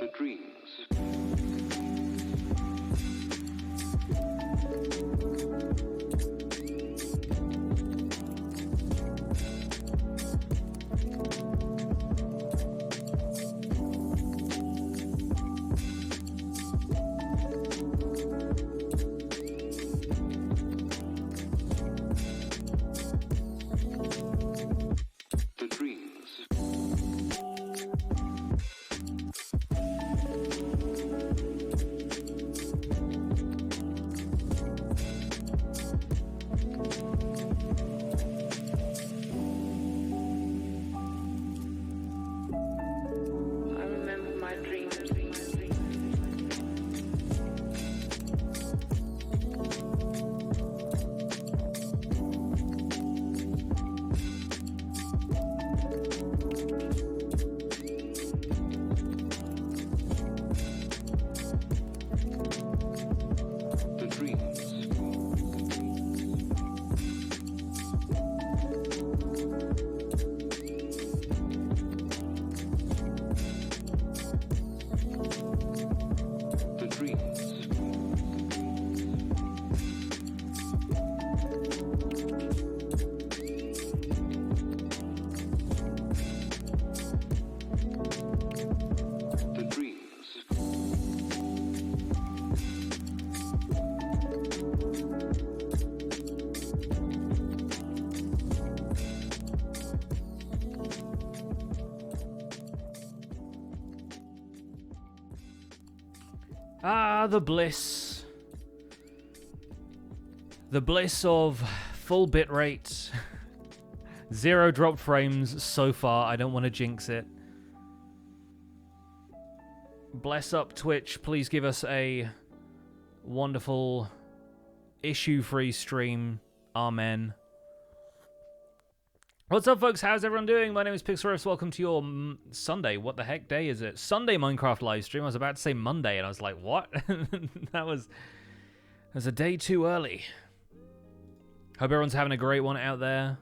The dreams. Ah, the bliss. The bliss of full bitrate. 0 dropped frames so far. I don't want to jinx it. Bless up Twitch. Please give us a wonderful issue-free stream. Amen. What's up, folks? How's everyone doing? My name is Pixlriffs. Welcome to your Sunday. What the heck day is it? Sunday Minecraft live stream. I was about to say Monday, and I was like, what? that was a day too early. Hope everyone's having a great one out there.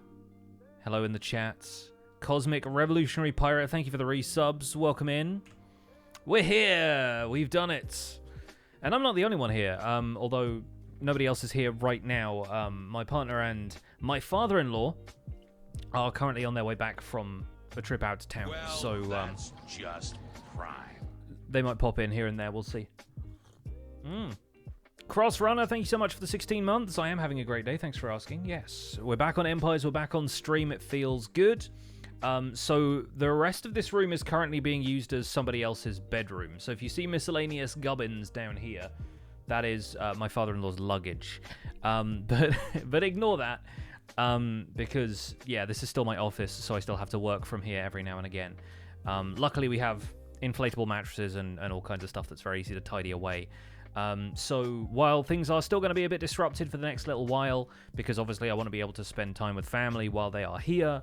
Hello in the chats. Cosmic Revolutionary Pirate, thank you for the resubs. Welcome in. We're here. We've done it. And I'm not the only one here, although nobody else is here right now. My partner and my father-in-law are currently on their way back from a trip out to town, well, so that's just prime. They might pop in here and there. We'll see. Cross Runner, thank you so much for the 16 months. I am having a great day. Thanks for asking. Yes, we're back on Empires. We're back on stream. It feels good. So the rest of this room is currently being used as somebody else's bedroom. So if you see miscellaneous gubbins down here, that is my father-in-law's luggage. But ignore that. Because, yeah, this is still my office, so I still have to work from here every now and again. Luckily, we have inflatable mattresses and all kinds of stuff that's very easy to tidy away. So while things are still going to be a bit disrupted for the next little while, because obviously I want to be able to spend time with family while they are here,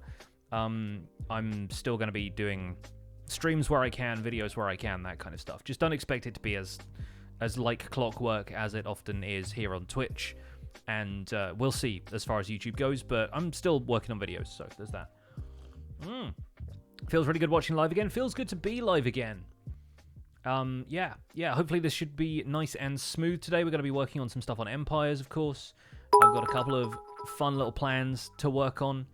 I'm still going to be doing streams where I can, videos where I can, that kind of stuff. Just don't expect it to be as like clockwork as it often is here on Twitch. And we'll see as far as YouTube goes, but I'm still working on videos, so there's that. Feels really good watching live again. Feels good to be live again. Yeah, hopefully this should be nice and smooth today. We're going to be working on some stuff on Empires, of course. I've got a couple of fun little plans to work on.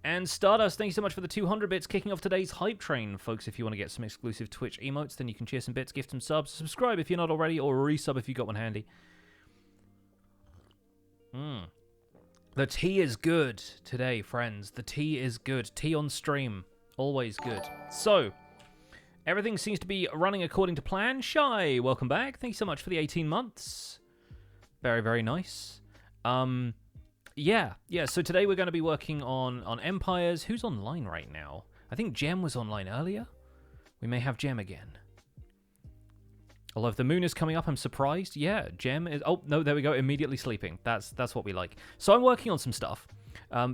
And Stardust, thank you so much for the 200 bits, kicking off today's hype train. Folks, if you want to get some exclusive Twitch emotes, then you can cheer some bits, gift some subs, subscribe if you're not already, or resub if you got one handy. The tea is good today, friends. The tea is good. Tea on stream. Always good. So, everything seems to be running according to plan. Shy, welcome back. Thank you so much for the 18 months. Very, very nice. Yeah. So today we're going to be working on Empires. Who's online right now? I think Gem was online earlier. We may have Gem again. Although if the moon is coming up, I'm surprised. Yeah, Gem is... Oh, no, there we go. Immediately sleeping. That's what we like. So I'm working on some stuff.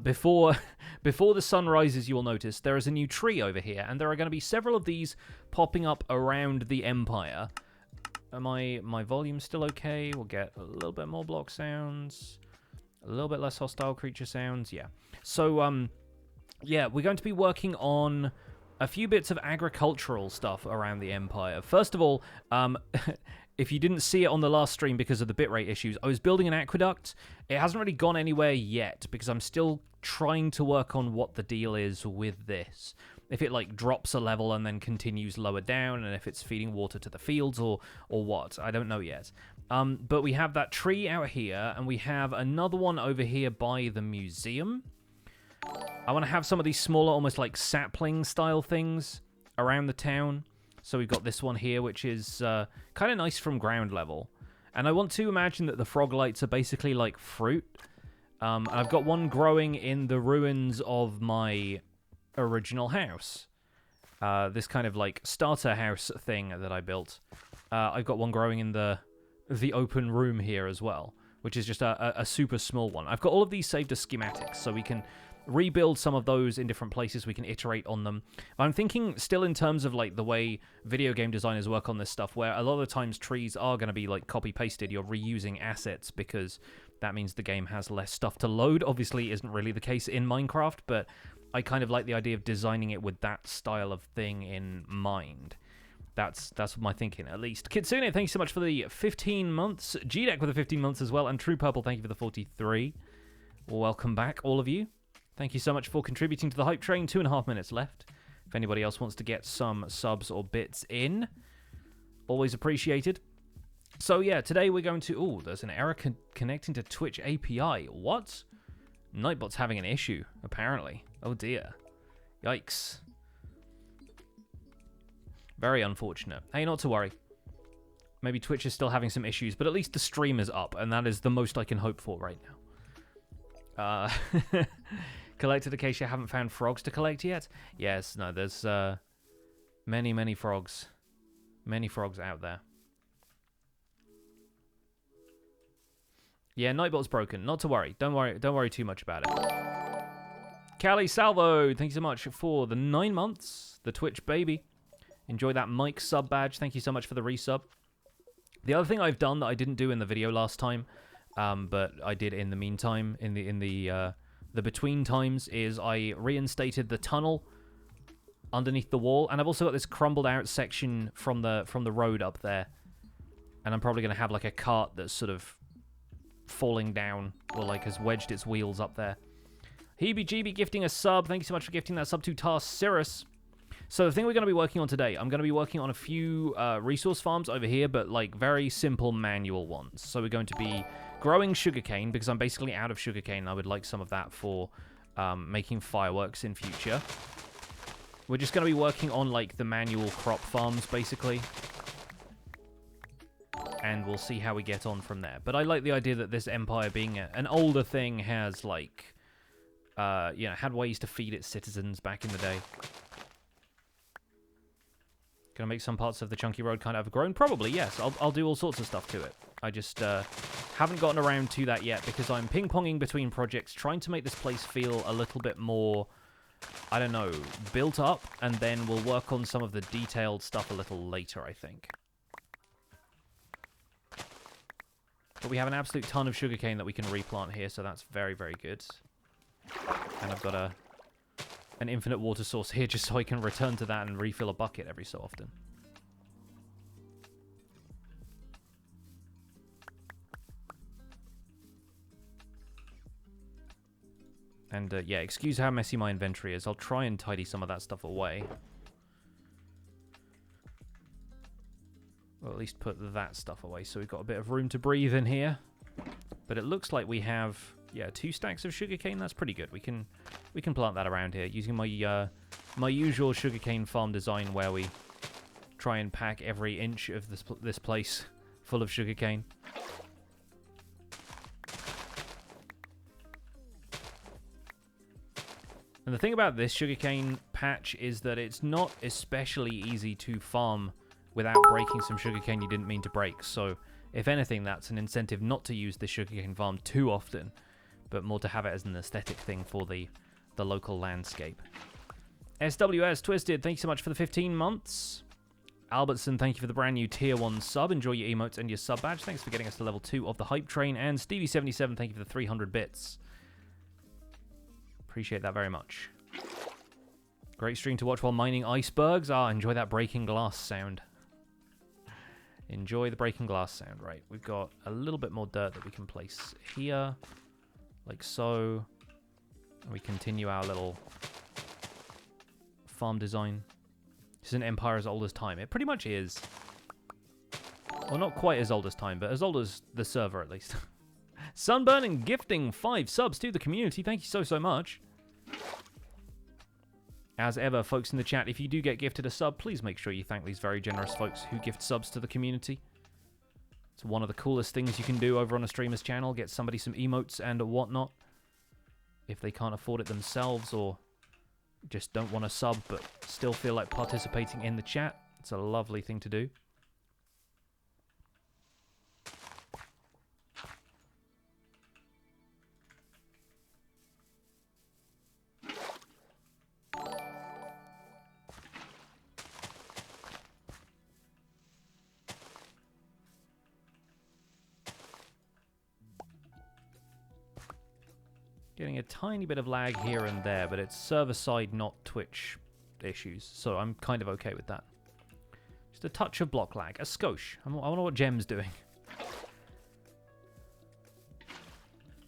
Before the sun rises, you will notice there is a new tree over here, and there are going to be several of these popping up around the Empire. My volume still okay? We'll get a little bit more block sounds. A little bit less hostile creature sounds. Yeah. So, yeah, we're going to be working on a few bits of agricultural stuff around the Empire. First of all, if you didn't see it on the last stream because of the bitrate issues, I was building an aqueduct. It hasn't really gone anywhere yet because I'm still trying to work on what the deal is with this. If it, like, drops a level and then continues lower down, and if it's feeding water to the fields or what. I don't know yet. But we have that tree out here, and we have another one over here by the museum. I want to have some of these smaller, almost like sapling-style things around the town. So we've got this one here, which is kind of nice from ground level. And I want to imagine that the frog lights are basically like fruit. I've got one growing in the ruins of my original house. This kind of like starter house thing that I built. I've got one growing in the open room here as well, which is just a super small one. I've got all of these saved as schematics, so we can rebuild some of those in different places. We can iterate on them. But I'm thinking still in terms of like the way video game designers work on this stuff, where a lot of the times trees are going to be like copy-pasted. You're reusing assets because that means the game has less stuff to load. Obviously, isn't really the case in Minecraft, but I kind of like the idea of designing it with that style of thing in mind. That's my thinking, at least. Kitsune, thank you so much for the 15 months. GDEC with the 15 months as well. And True Purple, thank you for the 43. Welcome back, all of you. Thank you so much for contributing to the hype train. 2.5 minutes left. If anybody else wants to get some subs or bits in, always appreciated. So yeah, today we're going to... Oh, there's an error connecting to Twitch API. What? Nightbot's having an issue, apparently. Oh dear. Yikes. Very unfortunate. Hey, not to worry. Maybe Twitch is still having some issues, but at least the stream is up, and that is the most I can hope for right now. Collected Acacia, haven't found frogs to collect yet? Yes, no, there's many, many frogs. Many frogs out there. Yeah, Nightbot's broken. Not to worry. Don't worry too much about it. Callie Salvo, thank you so much for the 9 months. The Twitch baby. Enjoy that Mike sub badge. Thank you so much for the resub. The other thing I've done that I didn't do in the video last time, but I did in the meantime, in the between times, is I reinstated the tunnel underneath the wall, and I've also got this crumbled out section from the road up there, and I'm probably going to have like a cart that's sort of falling down, or like has wedged its wheels up there. Heebie-jeebie gifting a sub. Thank you so much for gifting that sub to Tar Cirrus. So the thing we're going to be working on today, I'm going to be working on a few resource farms over here, but like very simple manual ones. So we're going to be growing sugarcane, because I'm basically out of sugarcane. I would like some of that for making fireworks in future. We're just going to be working on like the manual crop farms, basically. And we'll see how we get on from there. But I like the idea that this empire, being an older thing, has like, you know, had ways to feed its citizens back in the day. Gonna make some parts of the chunky road kind of overgrown? Probably, yes. I'll do all sorts of stuff to it. I just haven't gotten around to that yet because I'm ping-ponging between projects, trying to make this place feel a little bit more, I don't know, built up, and then we'll work on some of the detailed stuff a little later, I think. But we have an absolute ton of sugarcane that we can replant here, so that's very, very good. And I've got an infinite water source here just so I can return to that and refill a bucket every so often. And yeah, excuse how messy my inventory is. I'll try and tidy some of that stuff away. Or at least put that stuff away so we've got a bit of room to breathe in here. But it looks like we have, yeah, 2 stacks of sugarcane. That's pretty good. We can plant that around here using my my usual sugarcane farm design, where we try and pack every inch of this place full of sugarcane. And the thing about this sugarcane patch is that it's not especially easy to farm without breaking some sugarcane you didn't mean to break. So, if anything, that's an incentive not to use this sugarcane farm too often, but more to have it as an aesthetic thing for the local landscape. SWS Twisted, thank you so much for the 15 months. Albertson, thank you for the brand new tier 1 sub. Enjoy your emotes and your sub badge. Thanks for getting us to level 2 of the hype train. And Stevie77, thank you for the 300 bits. Appreciate that very much. Great stream to watch while mining icebergs. Ah, enjoy that breaking glass sound. Enjoy the breaking glass sound. Right, we've got a little bit more dirt that we can place here. Like so. And we continue our little farm design. This is an empire as old as time. It pretty much is. Well, not quite as old as time, but as old as the server at least. Sunburn and gifting 5 subs to the community. Thank you so much. As ever, folks in the chat, if you do get gifted a sub, please make sure you thank these very generous folks who gift subs to the community. It's one of the coolest things you can do over on a streamer's channel. Get somebody some emotes and whatnot. If they can't afford it themselves or just don't want to sub but still feel like participating in the chat. It's a lovely thing to do. Getting a tiny bit of lag here and there, but it's server-side, not Twitch issues, so I'm kind of okay with that. Just a touch of block lag. A skosh. I wonder what Gem's doing.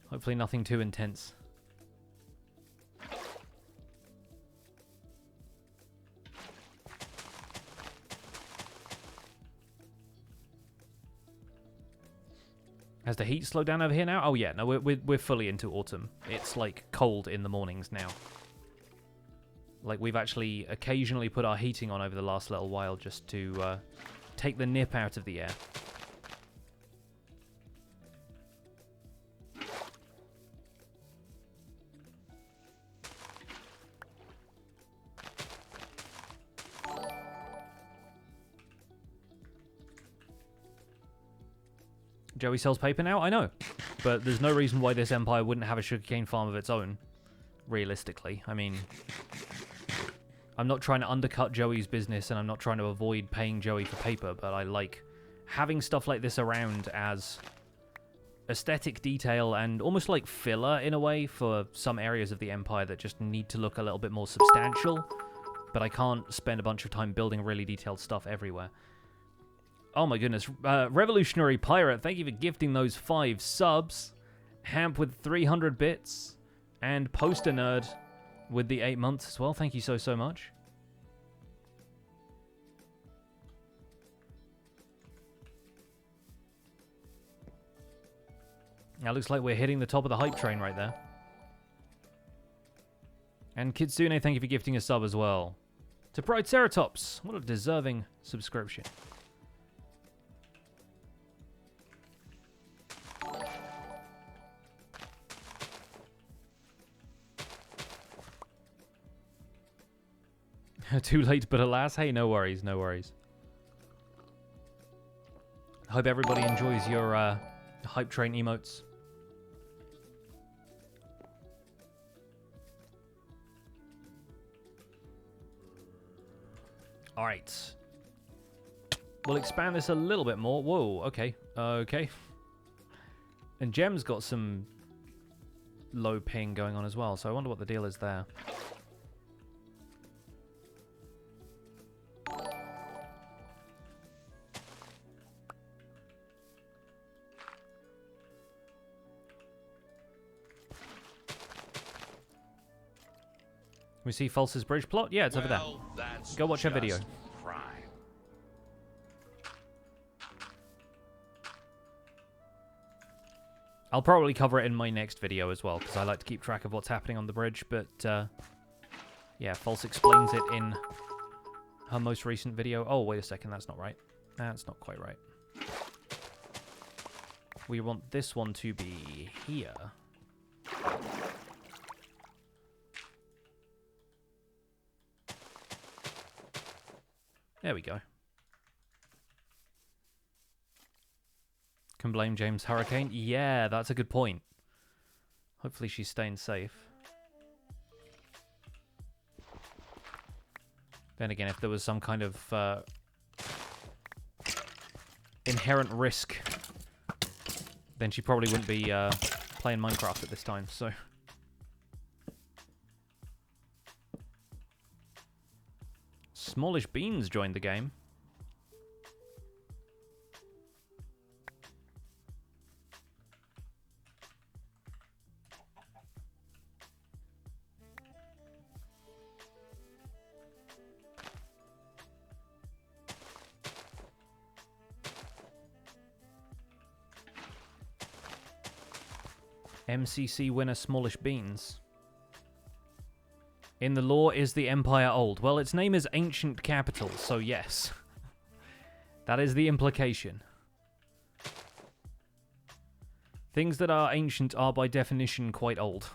Hopefully nothing too intense. Has the heat slowed down over here now? Oh yeah, no, we're fully into autumn. It's like cold in the mornings now. Like we've actually occasionally put our heating on over the last little while just to take the nip out of the air. Joey sells paper now? I know. But there's no reason why this empire wouldn't have a sugarcane farm of its own, realistically. I mean, I'm not trying to undercut Joey's business and I'm not trying to avoid paying Joey for paper, but I like having stuff like this around as aesthetic detail and almost like filler in a way for some areas of the empire that just need to look a little bit more substantial. But I can't spend a bunch of time building really detailed stuff everywhere. Oh my goodness. Revolutionary Pirate, thank you for gifting those 5 subs. Hamp with 300 bits. And Poster Nerd with the 8 months as well. Thank you so much. Now looks like we're hitting the top of the hype train right there. And Kitsune, thank you for gifting a sub as well. To Triceratops, what a deserving subscription. Too late, but alas. Hey, no worries, no worries. Hope everybody enjoys your hype train emotes. Alright. We'll expand this a little bit more. Whoa, okay. Okay. And Gem's got some low ping going on as well, so I wonder what the deal is there. We see False's bridge plot? Yeah, it's over there. Go watch her video. Crime. I'll probably cover it in my next video as well, because I like to keep track of what's happening on the bridge, but yeah, False explains it in her most recent video. Oh, wait a second, that's not right. That's not quite right. We want this one to be here. There we go. Can blame James Hurricane? Yeah, that's a good point. Hopefully she's staying safe. Then again, if there was some kind of inherent risk, then she probably wouldn't be playing Minecraft at this time, so... Smallish Beans joined the game. MCC winner Smallish Beans. In the lore, is the Empire old? Well, its name is Ancient Capital, so yes. That is the implication. Things that are ancient are by definition quite old.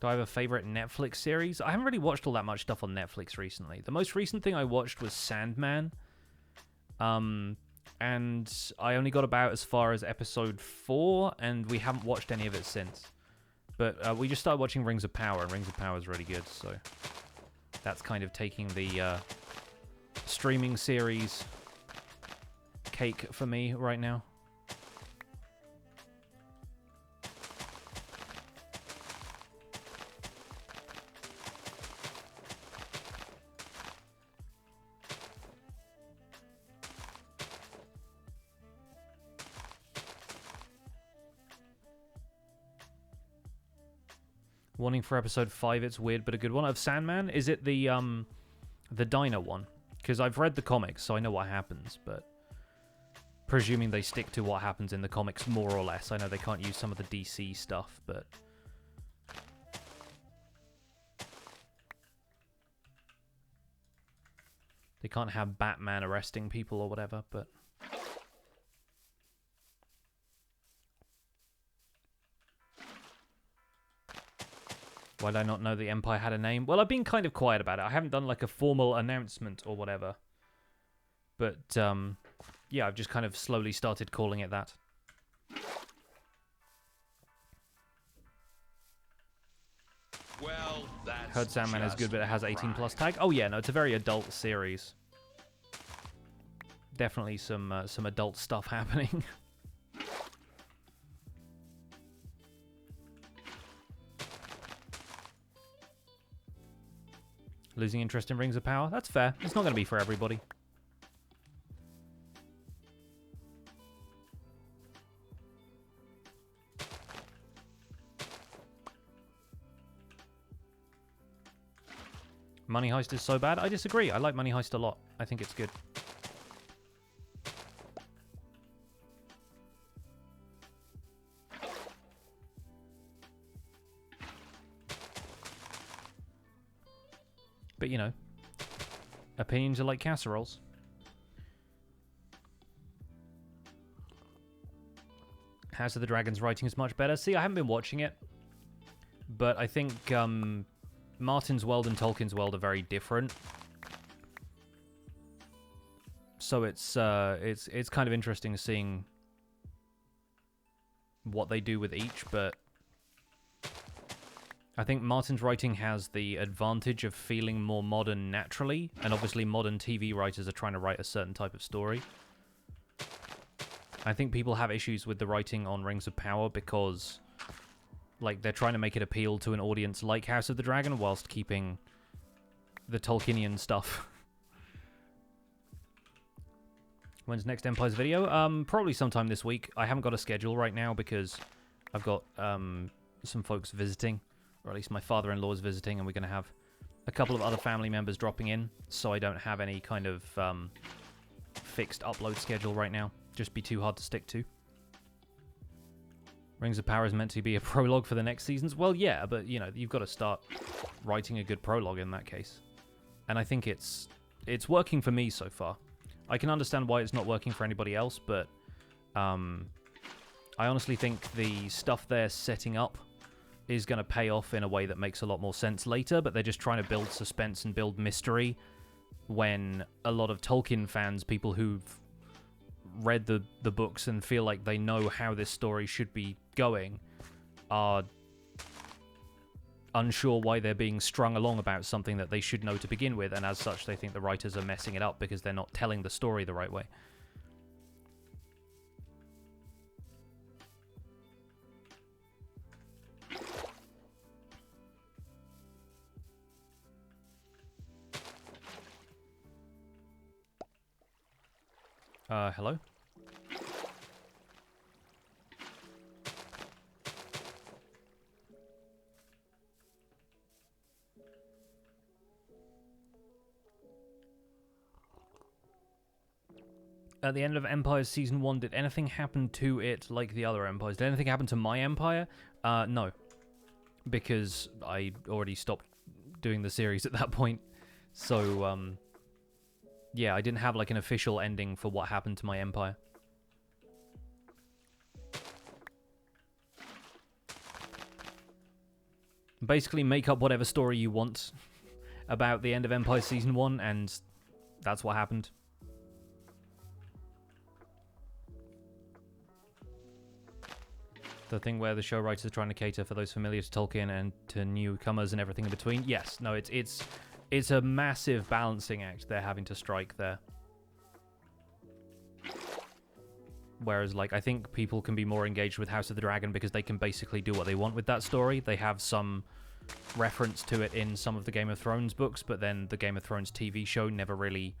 Do I have a favorite Netflix series? I haven't really watched all that much stuff on Netflix recently. The most recent thing I watched was Sandman. And I only got about as far as episode 4, and we haven't watched any of it since. But we just started watching Rings of Power, and Rings of Power is really good, so that's kind of taking the streaming series cake for me right now. Warning for episode 5, it's weird but a good one. Of Sandman, is it the diner one? Because I've read the comics, so I know what happens, but presuming they stick to what happens in the comics more or less. I know they can't use some of the DC stuff, but they can't have Batman arresting people or whatever, but why did I not know the Empire had a name? Well, I've been kind of quiet about it. I haven't done like a formal announcement or whatever. But, yeah, I've just kind of slowly started calling it that. Well, that's Heard Sandman is good, but it has 18 plus right. tag. Oh yeah, no, it's a very adult series. Definitely some adult stuff happening. Losing interest in Rings of Power? That's fair. It's not going to be for everybody. Money Heist is so bad? I disagree. I like Money Heist a lot. I think it's good. But, you know, opinions are like casseroles. House of the Dragon's writing is much better. See, I haven't been watching it, but I think Martin's world and Tolkien's world are very different. So it's kind of interesting seeing what they do with each, but I think Martin's writing has the advantage of feeling more modern naturally, and obviously modern TV writers are trying to write a certain type of story. I think people have issues with the writing on Rings of Power because, like, they're trying to make it appeal to an audience like House of the Dragon whilst keeping the Tolkienian stuff. When's next Empire's video? Probably sometime this week. I haven't got a schedule right now because I've got some folks visiting. Or at least my father-in-law is visiting, and we're going to have a couple of other family members dropping in, so I don't have any kind of fixed upload schedule right now. Just be too hard to stick to. Rings of Power is meant to be a prologue for the next seasons. Well, yeah, but, you know, you've got to start writing a good prologue in that case. And I think it's working for me so far. I can understand why it's not working for anybody else, but I honestly think the stuff they're setting up is going to pay off in a way that makes a lot more sense later, but they're just trying to build suspense and build mystery when a lot of Tolkien fans, people who've read the books and feel like they know how this story should be going, are unsure why they're being strung along about something that they should know to begin with, and as such they think the writers are messing it up because they're not telling the story the right way. Hello? At the end of Empires Season 1, did anything happen to it like the other Empires? Did anything happen to my Empire? No. Because I already stopped doing the series at that point. So, yeah, I didn't have like an official ending for what happened to my Empire. Basically, make up whatever story you want about the end of Empire Season 1, and that's what happened. The thing where the show writers are trying to cater for those familiar to Tolkien and to newcomers and everything in between. Yes, no, it's a massive balancing act they're having to strike there. Whereas, like, I think people can be more engaged with House of the Dragon because they can basically do what they want with that story. They have some reference to it in some of the Game of Thrones books, but then the Game of Thrones TV show never really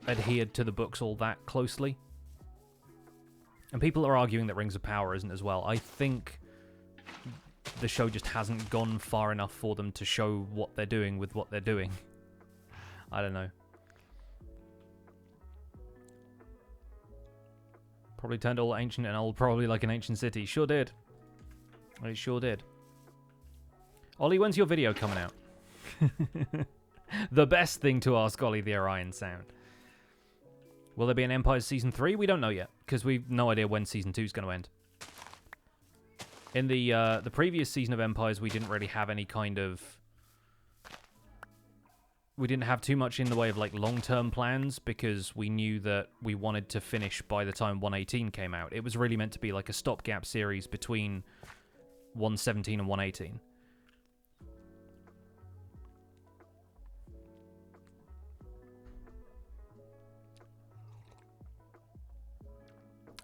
adhered to the books all that closely. And people are arguing that Rings of Power isn't as well. I think the show just hasn't gone far enough for them to show what they're doing with what they're doing. I don't know. Probably turned all ancient and old, probably like an ancient city. Sure did. It sure did. Ollie, when's your video coming out? The best thing to ask Ollie the Orion Sound. Will there be an Empire Season 3? We don't know yet, because we've no idea when Season 2 is going to end. In the previous season of Empires, we didn't really have any kind of... We didn't have too much in the way of like long-term plans, because we knew that we wanted to finish by the time 118 came out. It was really meant to be like a stopgap series between 117 and 118.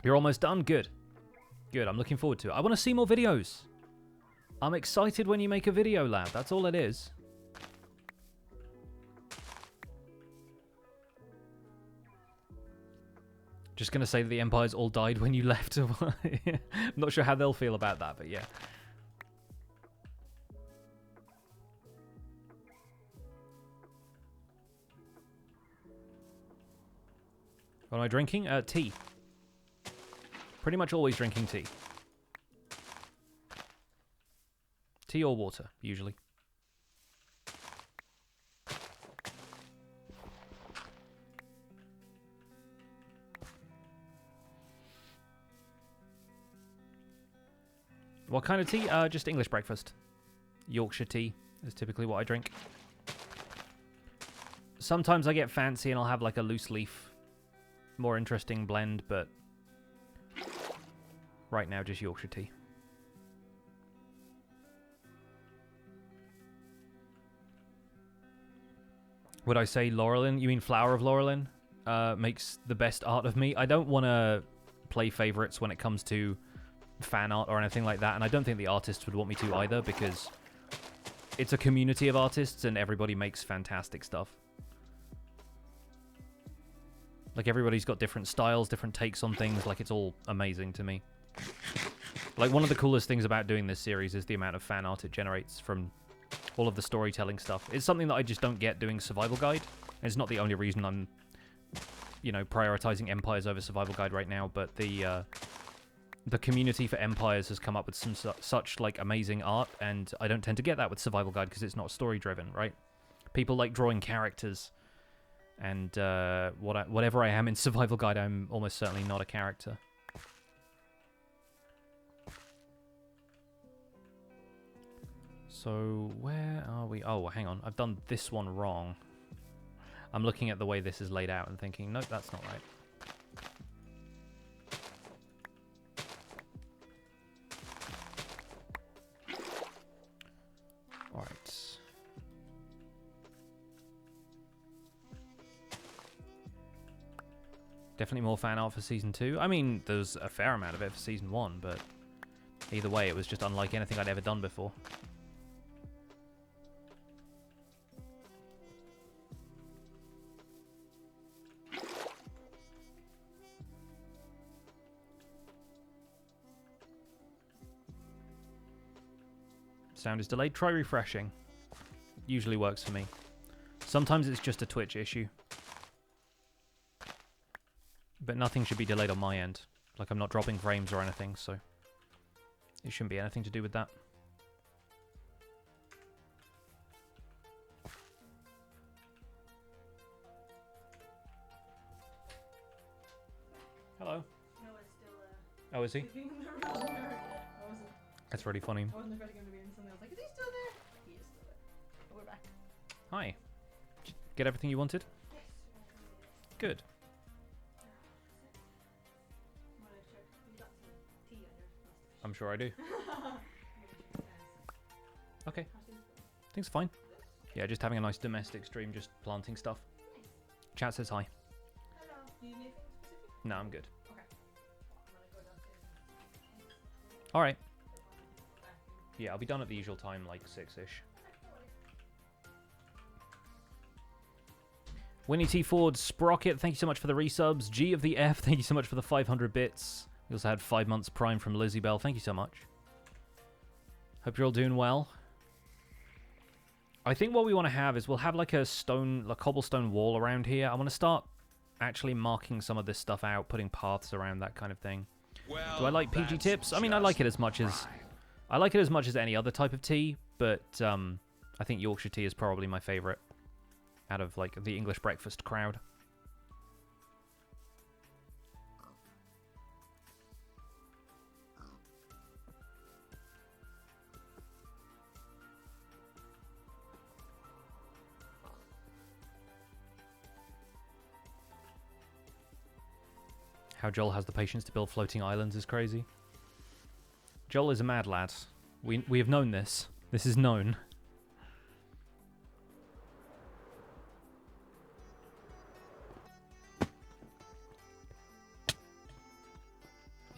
You're almost done? Good. Good, I'm looking forward to it. I want to see more videos. I'm excited when you make a video, lad. That's all it is. Just going to say that the Empires all died when you left. I'm not sure how they'll feel about that, but yeah. What am I drinking? Tea. Pretty much always drinking tea. Tea or water, usually. What kind of tea? Just English breakfast. Yorkshire tea is typically what I drink. Sometimes I get fancy and I'll have like a loose leaf, more interesting blend, but right now just Yorkshire tea. Would I say Laurelin? You mean Flower of Laurelin? Makes the best art of me. I don't want to play favorites when it comes to fan art or anything like that, and I don't think the artists would want me to either, because it's a community of artists and everybody makes fantastic stuff. Like, everybody's got different styles, different takes on things. Like, it's all amazing to me. Like, one of the coolest things about doing this series is the amount of fan art it generates from all of the storytelling stuff. It's something that I just don't get doing Survival Guide. It's not the only reason I'm, you know, prioritizing Empires over Survival Guide right now, but the community for Empires has come up with some such, like, amazing art, and I don't tend to get that with Survival Guide because it's not story-driven, right? People like drawing characters, and whatever I am in Survival Guide, I'm almost certainly not a character. So, where are we? Oh, hang on. I've done this one wrong. I'm looking at the way this is laid out and thinking, nope, that's not right. Alright. Definitely more fan art for Season 2. I mean, there's a fair amount of it for Season 1, but either way, it was just unlike anything I'd ever done before. Sound is delayed. Try refreshing. Usually works for me. Sometimes it's just a Twitch issue. But nothing should be delayed on my end. Like I'm not dropping frames or anything, so it shouldn't be anything to do with that. Hello. Noah's still Oh, is he? sleeping in the room. I wasn't. That's really funny. I wasn't expecting him to be in something. I was like, is he still there? He is still there. But we're back. Hi. Did you get everything you wanted? Yes. Good. Want to check? You got some tea on your mustache. I'm sure I do. Okay. How's things going? Things are fine. Yeah, just having a nice domestic stream, just planting stuff. Nice. Chat says hi. Hello. Do you need anything specific? No, I'm good. Okay. I'm gonna go downstairs. Alright. Yeah, I'll be done at the usual time, like 6-ish. Winnie T. Ford, Sprocket, thank you so much for the resubs. G of the F, thank you so much for the 500 bits. We also had 5 months Prime from Lizzie Bell, thank you so much. Hope you're all doing well. I think what we want to have is we'll have like a cobblestone wall around here. I want to start actually marking some of this stuff out, putting paths around that kind of thing. Well, Do I like PG that's tips? I mean, I like it as much as prime. I like it as much as any other type of tea, but I think Yorkshire tea is probably my favorite out of like the English breakfast crowd. How Joel has the patience to build floating islands is crazy. Joel is a mad lad. We have known this. This is known.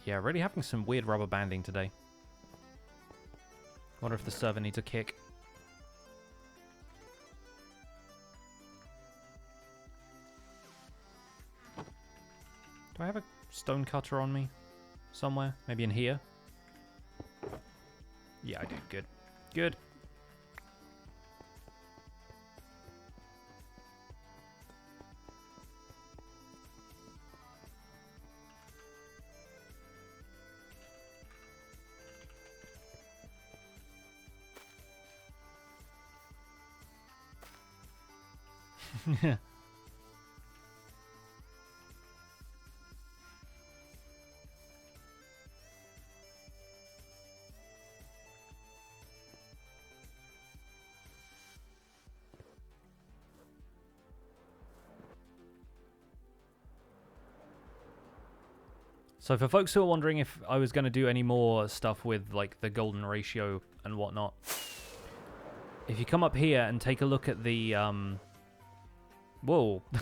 Yeah, really having some weird rubber banding today. Wonder if the server needs a kick. Do I have a stone cutter on me? Somewhere? Maybe in here? Yeah, I do. Good. Good. Yeah. So for folks who are wondering if I was going to do any more stuff with like the golden ratio and whatnot, if you come up here and take a look at the whoa. I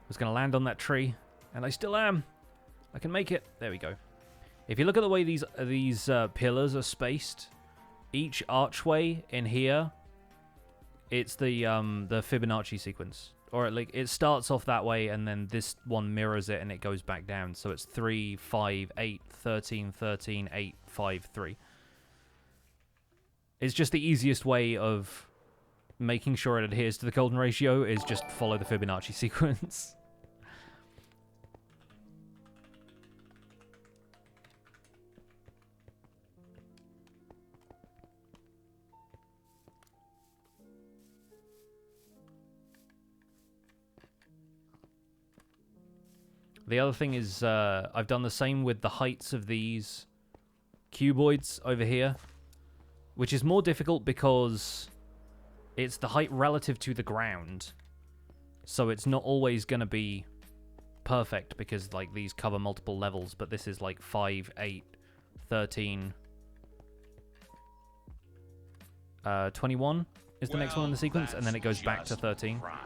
was going to land on that tree, and I still am. I can make it. There we go. If you look at the way these pillars are spaced, each archway in here, it's the Fibonacci sequence. Or like it starts off that way, and then this one mirrors it, and it goes back down. So it's 3, 5, 8, 13, 13, 8, 5, 3. It's just the easiest way of making sure it adheres to the golden ratio is just follow the Fibonacci sequence. The other thing is I've done the same with the heights of these cuboids over here, which is more difficult because it's the height relative to the ground. So it's not always going to be perfect because like these cover multiple levels, but this is like 5, 8, 13, 21 is the next one in the sequence, and then it goes back to 13. Prime.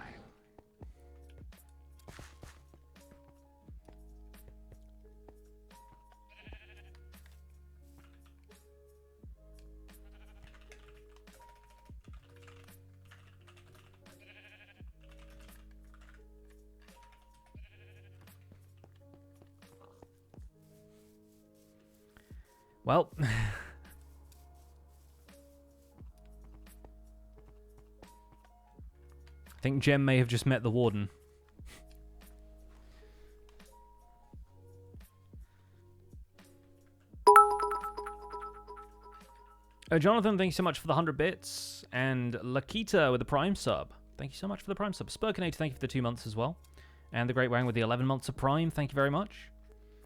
Well, think Jem may have just met the warden. Jonathan, thank you so much for the 100 bits. And Lakita with the Prime sub. Thank you so much for the Prime sub. Spurkinator, thank you for the 2 months as well. And the Great Wang with the 11 months of Prime. Thank you very much.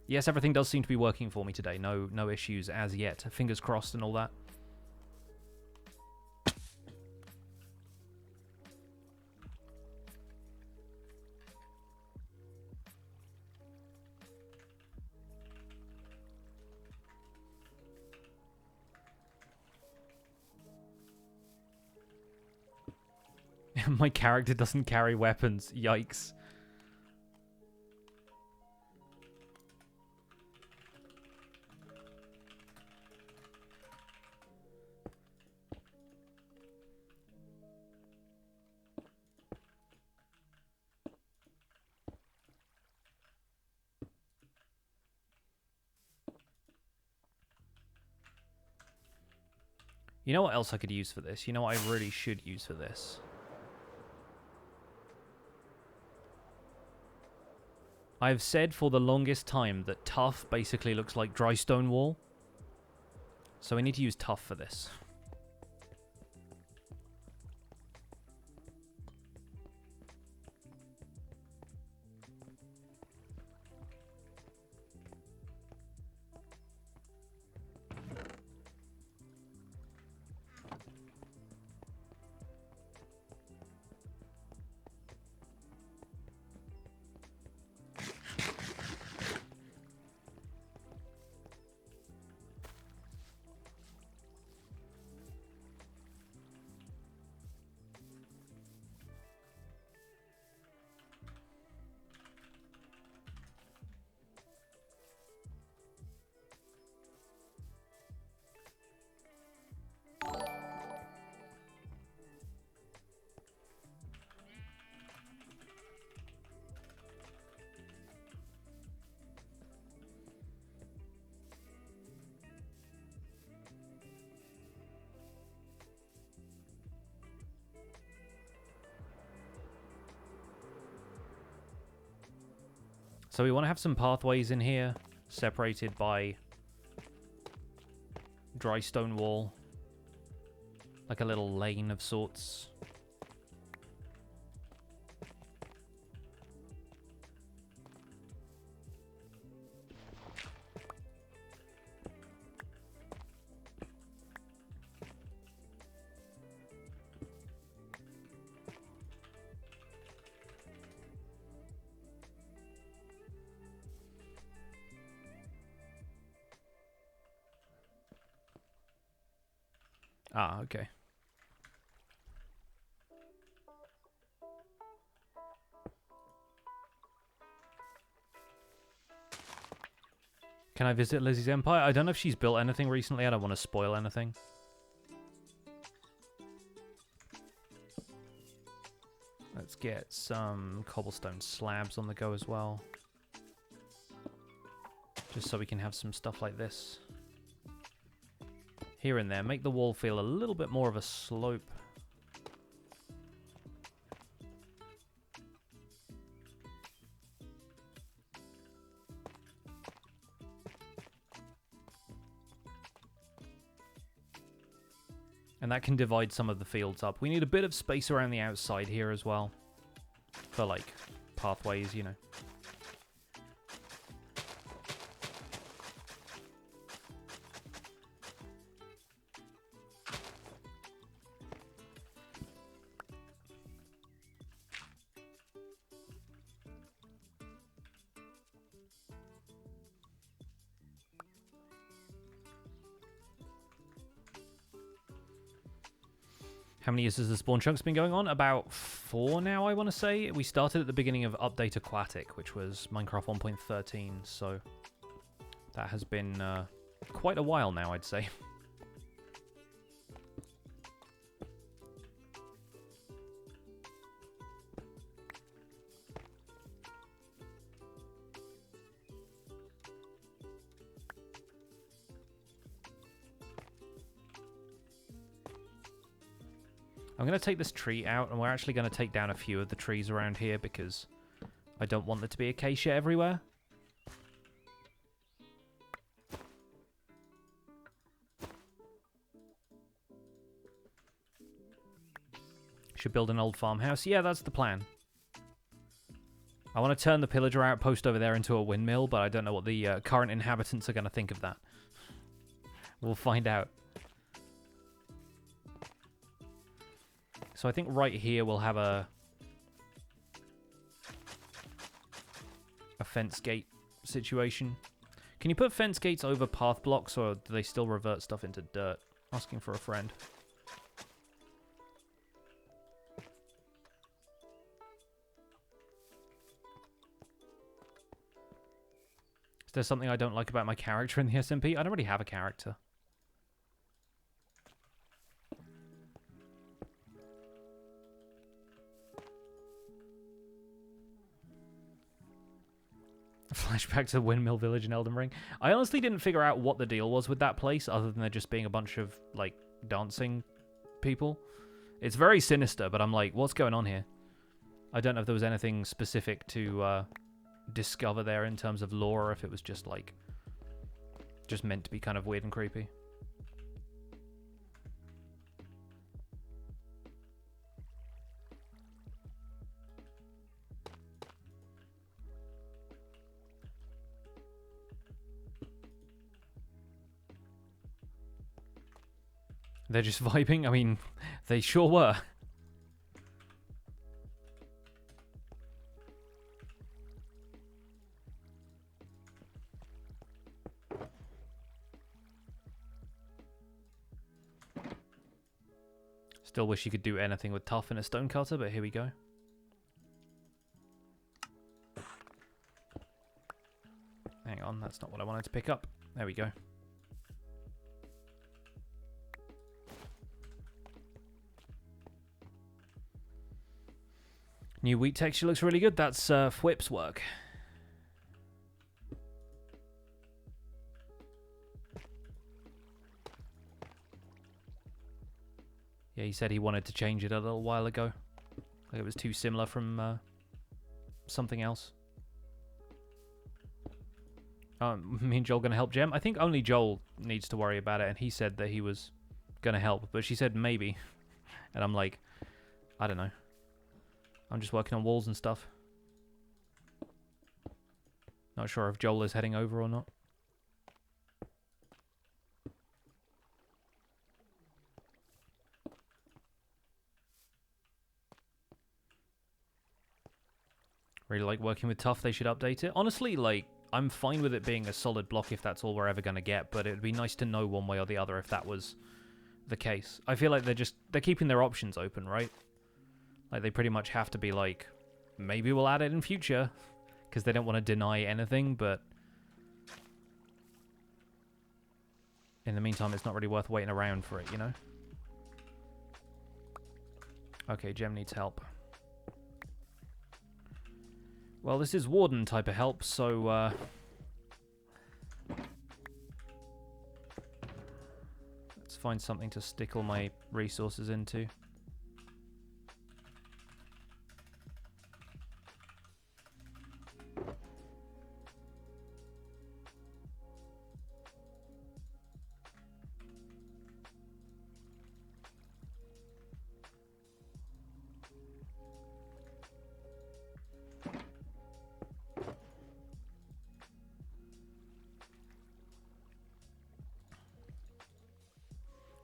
Yes, everything does seem to be working for me today. No issues as yet. Fingers crossed and all that. My character doesn't carry weapons. Yikes. You know what else I could use for this? You know what I really should use for this? I've said for the longest time that tough basically looks like dry stone wall. So we need to use tough for this. So we want to have some pathways in here, separated by dry stone wall. Like a little lane of sorts. Ah, okay. Can I visit Lizzie's Empire? I don't know if she's built anything recently. I don't want to spoil anything. Let's get some cobblestone slabs on the go as well. Just so we can have some stuff like this. Here and there. Make the wall feel a little bit more of a slope. And that can divide some of the fields up. We need a bit of space around the outside here as well. For, like, pathways, you know. How many years has the spawn chunk's been going on? About 4 now, I want to say. We started at the beginning of Update Aquatic, which was Minecraft 1.13, so that has been quite a while now, I'd say. I'm going to take this tree out, and we're actually going to take down a few of the trees around here because I don't want there to be acacia everywhere. Should build an old farmhouse. Yeah, that's the plan. I want to turn the pillager outpost over there into a windmill, but I don't know what the current inhabitants are going to think of that. We'll find out. So I think right here we'll have a fence gate situation. Can you put fence gates over path blocks, or do they still revert stuff into dirt? Asking for a friend. Is there something I don't like about my character in the SMP? I don't really have a character. Flashback to the Windmill Village in Elden Ring. I honestly didn't figure out what the deal was with that place, other than there just being a bunch of, like, dancing people. It's very sinister, but I'm like, what's going on here? I don't know if there was anything specific to discover there in terms of lore, or if it was just, like, just meant to be kind of weird and creepy. They're just vibing? I mean, they sure were. Still wish you could do anything with tough in a stonecutter, but here we go. Hang on, that's not what I wanted to pick up. There we go. New wheat texture looks really good. That's Fwip's work. Yeah, he said he wanted to change it a little while ago. Like it was too similar from something else. Me and Joel going to help Gem? I think only Joel needs to worry about it, and he said that he was going to help, but she said maybe. And I'm like, I don't know. I'm just working on walls and stuff. Not sure if Joel is heading over or not. Really like working with tough. They should update it. Honestly, like, I'm fine with it being a solid block if that's all we're ever going to get, but it would be nice to know one way or the other if that was the case. I feel like they're keeping their options open, right? Like, they pretty much have to be like, maybe we'll add it in future, because they don't want to deny anything, but in the meantime, it's not really worth waiting around for it, you know? Okay, Gem needs help. Well, this is Warden type of help, so, let's find something to stick all my resources into.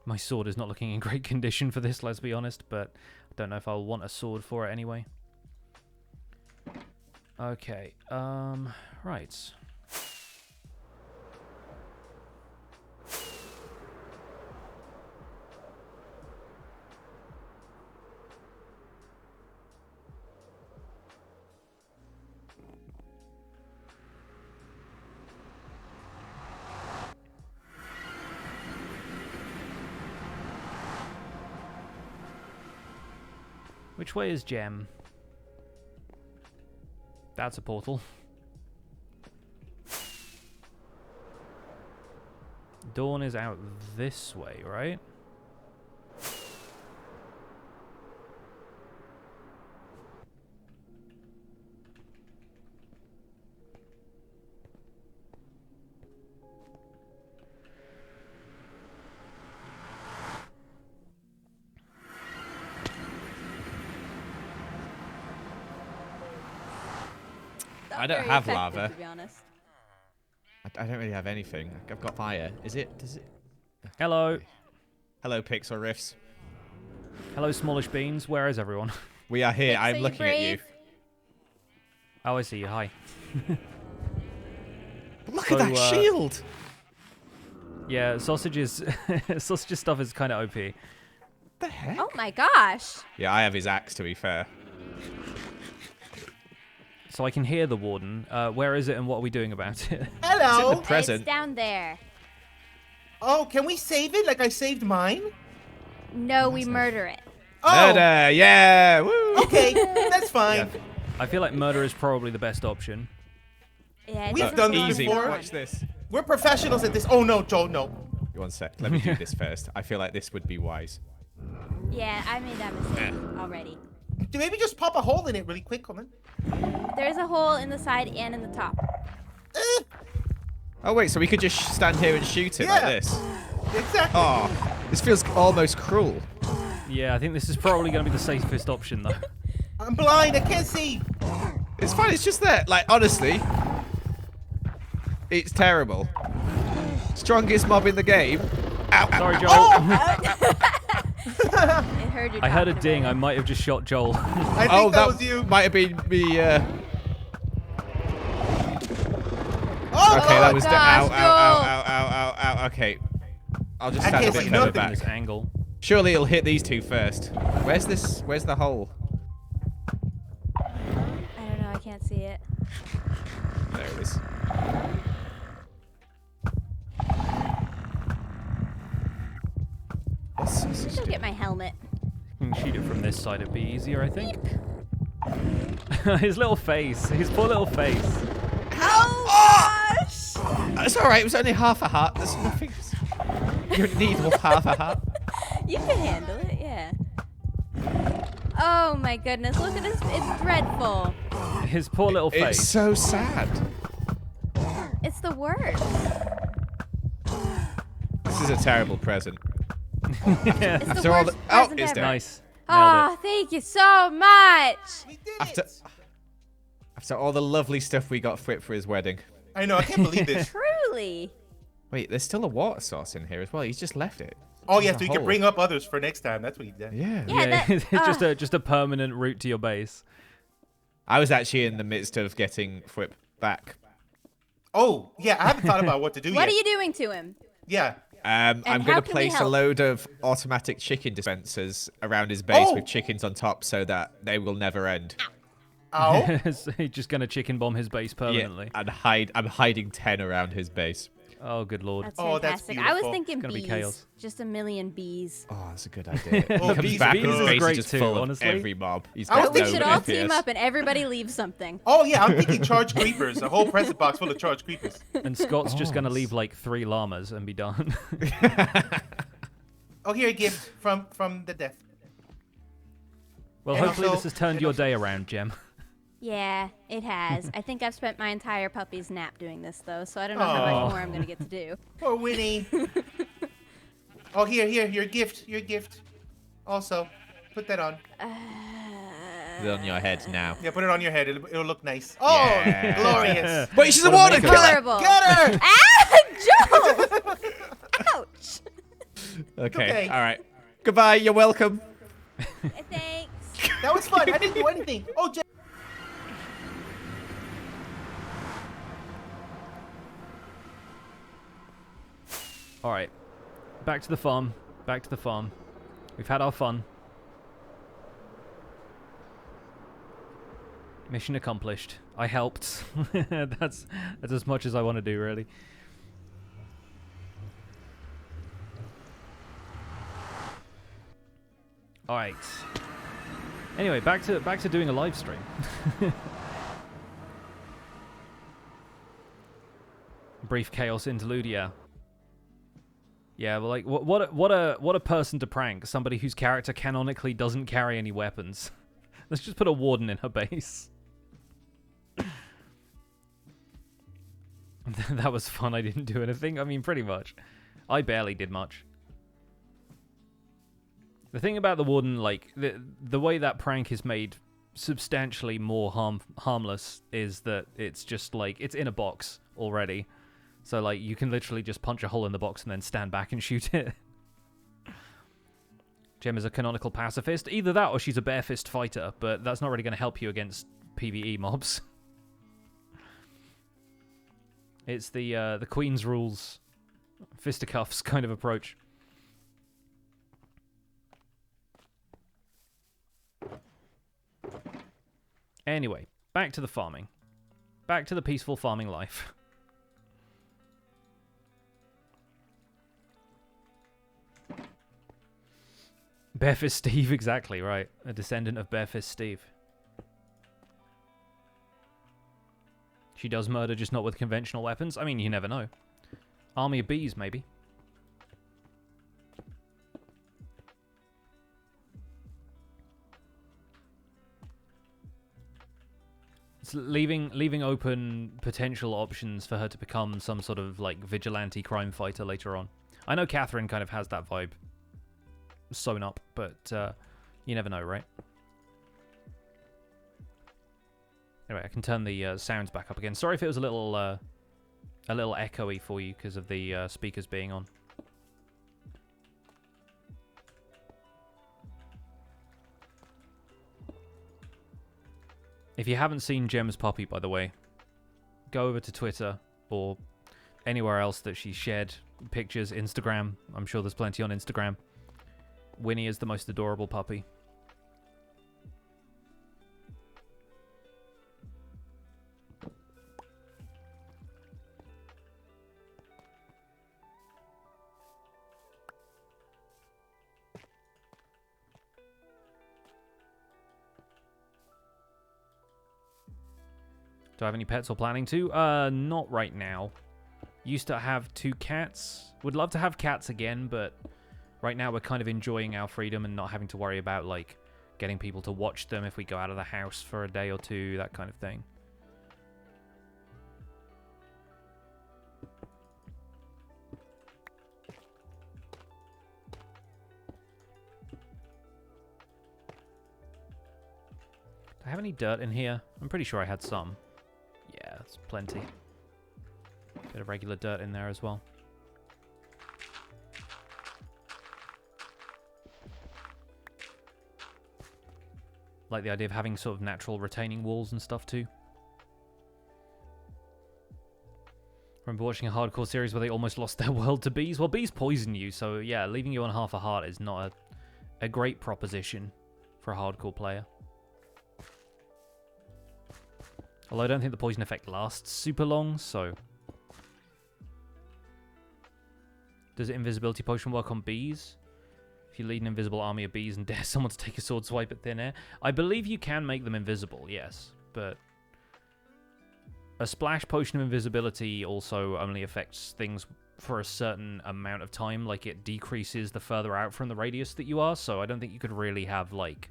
My sword is not looking in great condition for this, let's be honest, but I don't know if I'll want a sword for it anyway. Okay, right. Which way is Gem? That's a portal. Dawn is out this way, right? I don't Very have effective, lava. to be honest. I don't really have anything. I've got fire. Does it? Hello. Hello, Pixlriffs. Hello, smallish beans. Where is everyone? We are here. Pix, I'm are you looking at you. brave? Oh, I see you. Hi. Look So, at that shield. Yeah, sausages. Sausages stuff is kind of OP. What the heck? Oh my gosh. Yeah, I have his axe, to be fair. So I can hear the warden. Where is it and what are we doing about it? Hello. It's present. It's down there. Oh, can we save it like I saved mine? No, we murder it. Oh, Murder! Yeah! Woo! okay, that's fine. Yeah. I feel like murder is probably the best option. Yeah, it We've doesn't done feel this Easy. like before. one. Watch this. We're professionals at this. Oh no, Joel, no. One sec. Let me do this first. I feel like this would be wise. Yeah, I made that mistake already. Maybe just pop a hole in it really quick, Colin. There's a hole in the side and in the top. Eh, Oh, wait, so we could just stand here and shoot it like Yeah. this? exactly. Oh, this feels almost cruel. Yeah, I think this is probably going to be the safest option, though. I'm blind. I can't see. It's fine, it's just there. Like, honestly, it's terrible. Strongest mob in the game. Ow, ow, Sorry, ow. Joel. I heard you. I heard a talking ding. about I it. might have just shot Joel. I think Oh, that was you. might have been me. Oh, Okay, that was gosh, ow, ow, Joel. ow, ow, ow, ow, ow. Okay, I'll just I stand a can't bit see further nothing. back. This angle. Surely it'll hit these two first. Where's this? Where's the hole? I don't know. I can't see it. There it is. What's Let me this go do? get my helmet. You can shoot it from this side. It'd be easier, I think. His little face. His poor little face. Oh gosh! It's all right. It was only half a heart. There's nothing. You don't need half a heart. You can handle it, yeah. Oh my goodness! Look at this. It's dreadful. His poor little face. It's so sad. It's the worst. This is a terrible present. Yeah. It's the After all worst the- oh, present it's ever. there. Nice. Nailed Oh, thank you so much. We did After, it. after all the lovely stuff we got for his wedding. I know. I can't believe this. Truly. Wait, there's still a water source in here as well. He's just left it. Oh yeah, There's so a you can hole. bring up others for next time. That's what he did. Yeah. Yeah, it. that- It's just a permanent route to your base. I was actually in the midst of getting Whip back. Oh yeah, I haven't thought about what to do What yet. are you doing to him? Yeah. I'm how going to can we place a help? load of automatic chicken dispensers around his base Oh! with chickens on top so that they will never end. Ow. He's just going to chicken bomb his base permanently. Yeah, and I'm hiding 10 around his base. Oh, good lord. That's Oh, that's fantastic. I was beautiful. thinking gonna be bees. chaos. Just a million bees. Oh, that's a good idea. Oh, he comes bees back are and his good. base Great is just too, full honestly. of every mob. He's I got was We no should no all FPS. team up and everybody leave something. Oh yeah, I'm thinking charge creepers. A whole present box full of charge creepers. And Scott's just going to leave like 3 llamas and be done. Oh, here a gift from the death. Well, And hopefully also- this has turned your day around, Gem. Yeah, it has. I think I've spent my entire puppy's nap doing this, though, so I don't know how Aw. much more I'm going to get to do. Poor Winnie. Oh, here, your gift. Also, put that on. Put it on your head now. Yeah, put it on your head. It'll look nice. Oh, Yeah. glorious. Wait, she's a What a water makeup. killer! Horrible. Get her! Ah, Joe! Ouch. Okay, Okay. all right. Goodbye, you're welcome. Thanks. That was fun. I didn't do anything. Oh, Jen. All right. Back to the farm. Back to the farm. We've had our fun. Mission accomplished. I helped. That's as much as I want to do, really. All right. Anyway, back to doing a live stream. Brief chaos interlude, yeah. Yeah, well, like, what a person to prank. Somebody whose character canonically doesn't carry any weapons. Let's just put a warden in her base. That was fun. I didn't do anything. I mean, pretty much. I barely did much. The thing about the warden, like, the way that prank is made substantially more harmless is that it's just like it's in a box already, so like you can literally just punch a hole in the box and then stand back and shoot it. Gem is a canonical pacifist. Either that or she's a bare fist fighter, but that's not really going to help you against PvE mobs. It's the Queen's rules, fisticuffs kind of approach. Anyway, back to the farming. Back to the peaceful farming life. Barefist Steve, exactly right. A descendant of Barefist Steve. She does murder, just not with conventional weapons. I mean, you never know. Army of bees, maybe. It's leaving open potential options for her to become some sort of like vigilante crime fighter later on. I know Catherine kind of has that vibe sewn up, but you never know, right? Anyway, I can turn the sounds back up again. Sorry if it was a little echoey for you because of the speakers being on. If you haven't seen Gem's puppy, by the way, go over to Twitter or anywhere else that she shared pictures, Instagram. I'm sure there's plenty on Instagram. Winnie is the most adorable puppy. Do I have any pets or planning to? Not right now. Used to have 2 cats. Would love to have cats again, but right now we're kind of enjoying our freedom and not having to worry about, like, getting people to watch them if we go out of the house for a day or 2, that kind of thing. Do I have any dirt in here? I'm pretty sure I had some. Yeah, it's plenty. Bit of regular dirt in there as well. Like the idea of having sort of natural retaining walls and stuff too. Remember watching a hardcore series where they almost lost their world to bees? Well, bees poison you, so yeah, leaving you on half a heart is not a great proposition for a hardcore player. Although I don't think the poison effect lasts super long, so... Does invisibility potion work on bees? If you lead an invisible army of bees and dare someone to take a sword swipe at thin air? I believe you can make them invisible, yes, but... A splash potion of invisibility also only affects things for a certain amount of time, like it decreases the further out from the radius that you are, so I don't think you could really have, like,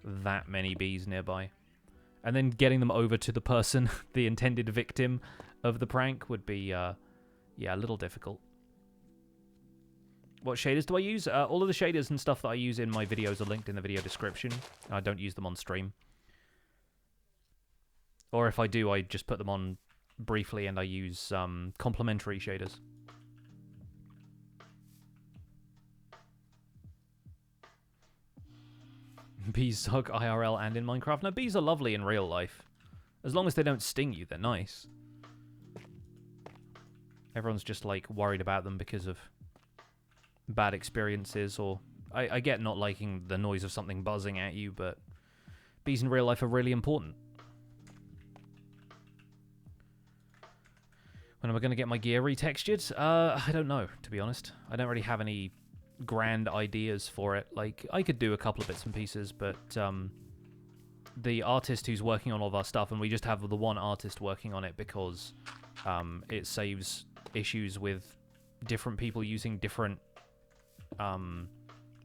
that many bees nearby. And then getting them over to the person, the intended victim of the prank, would be, yeah, a little difficult. What shaders do I use? All of the shaders and stuff that I use in my videos are linked in the video description. I don't use them on stream. Or if I do, I just put them on briefly and I use complementary shaders. Bees suck IRL and in Minecraft. No, bees are lovely in real life. As long as they don't sting you, they're nice. Everyone's just, like, worried about them because of bad experiences, or... I get not liking the noise of something buzzing at you, but bees in real life are really important. When am I going to get my gear retextured? I don't know, to be honest. I don't really have any grand ideas for it. Like, I could do a couple of bits and pieces, but the artist who's working on all of our stuff, and we just have the one artist working on it because it saves issues with different people using different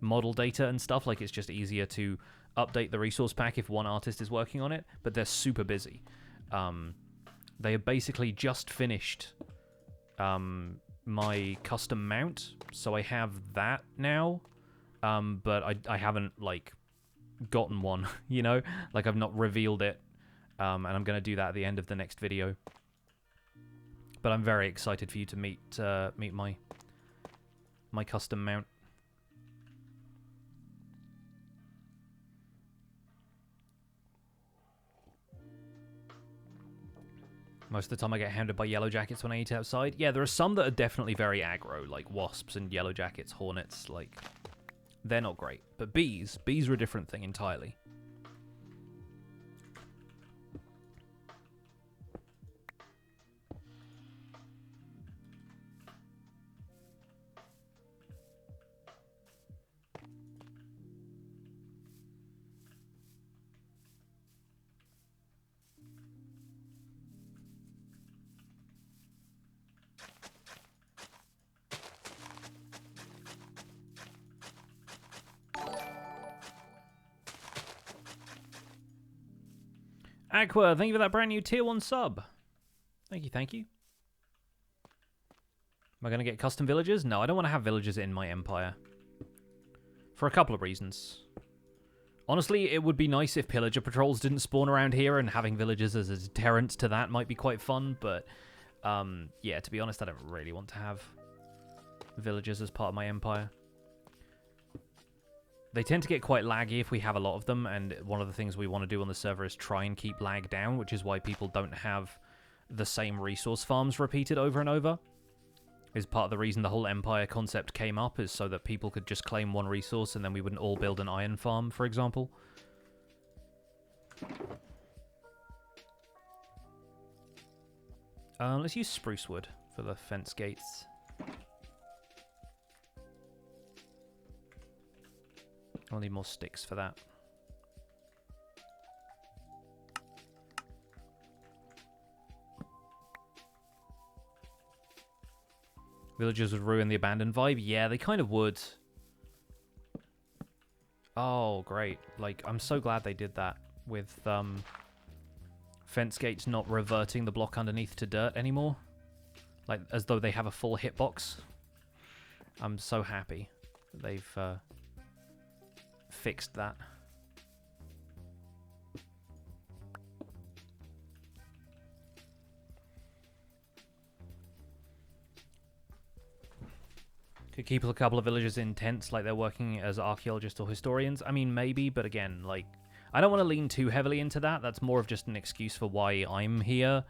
model data and stuff. Like, it's just easier to update the resource pack if one artist is working on it, but they're super busy. They have basically just finished my custom mount, so I have that now, but I haven't, like, gotten one, you know? Like, I've not revealed it. And I'm going to do that at the end of the next video. But I'm very excited for you to meet my custom mount. Most of the time I get hounded by yellow jackets when I eat outside. Yeah, there are some that are definitely very aggro, like wasps and yellow jackets, hornets, like, they're not great. But bees are a different thing entirely. Aqua, thank you for that brand new tier 1 sub. Thank you, thank you. Am I going to get custom villagers? No, I don't want to have villagers in my empire. For a couple of reasons. Honestly, it would be nice if pillager patrols didn't spawn around here, and having villagers as a deterrent to that might be quite fun, but yeah, to be honest, I don't really want to have villagers as part of my empire. They tend to get quite laggy if we have a lot of them, and one of the things we want to do on the server is try and keep lag down, which is why people don't have the same resource farms repeated over and over. Is part of the reason the whole empire concept came up, is so that people could just claim one resource and then we wouldn't all build an iron farm, for example. Let's use spruce wood for the fence gates. I'll need more sticks for that. Villagers would ruin the abandoned vibe? Yeah, they kind of would. Oh, great. Like, I'm so glad they did that with fence gates not reverting the block underneath to dirt anymore. Like, as though they have a full hitbox. I'm so happy that they've fixed that. Could keep a couple of villagers in tents like they're working as archaeologists or historians. I mean, maybe, but again, like, I don't want to lean too heavily into that. That's more of just an excuse for why I'm here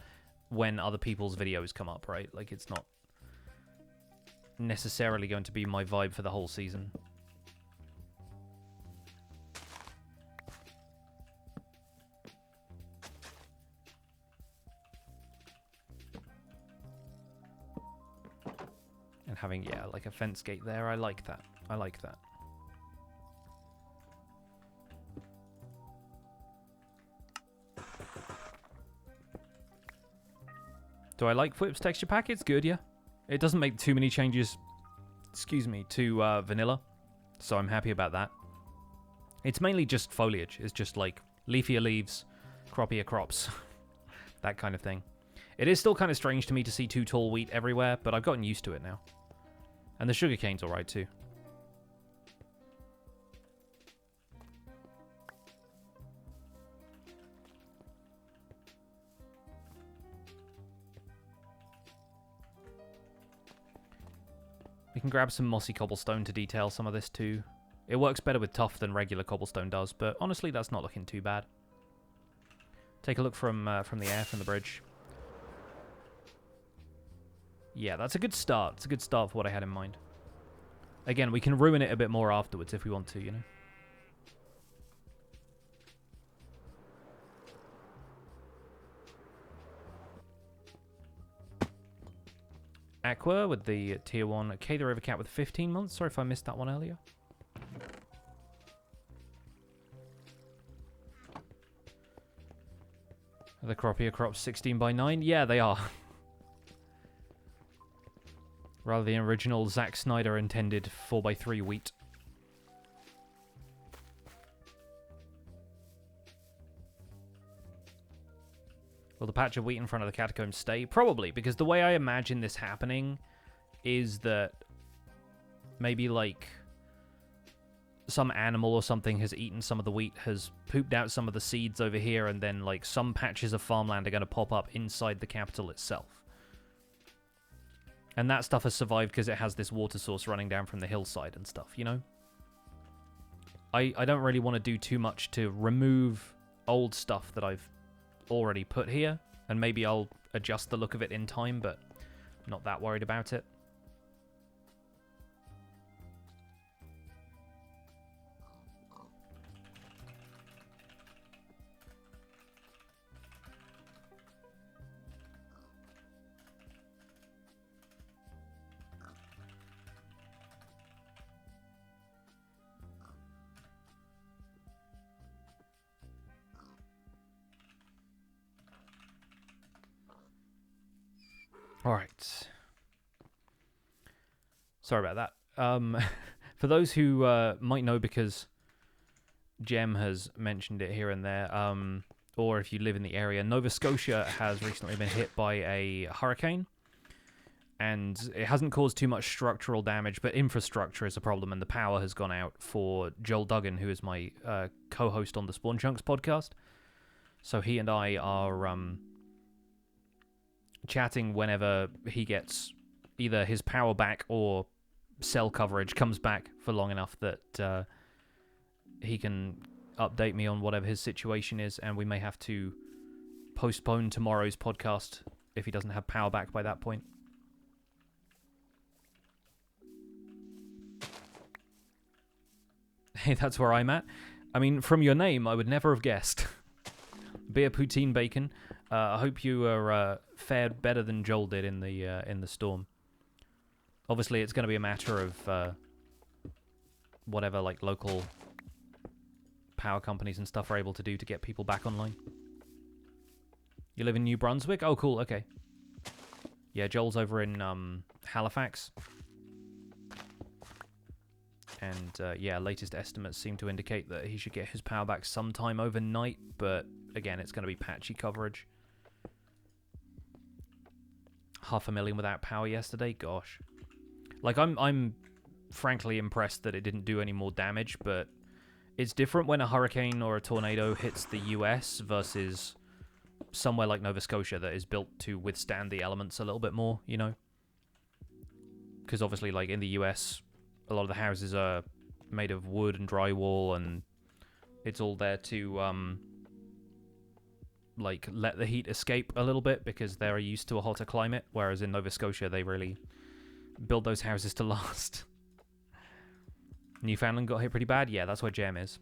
when other people's videos come up, right? Like, it's not necessarily going to be my vibe for the whole season. And having, yeah, like a fence gate there, I like that. I like that. Do I like Whip's texture pack? It's good, yeah. It doesn't make too many changes, excuse me, to vanilla, so I'm happy about that. It's mainly just foliage. It's just like leafier leaves, croppier crops, that kind of thing. It is still kind of strange to me to see too tall wheat everywhere, but I've gotten used to it now. And the sugarcane's alright too. We can grab some mossy cobblestone to detail some of this too. It works better with tough than regular cobblestone does, but honestly that's not looking too bad. Take a look from the air, from the bridge. Yeah, that's a good start. It's a good start for what I had in mind. Again, we can ruin it a bit more afterwards if we want to, you know? Aqua with the tier 1. Okay, the River Cat with 15 months. Sorry if I missed that one earlier. Are the croppier crops 16 by 9? Yeah, they are. Rather the original Zack Snyder intended 4x3 wheat. Will the patch of wheat in front of the catacombs stay? Probably, because the way I imagine this happening is that maybe like some animal or something has eaten some of the wheat, has pooped out some of the seeds over here, and then like some patches of farmland are going to pop up inside the capital itself. And that stuff has survived because it has this water source running down from the hillside and stuff, you know? I don't really want to do too much to remove old stuff that I've already put here, and maybe I'll adjust the look of it in time, but I'm not that worried about it. Alright. Sorry about that. For those who might know, because Jem has mentioned it here and there, or if you live in the area, Nova Scotia has recently been hit by a hurricane. And it hasn't caused too much structural damage, but infrastructure is a problem, and the power has gone out for Joel Duggan, who is my co-host on the Spawn Chunks podcast. So he and I are chatting whenever he gets either his power back or cell coverage comes back for long enough that he can update me on whatever his situation is, and we may have to postpone tomorrow's podcast if he doesn't have power back by that point. Hey, that's where I'm at. I mean, from your name, I would never have guessed. Beer poutine bacon. I hope you are fared better than Joel did in the storm. Obviously, it's going to be a matter of whatever like local power companies and stuff are able to do to get people back online. You live in New Brunswick? Oh, cool. Okay. Yeah, Joel's over in Halifax. And yeah, latest estimates seem to indicate that he should get his power back sometime overnight, but again, it's going to be patchy coverage. 500,000 without power yesterday? Gosh. Like, I'm frankly impressed that it didn't do any more damage, but it's different when a hurricane or a tornado hits the US versus somewhere like Nova Scotia that is built to withstand the elements a little bit more, you know? Because obviously, like, in the US, a lot of the houses are made of wood and drywall, and it's all there to, like, let the heat escape a little bit because they're used to a hotter climate, whereas in Nova Scotia, they really build those houses to last. Newfoundland got hit pretty bad? Yeah, that's where Jem is.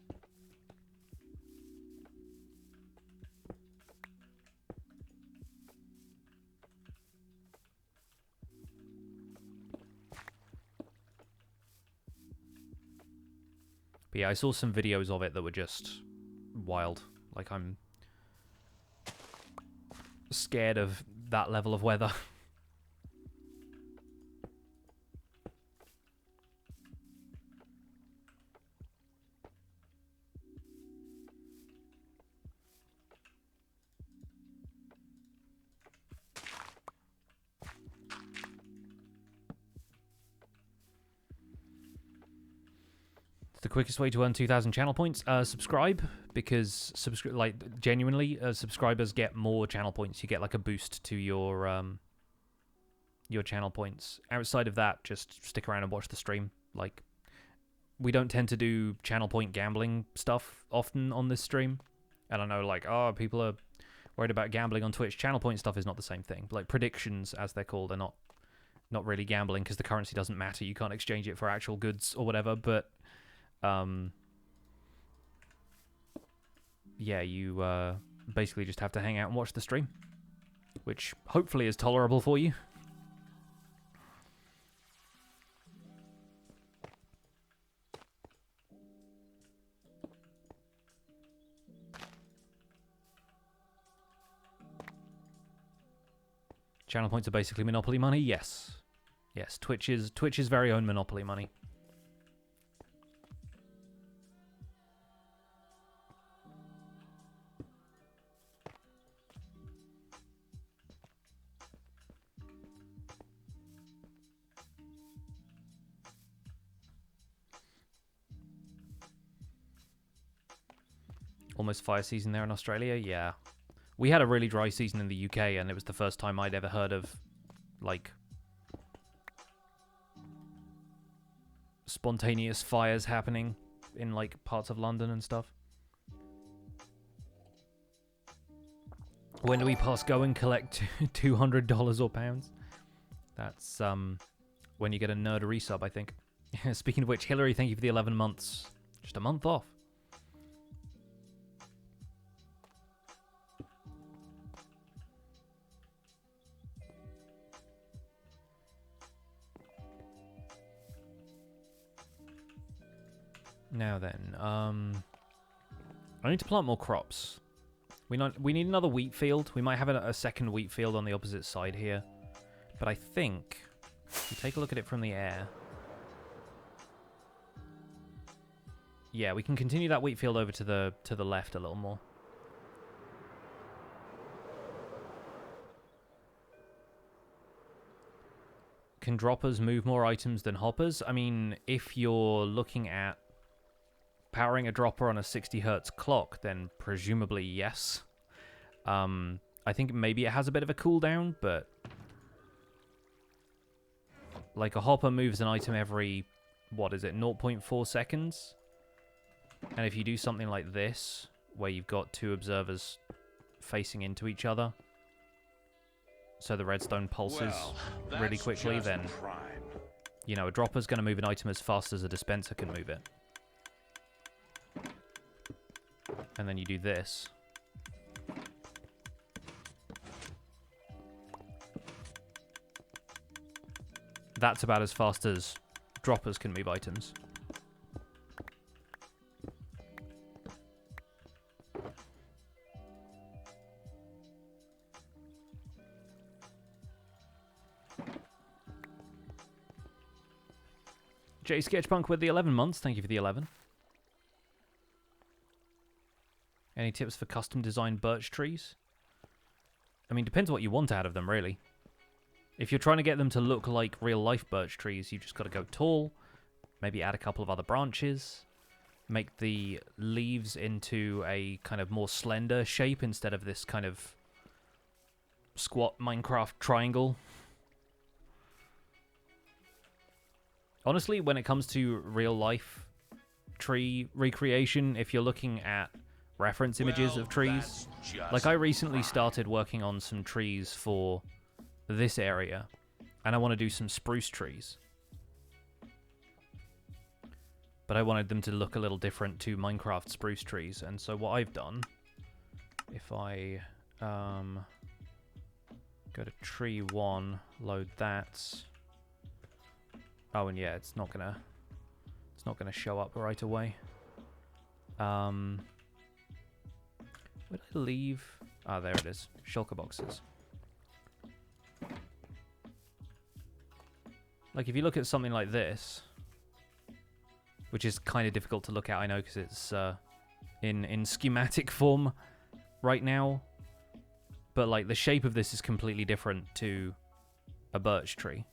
But yeah, I saw some videos of it that were just wild. Like, I'm scared of that level of weather. The quickest way to earn 2,000 channel points, subscribe, because genuinely, subscribers get more channel points. You get like a boost to your channel points. Outside of that, just stick around and watch the stream. Like, we don't tend to do channel point gambling stuff often on this stream. And I know, like, oh, people are worried about gambling on Twitch. Channel point stuff is not the same thing. Like, predictions, as they're called, are not really gambling because the currency doesn't matter. You can't exchange it for actual goods or whatever, but yeah, you basically just have to hang out and watch the stream, which hopefully is tolerable for you. Channel points are basically Monopoly money. Yes, yes. Twitch's very own Monopoly money. Almost fire season there in Australia? Yeah. We had a really dry season in the UK, and it was the first time I'd ever heard of, like, spontaneous fires happening in, like, parts of London and stuff. When do we pass go and collect $200 or pounds? That's, when you get a nerd resub, I think. Speaking of which, Hillary, thank you for the 11 months. Just a month off. Now then, I need to plant more crops. We need another wheat field. We might have a second wheat field on the opposite side here. But I think, if you take a look at it from the air... Yeah, we can continue that wheat field over to the left a little more. Can droppers move more items than hoppers? I mean, if you're looking at powering a dropper on a 60 hertz clock, then presumably yes. I think maybe it has a bit of a cooldown, but like a hopper moves an item every, what is it, 0.4 seconds? And if you do something like this, where you've got two observers facing into each other, so the redstone pulses really quickly, then, you know, a dropper's going to move an item as fast as a dispenser can move it. And then you do this. That's about as fast as droppers can move items. J Sketchpunk with the 11 months. Thank you for the 11. Any tips for custom designed birch trees? I mean, depends what you want out of them, really. If you're trying to get them to look like real-life birch trees, you just got to go tall, maybe add a couple of other branches, make the leaves into a kind of more slender shape instead of this kind of squat Minecraft triangle. Honestly, when it comes to real-life tree recreation, if you're looking at reference images of trees, like I recently started working on some trees for this area, and I want to do some spruce trees, but I wanted them to look a little different to Minecraft spruce trees. And so what I've done, if I go to tree 1, load that, oh, and yeah, it's not gonna show up right away. Where did I leave? Ah, there it is. Shulker boxes. Like, if you look at something like this, which is kind of difficult to look at, I know, because it's in schematic form right now, but, like, the shape of this is completely different to a birch tree.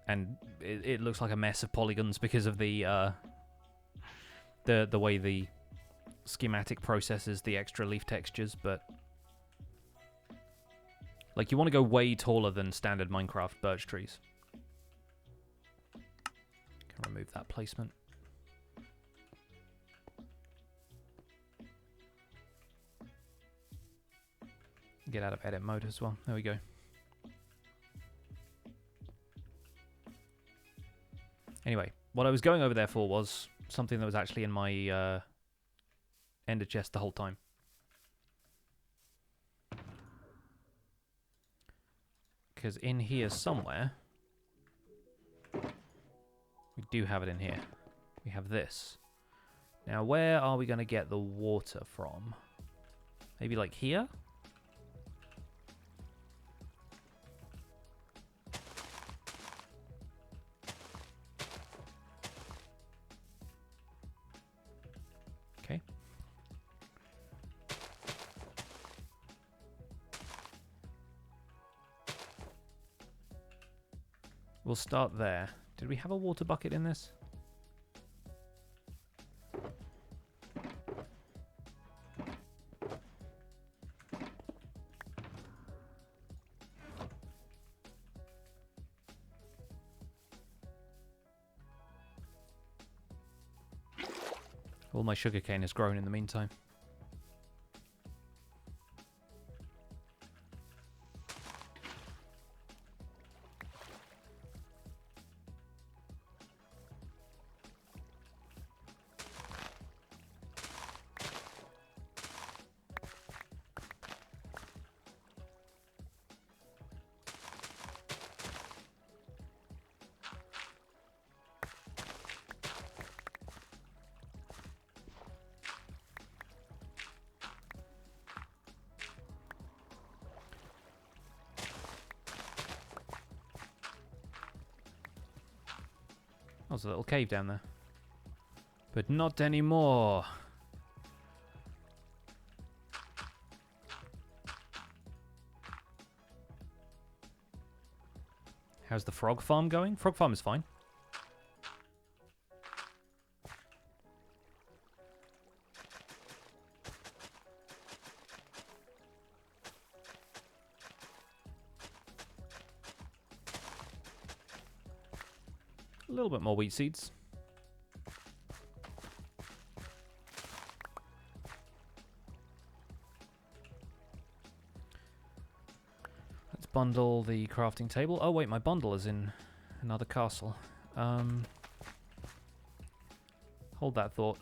And it looks like a mess of polygons because of the way the schematic processes the extra leaf textures. But like, you want to go way taller than standard Minecraft birch trees. Can remove that placement. Get out of edit mode as well. There we go. Anyway, what I was going over there for was something that was actually in my ender chest the whole time. Because in here somewhere, we do have it in here. We have this. Now, where are we going to get the water from? Maybe like here? Okay. We'll start there. Did we have a water bucket in this? All my sugarcane has grown in the meantime. Oh, there's a little cave down there. But not anymore. How's the frog farm going? Frog farm is fine. A little bit more wheat seeds. Let's bundle the crafting table. Oh wait, my bundle is in another castle. Hold that thought.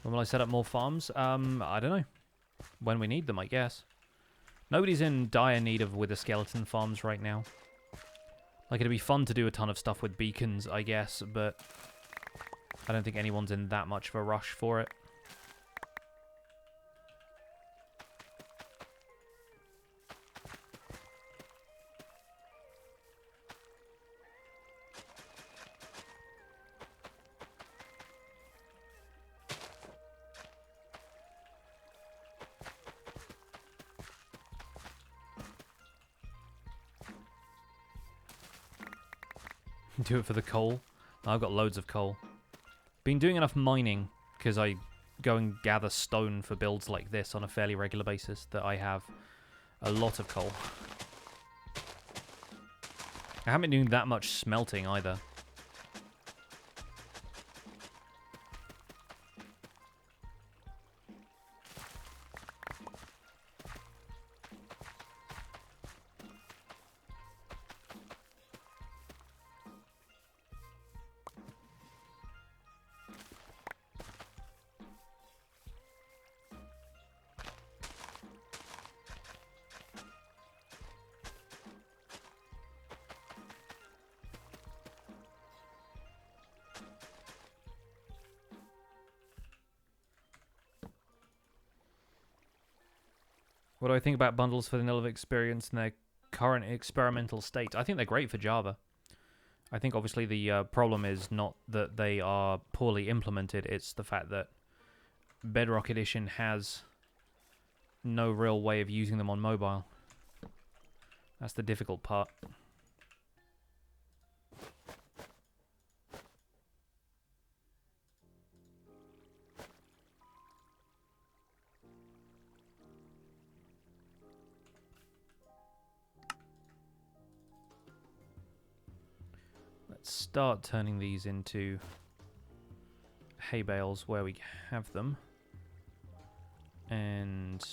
When will I set up more farms? I don't know. When we need them, I guess. Nobody's in dire need of wither skeleton farms right now. Like, it'd be fun to do a ton of stuff with beacons, I guess, but I don't think anyone's in that much of a rush for it. Do it for the coal. I've got loads of coal. Been doing enough mining because I go and gather stone for builds like this on a fairly regular basis that I have a lot of coal. I haven't been doing that much smelting either. What do I think about bundles for the Nil of Experience in their current experimental state? I think they're great for Java. I think obviously the problem is not that they are poorly implemented, it's the fact that Bedrock Edition has no real way of using them on mobile. That's the difficult part. Start turning these into hay bales where we have them, and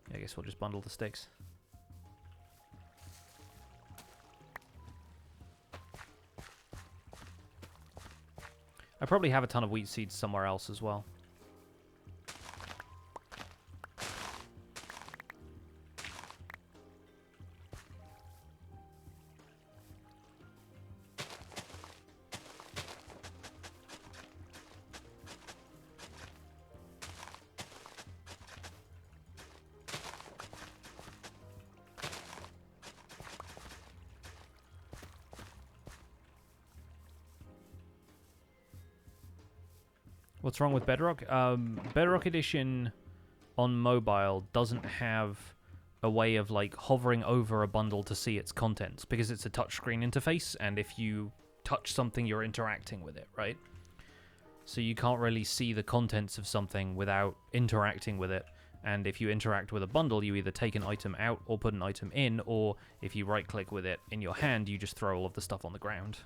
yeah, I guess we'll just bundle the sticks. I probably have a ton of wheat seeds somewhere else as well. What's wrong with Bedrock? Bedrock Edition on mobile doesn't have a way of like hovering over a bundle to see its contents, because it's a touchscreen interface, and if you touch something, you're interacting with it, right? So you can't really see the contents of something without interacting with it. And if you interact with a bundle, you either take an item out or put an item in, or if you right-click with it in your hand, you just throw all of the stuff on the ground,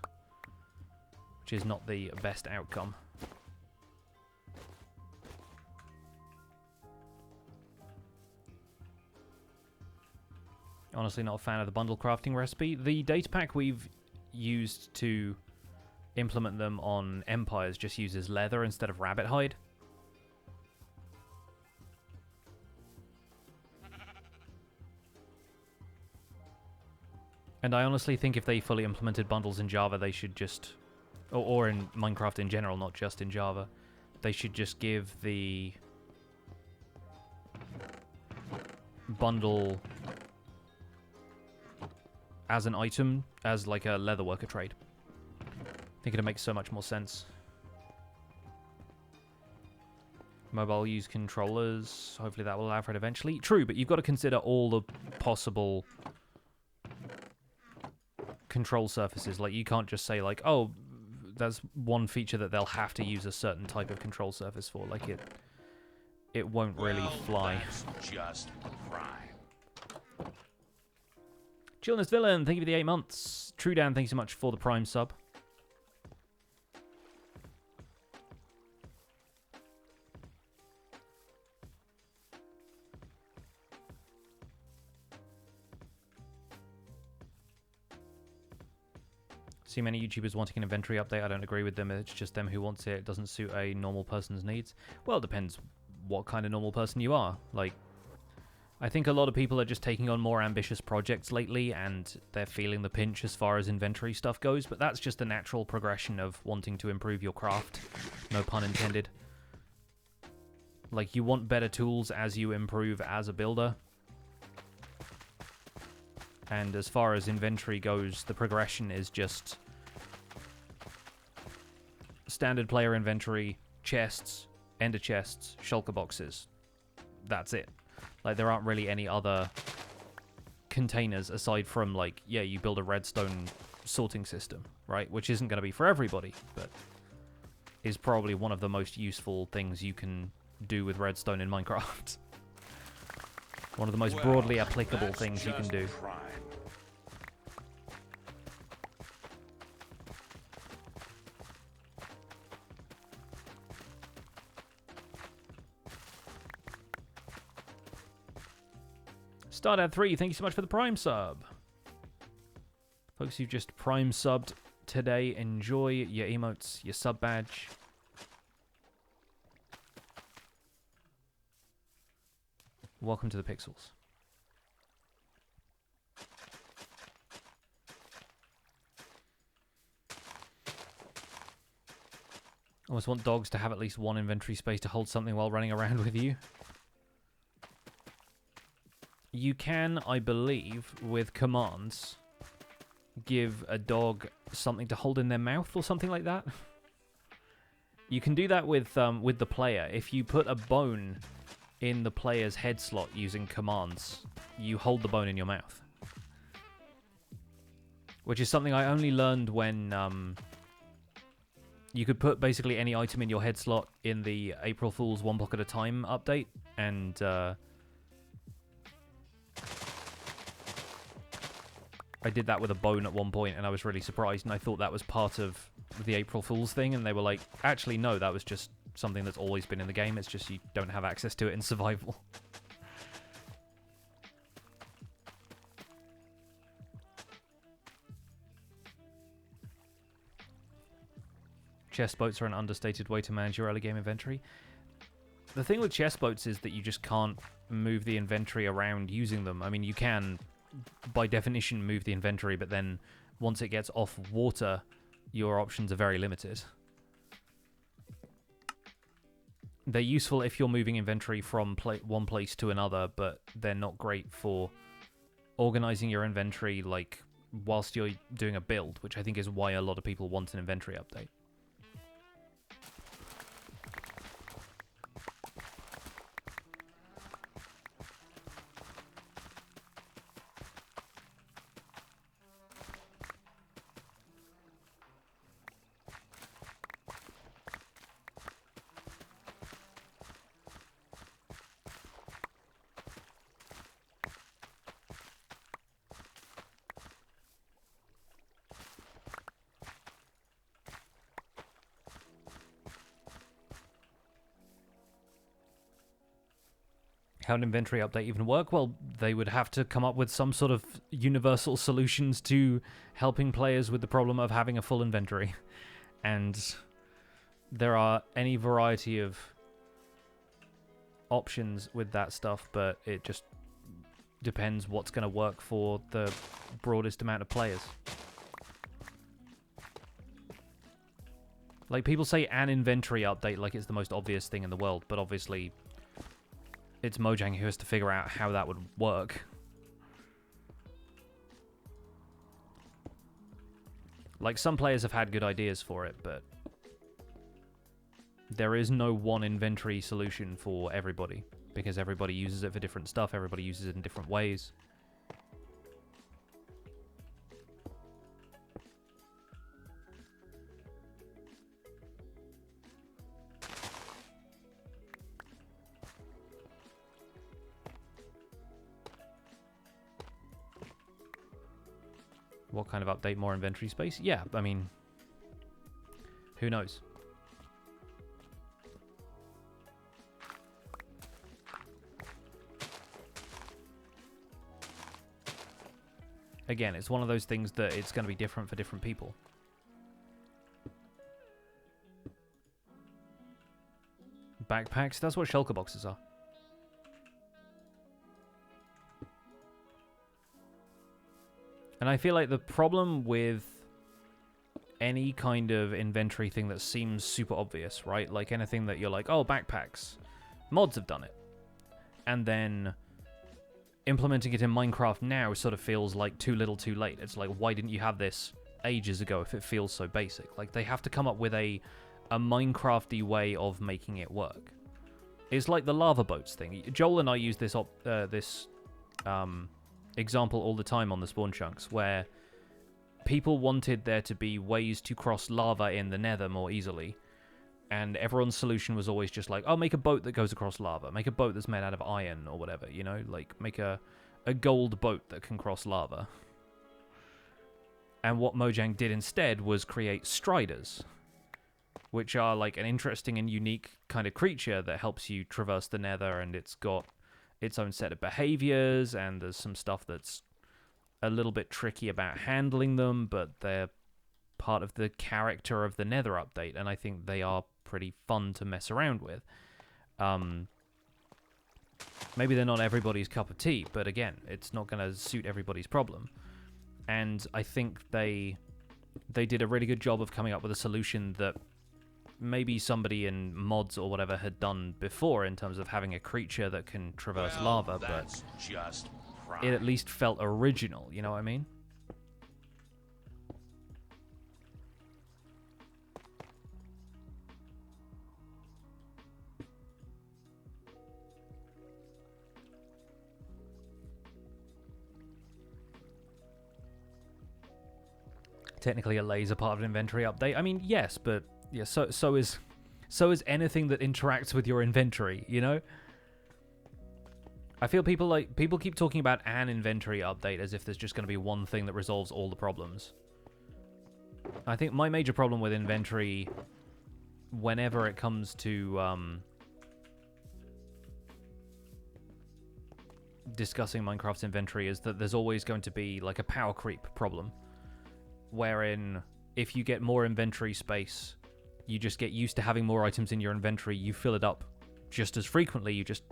which is not the best outcome. Honestly, not a fan of the bundle crafting recipe. The data pack we've used to implement them on Empires just uses leather instead of rabbit hide. And I honestly think if they fully implemented bundles in Java, they should just... Or in Minecraft in general, not just in Java. They should just give the bundle as an item, as like a leatherworker trade. I think it'd make so much more sense. Mobile use controllers. Hopefully that will allow for it eventually. True, but you've got to consider all the possible control surfaces. Like, you can't just say, like, oh, there's one feature that they'll have to use a certain type of control surface for. Like, it won't really fly. That's just prime. Chillness Villain, thank you for the 8 months. True Dan, thank you so much for the Prime sub. See many YouTubers wanting an inventory update. I don't agree with them. It's just them who wants it. It doesn't suit a normal person's needs. Well, it depends what kind of normal person you are. Like, I think a lot of people are just taking on more ambitious projects lately, and they're feeling the pinch as far as inventory stuff goes, but that's just a natural progression of wanting to improve your craft. No pun intended. Like, you want better tools as you improve as a builder. And as far as inventory goes, the progression is just standard player inventory, chests, ender chests, shulker boxes. That's it. Like, there aren't really any other containers aside from, like, yeah, you build a redstone sorting system, right? Which isn't going to be for everybody, but is probably one of the most useful things you can do with redstone in Minecraft. One of the most broadly applicable things you can do. Prime. Stardad3, thank you so much for the Prime sub. Folks who've just Prime subbed today, enjoy your emotes, your sub badge. Welcome to the Pixels. I almost want dogs to have at least one inventory space to hold something while running around with you. You can, I believe, with commands, give a dog something to hold in their mouth or something like that. You can do that with the player. If you put a bone in the player's head slot using commands, you hold the bone in your mouth. Which is something I only learned when you could put basically any item in your head slot in the April Fool's One Block at a Time update, and I did that with a bone at one point, and I was really surprised, and I thought that was part of the April Fool's thing, and they were like, actually, no, that was just something that's always been in the game, it's just you don't have access to it in survival. Chest boats are an understated way to manage your early game inventory. The thing with chest boats is that you just can't move the inventory around using them. I mean, you can, by definition, move the inventory, but then once it gets off water, your options are very limited. They're useful if you're moving inventory from one place to another, but they're not great for organizing your inventory, like, whilst you're doing a build, which I think is why a lot of people want an inventory update. How an inventory update even work? Well, they would have to come up with some sort of universal solutions to helping players with the problem of having a full inventory. And there are any variety of options with that stuff, but it just depends what's going to work for the broadest amount of players. Like, people say an inventory update like it's the most obvious thing in the world, but obviously it's Mojang who has to figure out how that would work. Like, some players have had good ideas for it, but there is no one inventory solution for everybody, because everybody uses it for different stuff, everybody uses it in different ways. What kind of update? More inventory space? Yeah, I mean, who knows? Again, it's one of those things that it's going to be different for different people. Backpacks? That's what shulker boxes are. And I feel like the problem with any kind of inventory thing that seems super obvious, right? Like anything that you're like, oh, backpacks. Mods have done it. And then implementing it in Minecraft now sort of feels like too little too late. It's like, why didn't you have this ages ago if it feels so basic? Like, they have to come up with a Minecrafty way of making it work. It's like the lava boats thing. Joel and I use this example all the time on the spawn chunks, where people wanted there to be ways to cross lava in the nether more easily, and everyone's solution was always just like, oh, make a boat that goes across lava, make a boat that's made out of iron or whatever, you know, like make a gold boat that can cross lava. And what Mojang did instead was create striders, which are like an interesting and unique kind of creature that helps you traverse the nether, and it's got its own set of behaviors, and there's some stuff that's a little bit tricky about handling them, but they're part of the character of the Nether update, and I think they are pretty fun to mess around with. Maybe they're not everybody's cup of tea, but again, it's not going to suit everybody's problem. And I think they did a really good job of coming up with a solution that maybe somebody in mods or whatever had done before, in terms of having a creature that can traverse lava, but just it at least felt original, you know what I mean? Technically a laser part of an inventory update. I mean, yes, but yeah, so is anything that interacts with your inventory, you know? I feel people keep talking about an inventory update as if there's just going to be one thing that resolves all the problems. I think my major problem with inventory, whenever it comes to discussing Minecraft's inventory, is that there's always going to be like a power creep problem, wherein if you get more inventory space, you just get used to having more items in your inventory, you fill it up just as frequently, you just,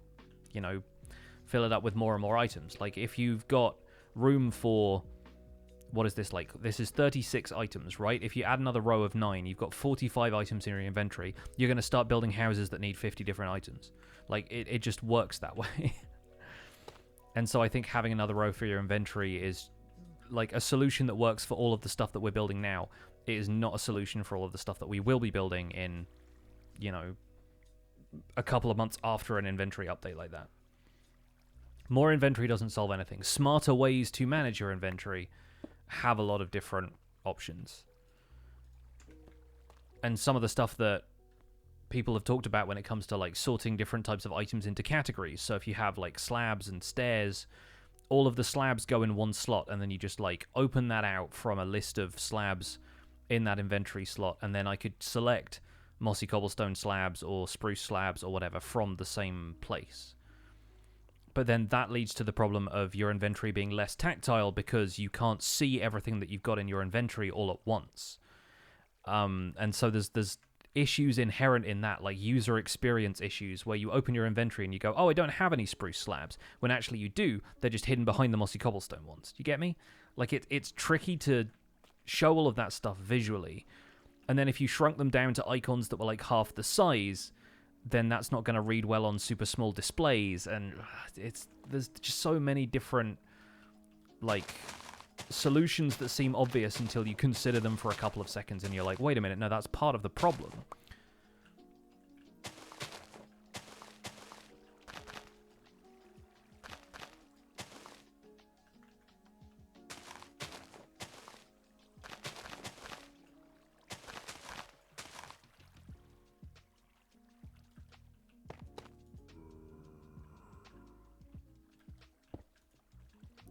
you know, fill it up with more and more items. Like, if you've got room for, what is this, like, this is 36 items, right? If you add another row of 9, you've got 45 items in your inventory, you're going to start building houses that need 50 different items. Like, it just works that way. And so I think having another row for your inventory is like a solution that works for all of the stuff that we're building now. It is not a solution for all of the stuff that we will be building in, you know, a couple of months after an inventory update like that. More inventory doesn't solve anything. Smarter ways to manage your inventory have a lot of different options. And some of the stuff that people have talked about when it comes to like sorting different types of items into categories. So if you have like slabs and stairs, all of the slabs go in one slot, and then you just like open that out from a list of slabs in that inventory slot, and then I could select mossy cobblestone slabs or spruce slabs or whatever from the same place. But then that leads to the problem of your inventory being less tactile because you can't see everything that you've got in your inventory all at once. And so there's issues inherent in that, like user experience issues, where you open your inventory and you go, oh, I don't have any spruce slabs, when actually you do. They're just hidden behind the mossy cobblestone ones. Do you get me? Like, it's tricky to show all of that stuff visually. And then if you shrunk them down to icons that were like half the size, then that's not going to read well on super small displays. And there's just so many different, like, solutions that seem obvious until you consider them for a couple of seconds and you're like, wait a minute, no, that's part of the problem.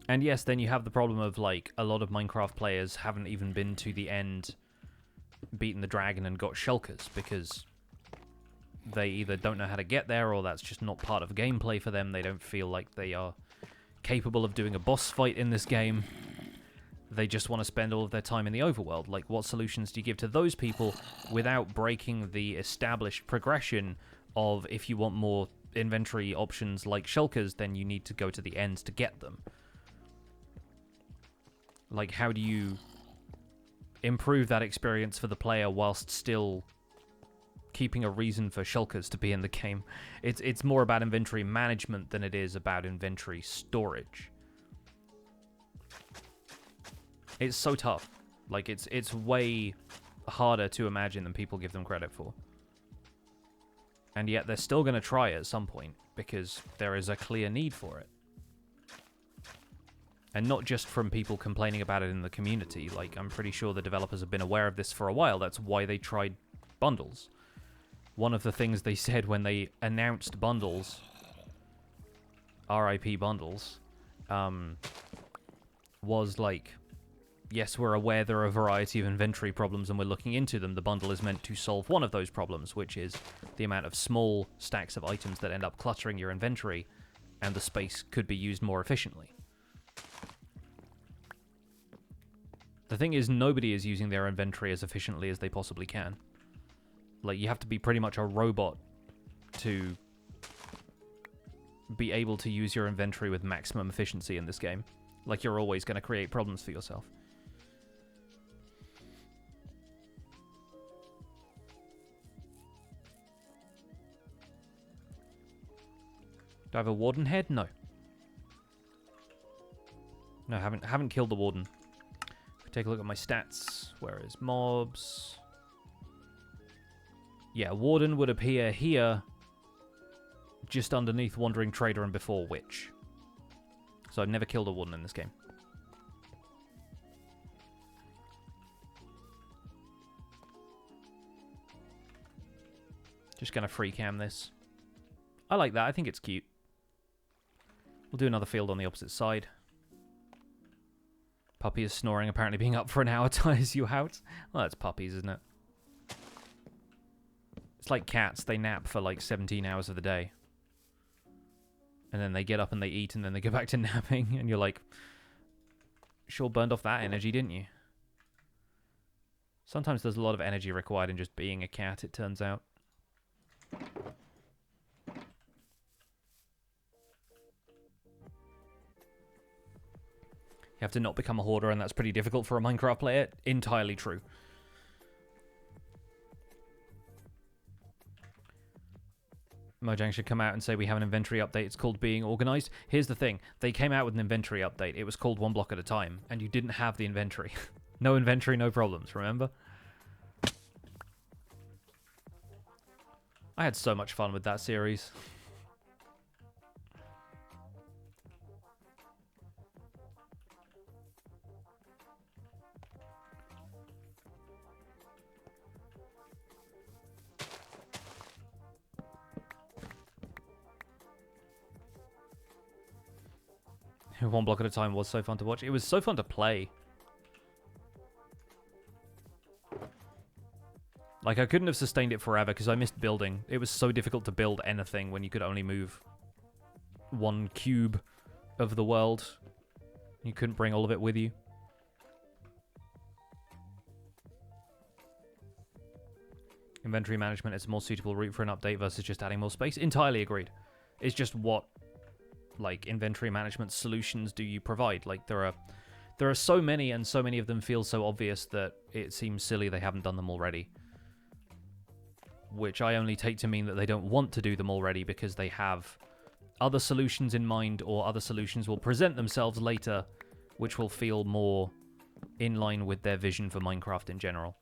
And yes, then you have the problem of, like, a lot of Minecraft players haven't even been to the end, beaten the dragon, and got shulkers, because they either don't know how to get there, or that's just not part of gameplay for them. They don't feel like they are capable of doing a boss fight in this game. They just want to spend all of their time in the overworld. Like, what solutions do you give to those people without breaking the established progression of, if you want more inventory options like shulkers, then you need to go to the end to get them? Like, how do you improve that experience for the player whilst still keeping a reason for shulkers to be in the game? It's more about inventory management than it is about inventory storage. It's so tough. Like, it's way harder to imagine than people give them credit for. And yet they're still going to try it at some point, because there is a clear need for it. And not just from people complaining about it in the community. Like, I'm pretty sure the developers have been aware of this for a while. That's why they tried bundles. One of the things they said when they announced bundles, RIP bundles, was like, yes, we're aware there are a variety of inventory problems and we're looking into them. The bundle is meant to solve one of those problems, which is the amount of small stacks of items that end up cluttering your inventory, and the space could be used more efficiently. The thing is, nobody is using their inventory as efficiently as they possibly can. Like, you have to be pretty much a robot to be able to use your inventory with maximum efficiency in this game. Like, you're always going to create problems for yourself. Do I have a warden head? No. No, haven't killed the warden. Take a look at my stats. Where is mobs? Yeah, warden would appear here, just underneath wandering trader and before witch. So I've never killed a warden in this game. Just gonna free cam this. I like that. I think it's cute. We'll do another field on the opposite side. Puppy is snoring, apparently being up for an hour tires you out. Well, that's puppies, isn't it? It's like cats. They nap for like 17 hours of the day. And then they get up and they eat, and then they go back to napping. And you're like, sure burned off that energy, didn't you? Sometimes there's a lot of energy required in just being a cat, it turns out. You have to not become a hoarder, and that's pretty difficult for a Minecraft player. Entirely true. Mojang should come out and say we have an inventory update. It's called being organized. Here's the thing. They came out with an inventory update. It was called one block at a time, and you didn't have the inventory. No inventory, no problems, remember? I had so much fun with that series. One block at a time was so fun to watch. It was so fun to play. Like, I couldn't have sustained it forever because I missed building. It was so difficult to build anything when you could only move one cube of the world. You couldn't bring all of it with you. Inventory management is a more suitable route for an update versus just adding more space. Entirely agreed. It's just what, like, inventory management solutions do you provide? Like, there are so many, and so many of them feel so obvious that it seems silly they haven't done them already. Which I only take to mean that they don't want to do them already because they have other solutions in mind, or other solutions will present themselves later, which will feel more in line with their vision for Minecraft in general.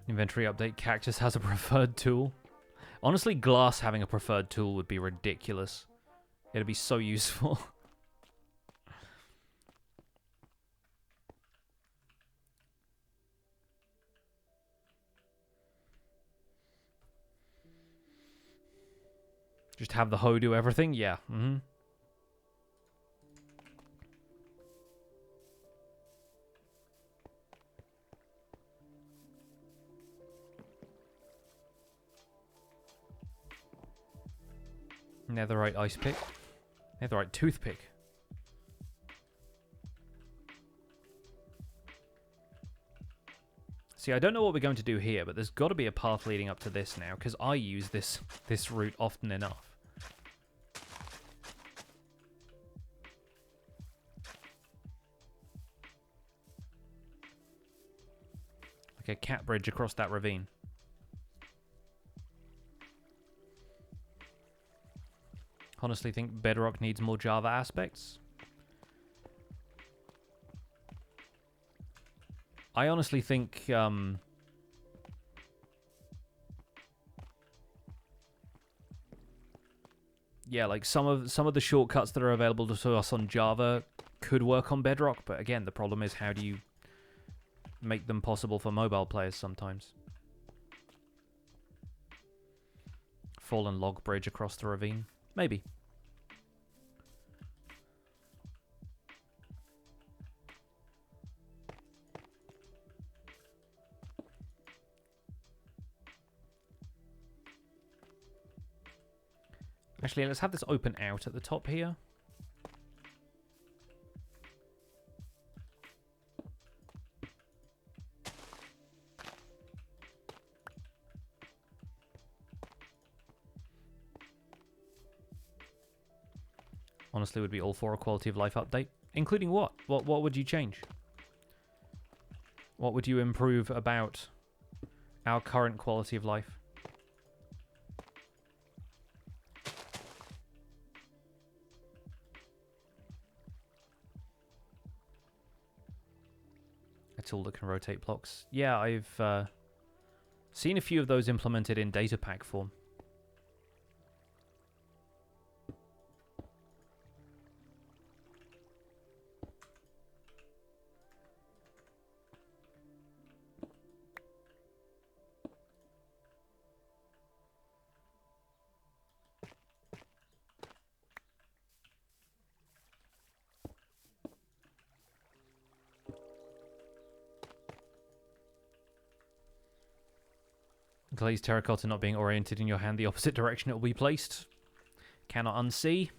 Inventory update, cactus has a preferred tool. Honestly, glass having a preferred tool would be ridiculous. It'd be so useful. Just have the hoe do everything? Yeah. Mm-hmm. Netherite ice pick. Netherite toothpick. See, I don't know what we're going to do here, but there's got to be a path leading up to this now, because I use this route often enough. Like a cat bridge across that ravine. Honestly think Bedrock needs more Java aspects. I honestly think yeah, like some of the shortcuts that are available to us on Java could work on Bedrock, but again, the problem is how do you make them possible for mobile players sometimes? Fallen log bridge across the ravine. Maybe. Actually, let's have this open out at the top here. Honestly, would be all for a quality of life update. Including what? What would you change? What would you improve about our current quality of life? A tool that can rotate blocks. Yeah, I've seen a few of those implemented in data pack form. Glazed terracotta not being oriented in your hand the opposite direction it will be placed. Cannot unsee.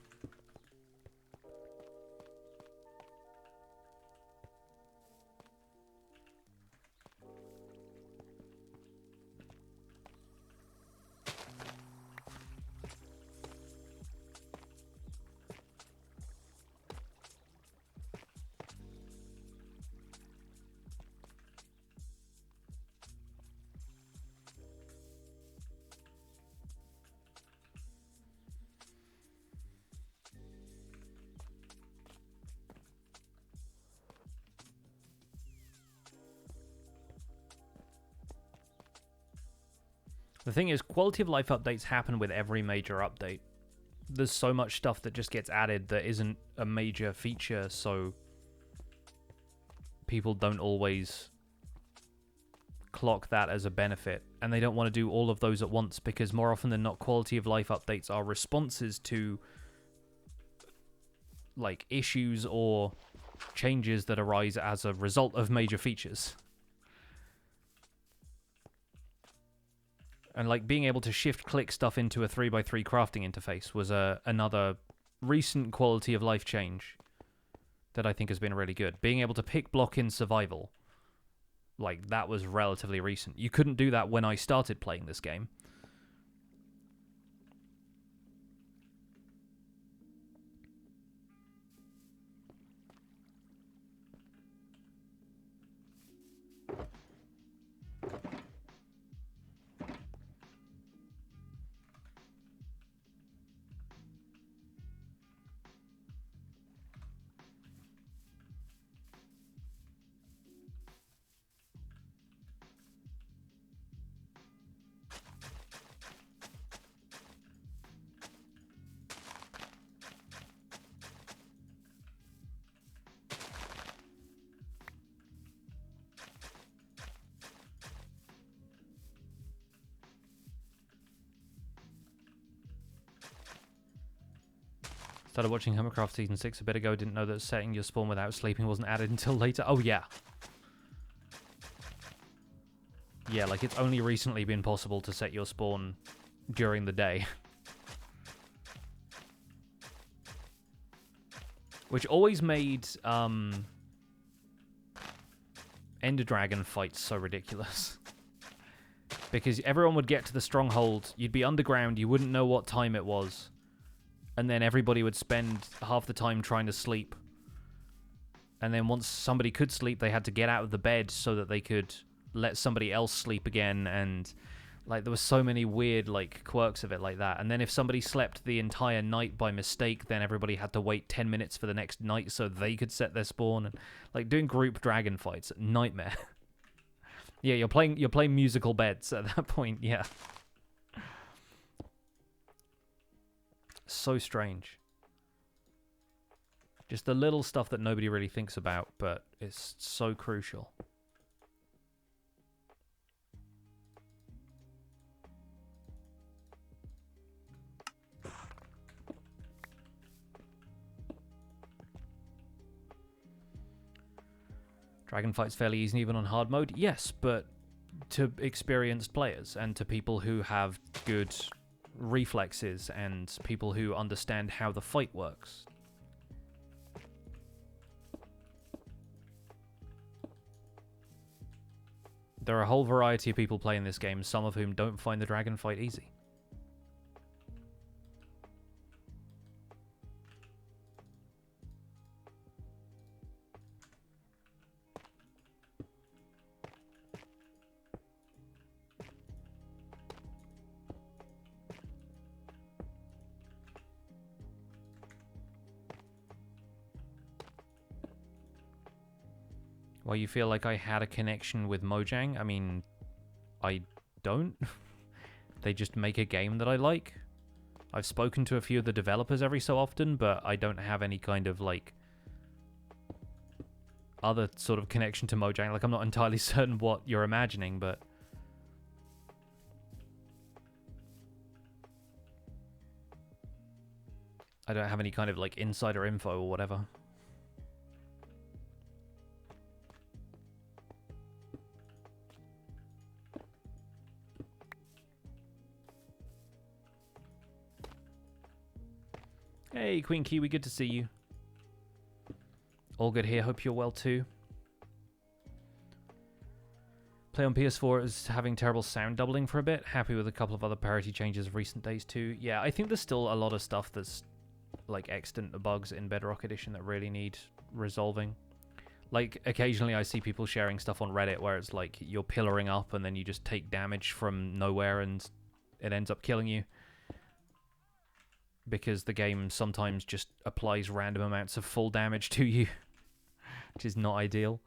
The thing is, quality of life updates happen with every major update. There's so much stuff that just gets added that isn't a major feature, so people don't always clock that as a benefit, and they don't want to do all of those at once, because more often than not, quality of life updates are responses to like issues or changes that arise as a result of major features. And like being able to shift click stuff into a 3x3 crafting interface was another recent quality of life change that I think has been really good. Being able to pick block in survival, like that was relatively recent. You couldn't do that when I started playing this game. Started watching Homercraft Season 6 a bit ago. Didn't know that setting your spawn without sleeping wasn't added until later. Oh, yeah. Yeah, like it's only recently been possible to set your spawn during the day. Which always made Ender Dragon fights so ridiculous. Because everyone would get to the stronghold, you'd be underground, you wouldn't know what time it was. And then everybody would spend half the time trying to sleep. And then once somebody could sleep, they had to get out of the bed so that they could let somebody else sleep again. And like there were so many weird like quirks of it like that. And then if somebody slept the entire night by mistake, then everybody had to wait 10 minutes for the next night so they could set their spawn. And like doing group dragon fights, nightmare. Yeah, you're playing musical beds at that point, yeah. So strange. Just the little stuff that nobody really thinks about, but it's so crucial. Dragon fight's fairly easy even on hard mode. Yes, but to experienced players and to people who have good reflexes and people who understand how the fight works. There are a whole variety of people playing this game, some of whom don't find the dragon fight easy. Well, you feel like I had a connection with Mojang? I mean, I don't. They just make a game that I like. I've spoken to a few of the developers every so often, but I don't have any kind of, like, other sort of connection to Mojang. Like, I'm not entirely certain what you're imagining, but I don't have any kind of, like, insider info or whatever. Hey, Queen Kiwi, good to see you. All good here, hope you're well too. Play on PS4 is having terrible sound doubling for a bit. Happy with a couple of other parity changes of recent days too. Yeah, I think there's still a lot of stuff that's like extant bugs in Bedrock Edition that really need resolving. Like, occasionally I see people sharing stuff on Reddit where it's like you're pillaring up and then you just take damage from nowhere and it ends up killing you. Because the game sometimes just applies random amounts of full damage to you, which is not ideal.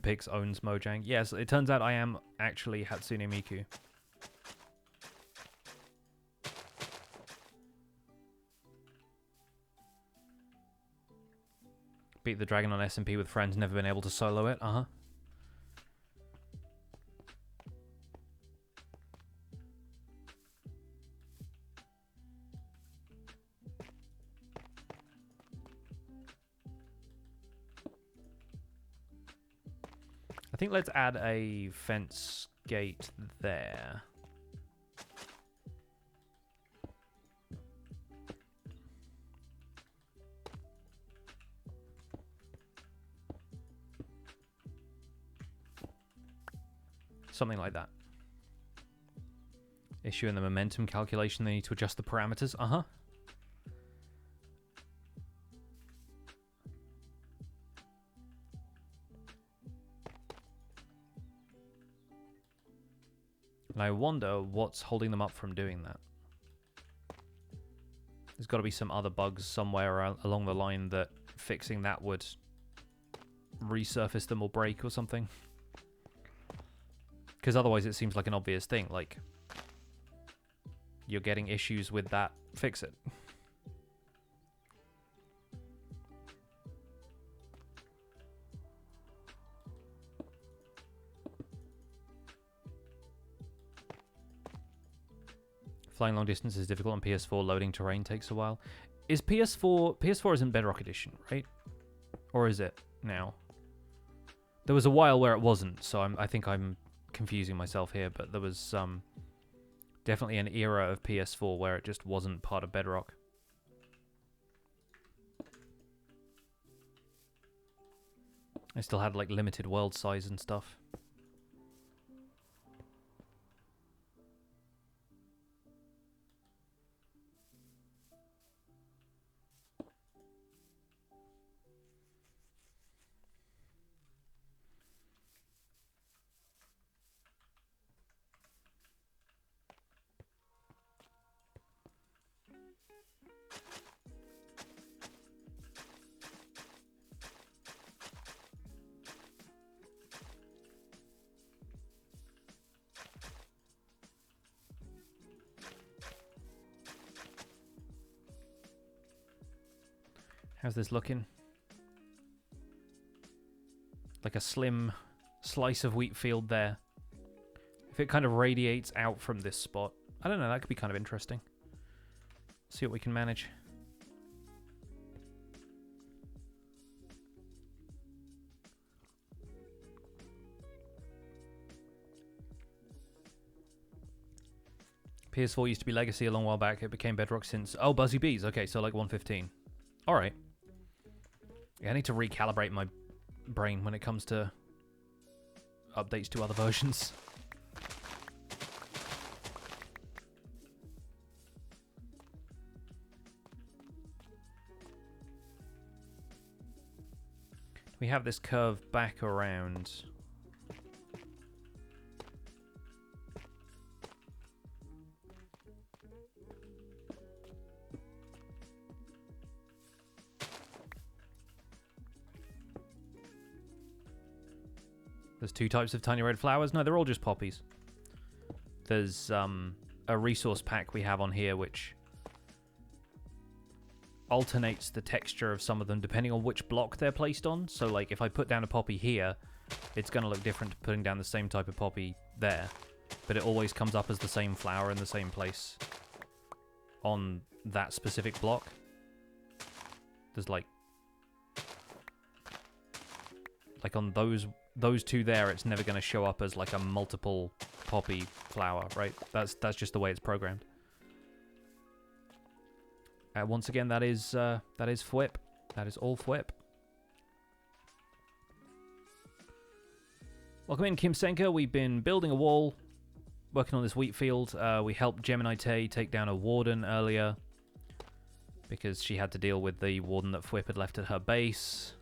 Pix owns Mojang. Yes, it turns out I am actually Hatsune Miku. Beat the dragon on SMP with friends, never been able to solo it. Uh-huh. I think let's add a fence gate there. Something like that. Issue in the momentum calculation, they need to adjust the parameters. Uh-huh. And I wonder what's holding them up from doing that. There's got to be some other bugs somewhere along the line that fixing that would resurface them or break or something. Because otherwise it seems like an obvious thing, like, you're getting issues with that, fix it. Flying long distance is difficult on PS4, loading terrain takes a while. Is PS4 isn't Bedrock Edition, right? Or is it now? There was a while where it wasn't, so I think I'm confusing myself here, but there was definitely an era of PS4 where it just wasn't part of Bedrock. I still had like limited world size and stuff. How's this looking? Like a slim slice of wheat field there. If it kind of radiates out from this spot, I don't know, that could be kind of interesting. See what we can manage. PS4 used to be Legacy a long while back. It became Bedrock since... Oh, Buzzy Bees. Okay, so like 1.15. Alright. Yeah, I need to recalibrate my brain when it comes to updates to other versions. We have this curve back around. There's two types of tiny red flowers. No, they're all just poppies. There's a resource pack we have on here which alternates the texture of some of them depending on which block they're placed on. So like if I put down a poppy here, it's going to look different to putting down the same type of poppy there. But it always comes up as the same flower in the same place on that specific block. There's like on those two there, it's never going to show up as like a multiple poppy flower, right? That's just the way it's programmed. Once again, that is FWIP. That is all FWIP. Welcome in, Kim Senka. We've been building a wall, working on this wheat field. We helped Gemini Tay take down a warden earlier because she had to deal with the warden that FWIP had left at her base.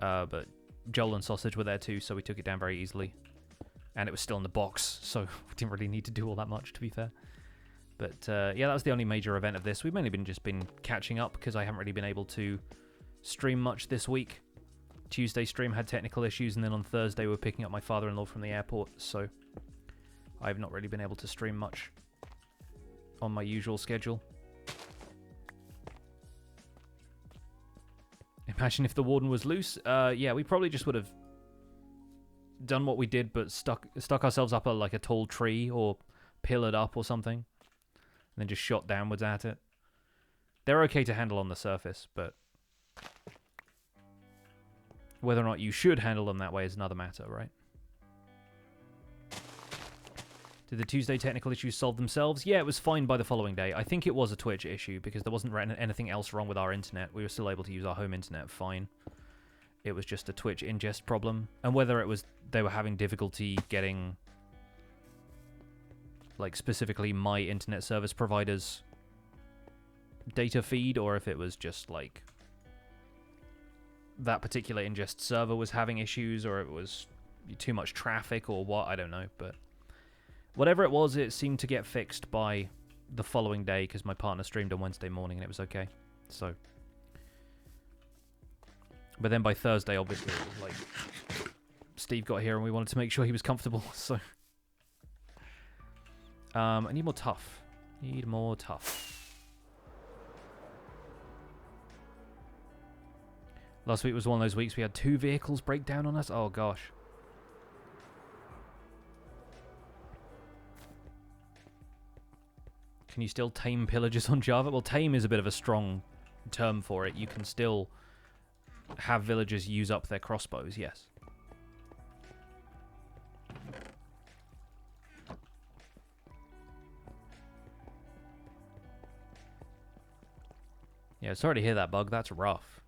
But Joel and Sausage were there too, so we took it down very easily. And it was still in the box, so we didn't really need to do all that much, to be fair. But yeah, that was the only major event of this. We've mainly just been catching up because I haven't really been able to stream much this week. Tuesday stream had technical issues, and then on Thursday we're picking up my father-in-law from the airport, so I've not really been able to stream much on my usual schedule. Imagine if the warden was loose. Yeah, we probably just would have done what we did, but stuck ourselves up like a tall tree or pillared up or something, and then just shot downwards at it. They're okay to handle on the surface, but whether or not you should handle them that way is another matter, right? Did the Tuesday technical issues solve themselves? Yeah, it was fine by the following day. I think it was a Twitch issue because there wasn't anything else wrong with our internet. We were still able to use our home internet fine. It was just a Twitch ingest problem. And whether it was they were having difficulty getting, like, specifically my internet service provider's data feed, or if it was just, like, that particular ingest server was having issues, or it was too much traffic, or what, I don't know, but whatever it was, it seemed to get fixed by the following day because my partner streamed on Wednesday morning and it was okay. So, but then by Thursday, obviously, it was like Steve got here and we wanted to make sure he was comfortable. So, I need more tough. Need more tough. Last week was one of those weeks we had 2 vehicles break down on us. Oh gosh. Can you still tame pillagers on Java? Well, tame is a bit of a strong term for it. You can still have villagers use up their crossbows, yes. Yeah, sorry to hear that, Bug. That's rough.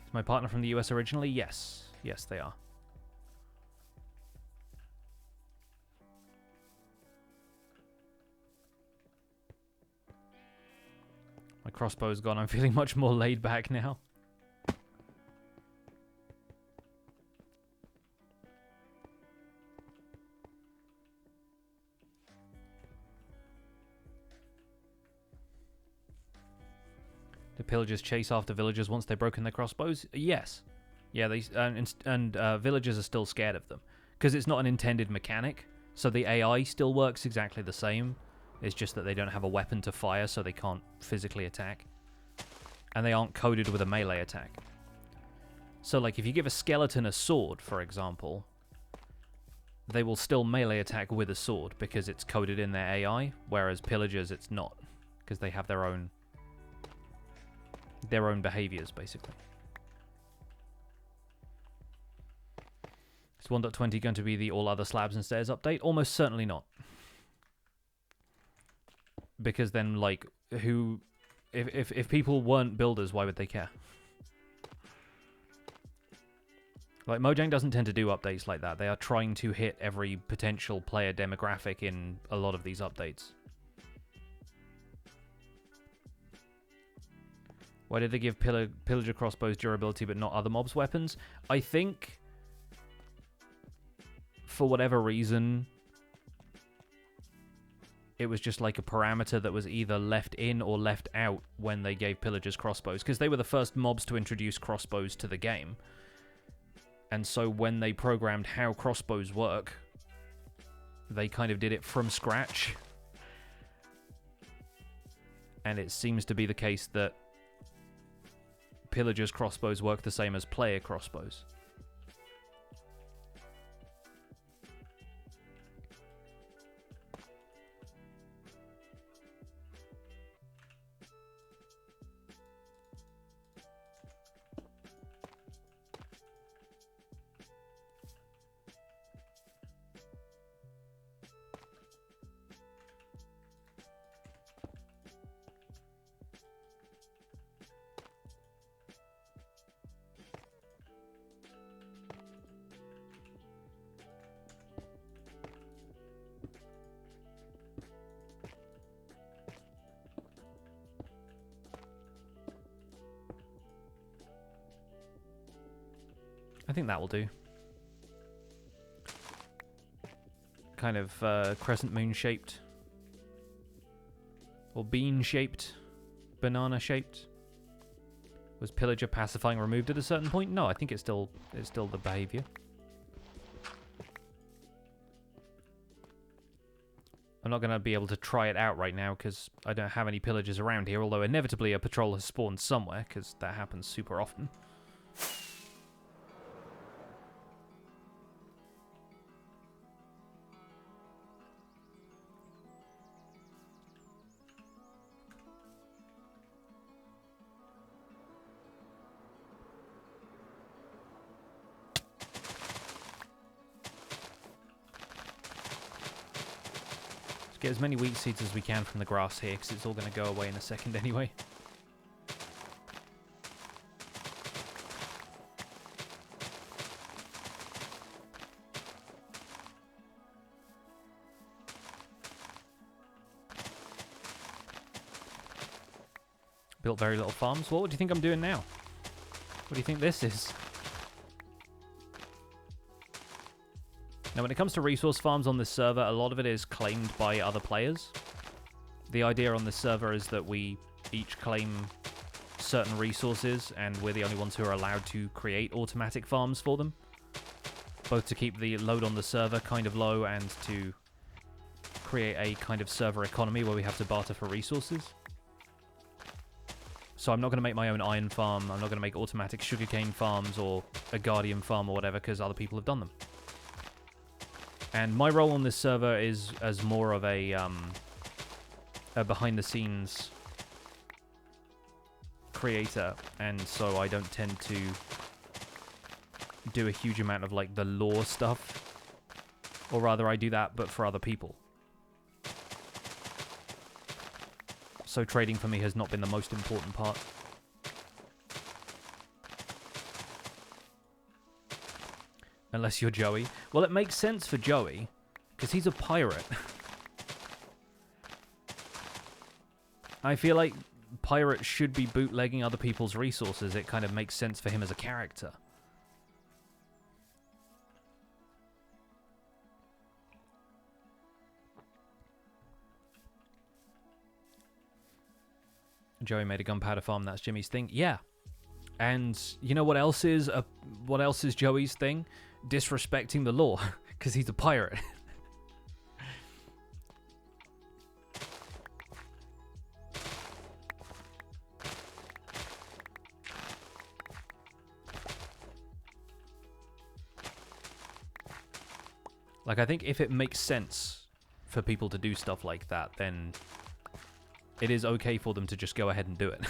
Is my partner from the US originally? Yes. Yes, they are. My crossbow's gone. I'm feeling much more laid back now. Do pillagers chase after villagers once they've broken their crossbows? Yes. Yeah, they villagers are still scared of them because it's not an intended mechanic. So the AI still works exactly the same. It's just that they don't have a weapon to fire, so they can't physically attack. And they aren't coded with a melee attack. So, like, if you give a skeleton a sword, for example, they will still melee attack with a sword because it's coded in their AI, whereas pillagers, it's not, because they have their own behaviors, basically. Is 1.20 going to be the all other slabs and stairs update? Almost certainly not. Because then, like, if people weren't builders, why would they care? Like, Mojang doesn't tend to do updates like that. They are trying to hit every potential player demographic in a lot of these updates. Why did they give pillager crossbows durability but not other mobs' weapons? I think, for whatever reason, it was just like a parameter that was either left in or left out when they gave pillagers crossbows, because they were the first mobs to introduce crossbows to the game. And so when they programmed how crossbows work, they kind of did it from scratch. And it seems to be the case that pillagers crossbows work the same as player crossbows. I think that will do. Kind of crescent moon shaped. Or bean shaped. Banana shaped. Was pillager pacifying removed at a certain point? No, I think it's still the behavior. I'm I'm not going to be able to try it out right now because I don't have any pillagers around here, although inevitably a patrol has spawned somewhere because that happens super often. Get as many wheat seeds as we can from the grass here, because it's all going to go away in a second anyway. Built very little farms. What do you think I'm doing now? What do you think this is? Now, when it comes to resource farms on this server, a lot of it is claimed by other players. The idea on this server is that we each claim certain resources, and we're the only ones who are allowed to create automatic farms for them. Both to keep the load on the server kind of low, and to create a kind of server economy where we have to barter for resources. So I'm not going to make my own iron farm, I'm not going to make automatic sugarcane farms, or a guardian farm or whatever, because other people have done them. And my role on this server is as more of a behind-the-scenes creator, and so I don't tend to do a huge amount of, like, the lore stuff. Or rather, I do that, but for other people. So trading for me has not been the most important part. Unless you're Joey. Well, it makes sense for Joey, because he's a pirate. I feel like pirates should be bootlegging other people's resources. It kind of makes sense for him as a character. Joey made a gunpowder farm. That's Jimmy's thing. Yeah. And you know what else is Joey's thing? Disrespecting the law, because he's a pirate. Like, I think if it makes sense for people to do stuff like that, then it is okay for them to just go ahead and do it.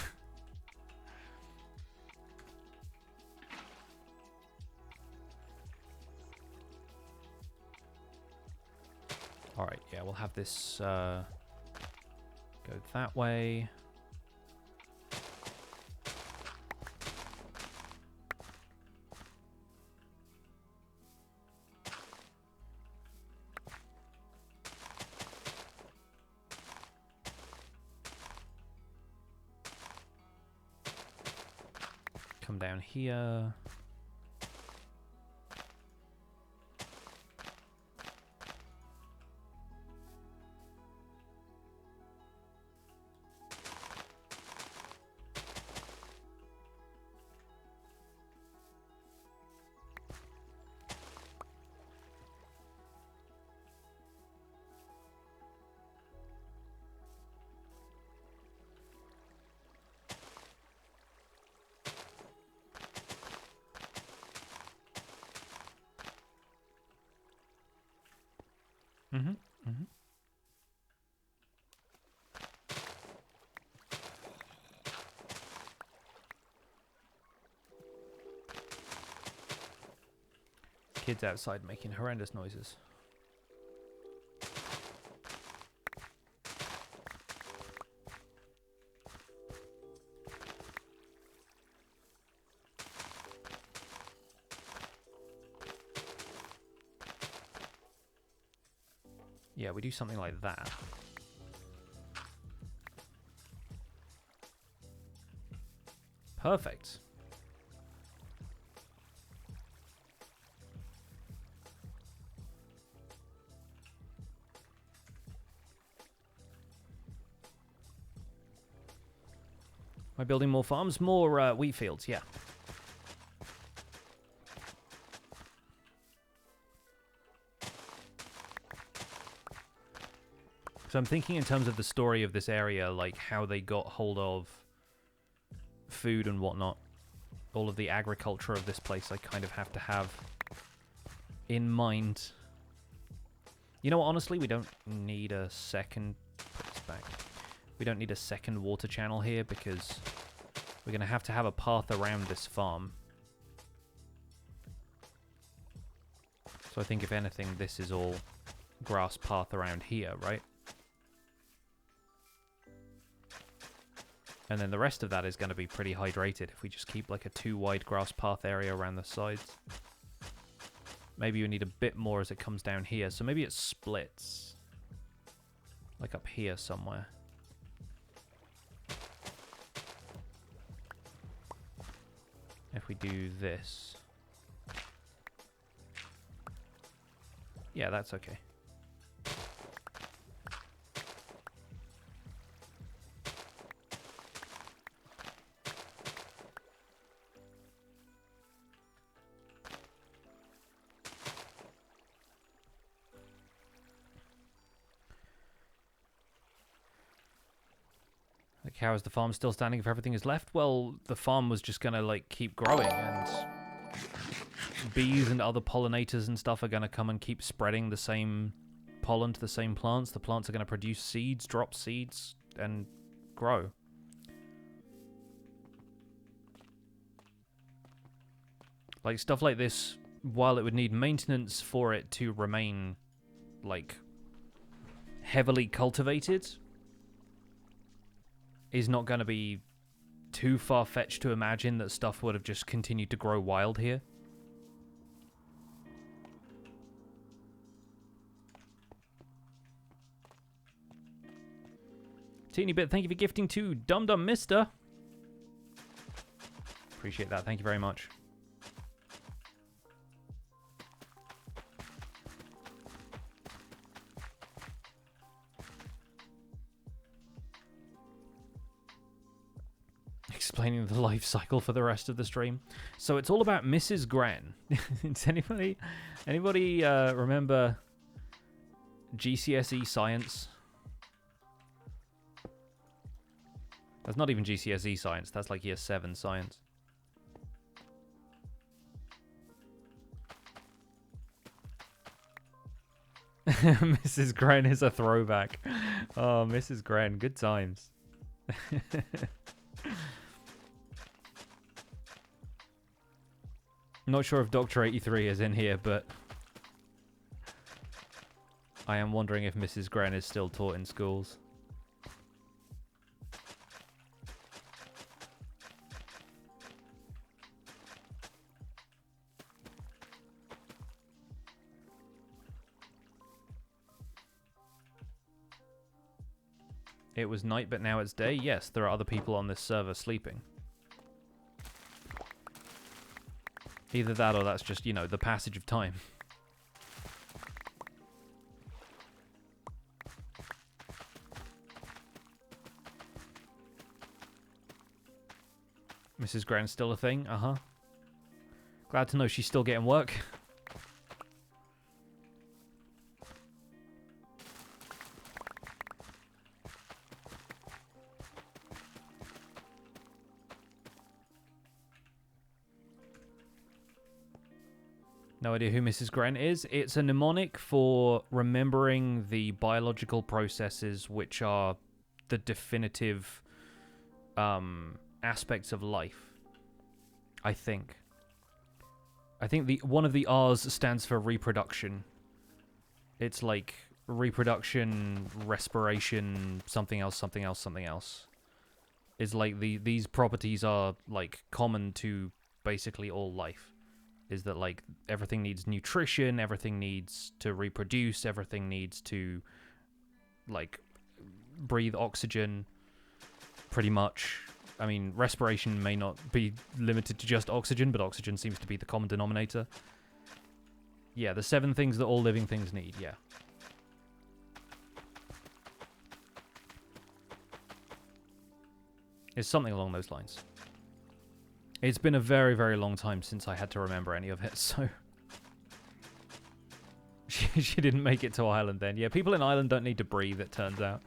Alright, yeah, we'll have this go that way. Come down here. Kids outside making horrendous noises. Yeah, we do something like that. Perfect. Am I building more farms? More wheat fields, yeah. So I'm thinking in terms of the story of this area, like how they got hold of food and whatnot. All of the agriculture of this place I kind of have to have in mind. You know what, honestly, we don't need a second... Put this back. We don't need a second water channel here because we're going to have a path around this farm. So I think if anything, this is all grass path around here, right? And then the rest of that is going to be pretty hydrated if we just keep like a 2 wide grass path area around the sides. Maybe you need a bit more as it comes down here, so maybe it splits. Like up here somewhere. If we do this. Yeah, that's okay. Like, how is the farm still standing if everything is left? Well, the farm was just gonna, like, keep growing, and bees and other pollinators and stuff are gonna come and keep spreading the same pollen to the same plants. The plants are gonna produce seeds, drop seeds, and grow. Like, stuff like this, while it would need maintenance for it to remain, like, heavily cultivated, is not going to be too far-fetched to imagine that stuff would have just continued to grow wild here. Teeny bit, thank you for gifting to Dum Dum Mister. Appreciate that, thank you very much. Explaining the life cycle for the rest of the stream. So it's all about Mrs. Gran. Does anybody remember GCSE science? That's not even GCSE science. That's like year 7 science. Mrs. Gran is a throwback. Oh, Mrs. Gran, good times. Not sure if Dr. 83 is in here, but I am wondering if Mrs. Gran is still taught in schools. It was night, but now it's day. Yes, there are other people on this server sleeping. Either that or that's just, you know, the passage of time. Mrs. Gran's still a thing? Uh-huh. Glad to know she's still getting work. No idea who Mrs. Gran is. It's a mnemonic for remembering the biological processes which are the definitive aspects of life. I think one of the R's stands for reproduction. It's like reproduction, respiration, something else, something else, something else. It's like these properties are like common to basically all life. Is that like everything needs nutrition, everything needs to reproduce, everything needs to like breathe oxygen, pretty much. I mean, respiration may not be limited to just oxygen, but oxygen seems to be the common denominator. Yeah, the 7 things that all living things need, yeah. It's something along those lines. It's been a very, very long time since I had to remember any of it, so... She didn't make it to Ireland then. Yeah, people in Ireland don't need to breathe, it turns out.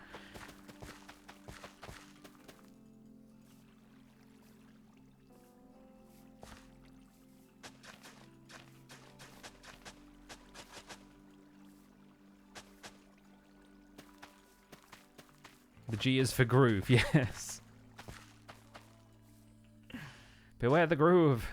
The G is for groove, yes. Beware the groove.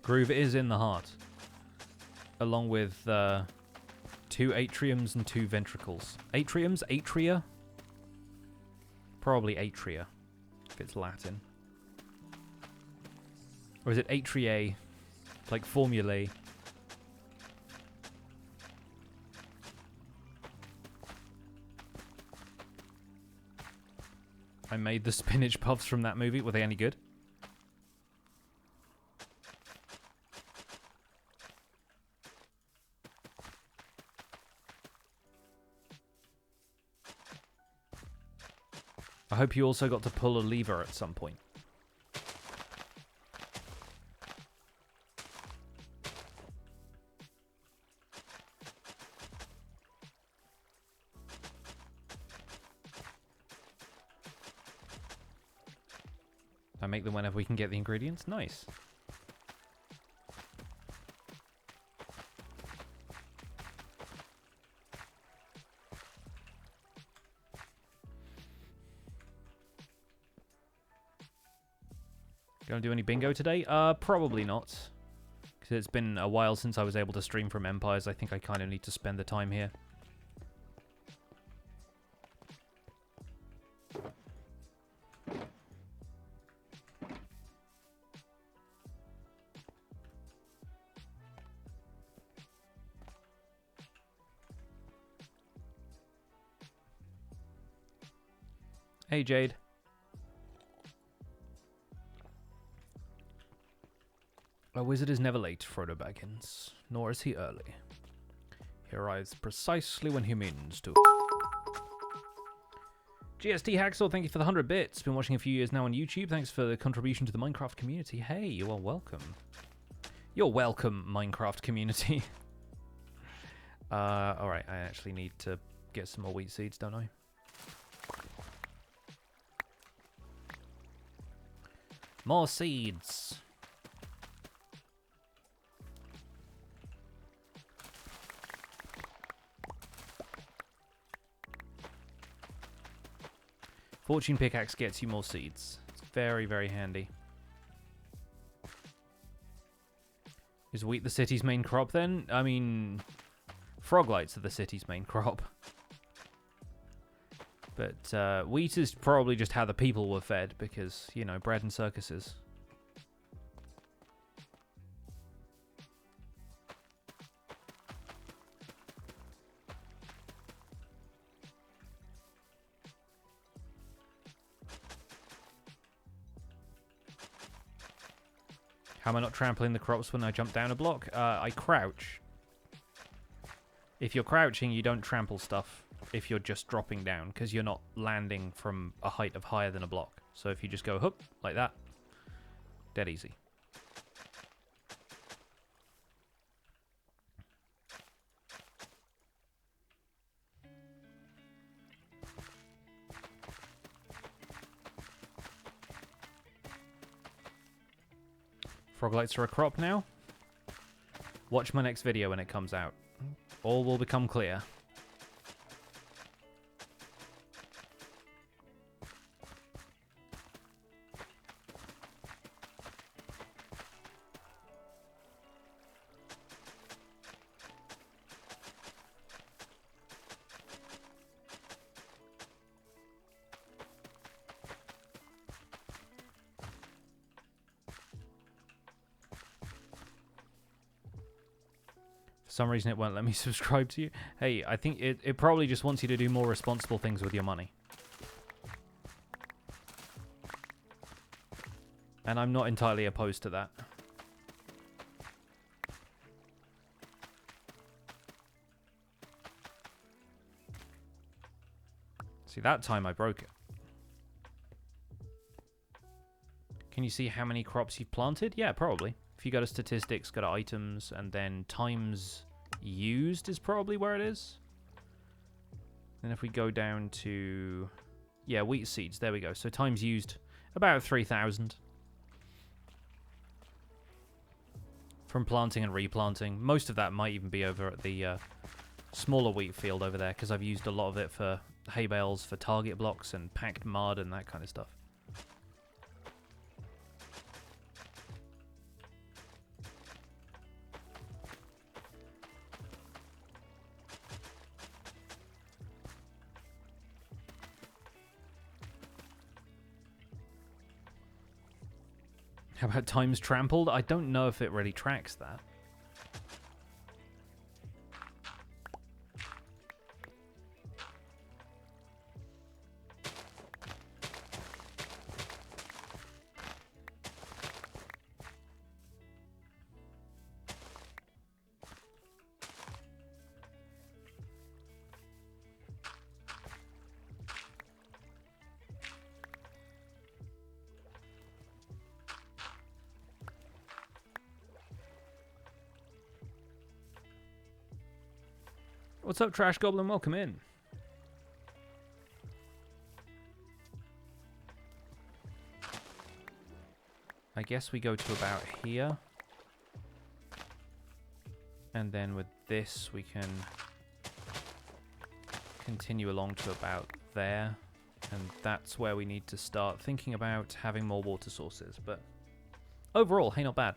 Groove is in the heart, along with 2 atriums and 2 ventricles. Atriums? Atria? Probably atria, if it's Latin. Or is it atriae? Like formulae. I made the spinach puffs from that movie. Were they any good? I hope you also got to pull a lever at some point. I make them whenever we can get the ingredients. Nice. Gonna do any bingo today? Probably not. Because it's been a while since I was able to stream from Empires. I think I kind of need to spend the time here. Hey, Jade. A wizard is never late, Frodo Baggins, nor is he early. He arrives precisely when he means to. GST Hacksaw, thank you for the 100 bits. Been watching a few years now on YouTube. Thanks for the contribution to the Minecraft community. Hey, you are welcome. You're welcome, Minecraft community. Alright, I actually need to get some more wheat seeds, don't I? More seeds. Fortune pickaxe gets you more seeds. It's very, very handy. Is wheat the city's main crop then? I mean, froglights are the city's main crop. But wheat is probably just how the people were fed because, you know, bread and circuses. How am I not trampling the crops when I jump down a block? I crouch. If you're crouching, you don't trample stuff if you're just dropping down, because you're not landing from a height of higher than a block. So if you just go hook like that, dead easy. Froglights are a crop now. Watch my next video when it comes out. All will become clear. some reason it won't let me subscribe to you. Hey, I think it probably just wants you to do more responsible things with your money. And I'm not entirely opposed to that. See, that time I broke it. Can you see how many crops you've planted? Yeah, probably. If you go to statistics, go to items, and then times used is probably where it is. And if we go down to... yeah, wheat seeds. There we go. So times used, about 3,000. From planting and replanting. Most of that might even be over at the smaller wheat field over there, because I've used a lot of it for hay bales, for target blocks, and packed mud and that kind of stuff. How about times trampled? I don't know if it really tracks that. What's up, Trash Goblin? Welcome in. I guess we go to about here. And then with this, we can continue along to about there. And that's where we need to start thinking about having more water sources. But overall, hey, not bad.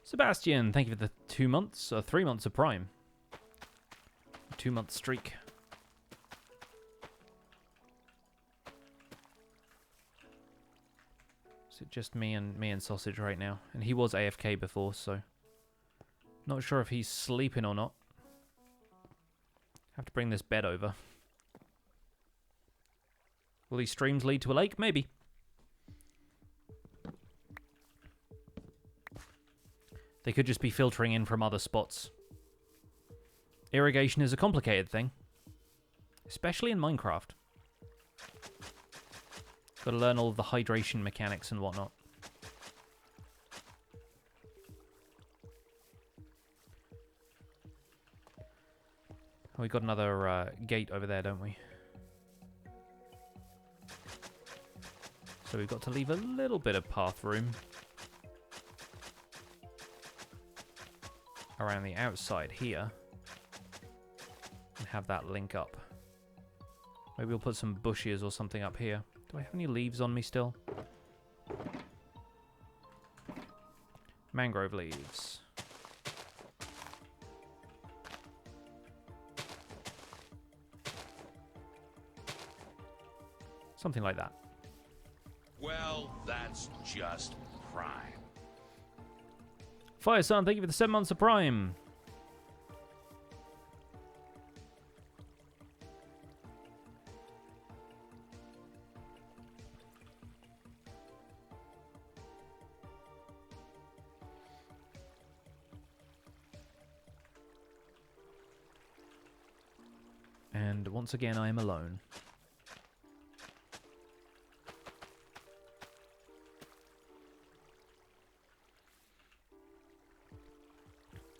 Sebastian, thank you for the 2 months, or 3 months of Prime. 2-month streak. Is it just me and Sausage right now? And he was AFK before, so not sure if he's sleeping or not. Have to bring this bed over. Will these streams lead to a lake? Maybe. They could just be filtering in from other spots. Irrigation is a complicated thing. Especially in Minecraft. Got to learn all of the hydration mechanics and whatnot. We got another gate over there, don't we? So we've got to leave a little bit of path room around the outside here and have that link up. Maybe we'll put some bushes or something up here. Do I have any leaves on me still? Mangrove leaves. Something like that. Well, that's just prime. Fire Sun, thank you for the 7 months of Prime. And once again, I am alone.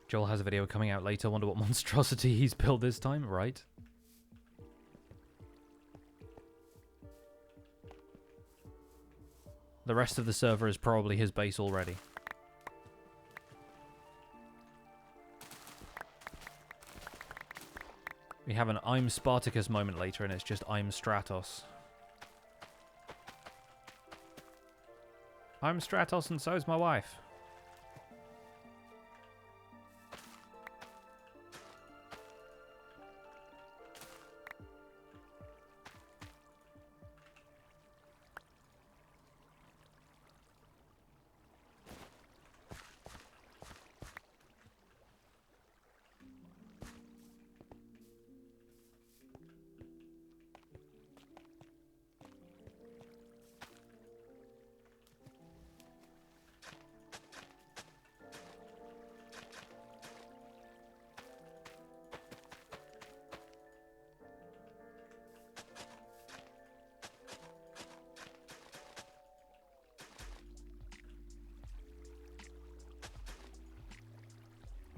Joel has a video coming out later. Wonder what monstrosity he's built this time, right? The rest of the server is probably his base already. We have an I'm Spartacus moment later, and it's just I'm Stratos. I'm Stratos, and so's my wife.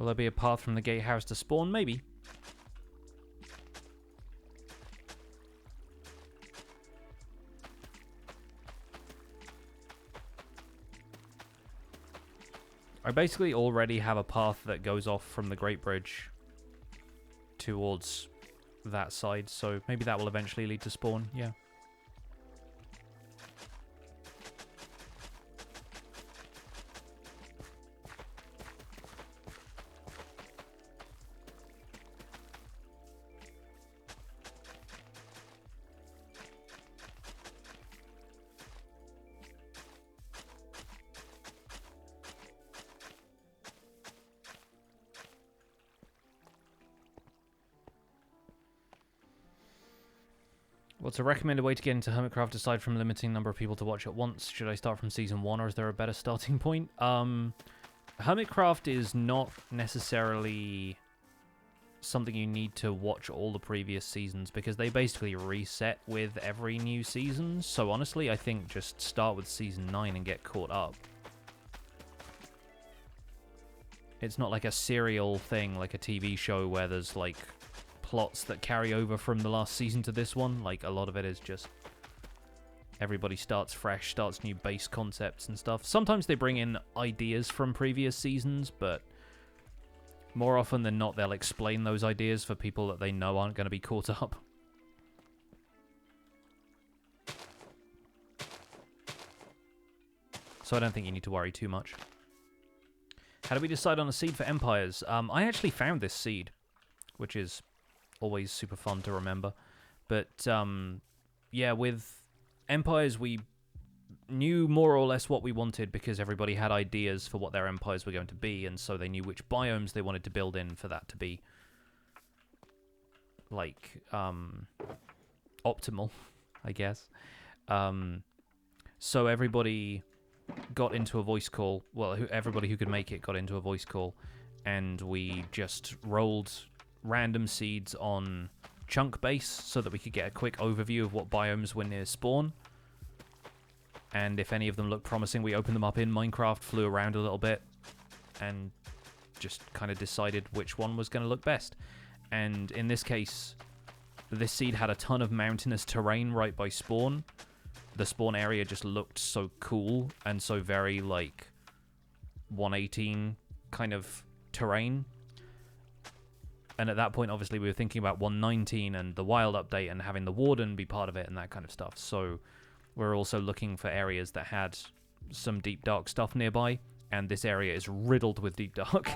Will there be a path from the gatehouse to spawn? Maybe. I basically already have a path that goes off from the Great Bridge towards that side, so maybe that will eventually lead to spawn, yeah. What's a recommended way to get into Hermitcraft aside from limiting number of people to watch at once? Should I start from Season 1 or is there a better starting point? Hermitcraft is not necessarily something you need to watch all the previous seasons because they basically reset with every new season. So honestly, I think just start with Season 9 and get caught up. It's not like a serial thing, like a TV show where there's like plots that carry over from the last season to this one. Like, a lot of it is just everybody starts fresh, starts new base concepts and stuff. Sometimes they bring in ideas from previous seasons, but more often than not, they'll explain those ideas for people that they know aren't going to be caught up. So I don't think you need to worry too much. How do we decide on a seed for Empires? I actually found this seed, which is always super fun to remember. But, yeah, with Empires, we knew more or less what we wanted because everybody had ideas for what their empires were going to be, and so they knew which biomes they wanted to build in for that to be, like, optimal, I guess. So everybody got into a voice call. Well, everybody who could make it got into a voice call, and we just rolled random seeds on chunk base so that we could get a quick overview of what biomes were near spawn. And if any of them looked promising, we opened them up in Minecraft, flew around a little bit, and just kind of decided which one was going to look best. And in this case, this seed had a ton of mountainous terrain right by spawn. The spawn area just looked so cool and so very, like, 118 kind of terrain. And at that point, obviously, we were thinking about 119 and the wild update and having the warden be part of it and that kind of stuff. So we're also looking for areas that had some deep dark stuff nearby. And this area is riddled with deep dark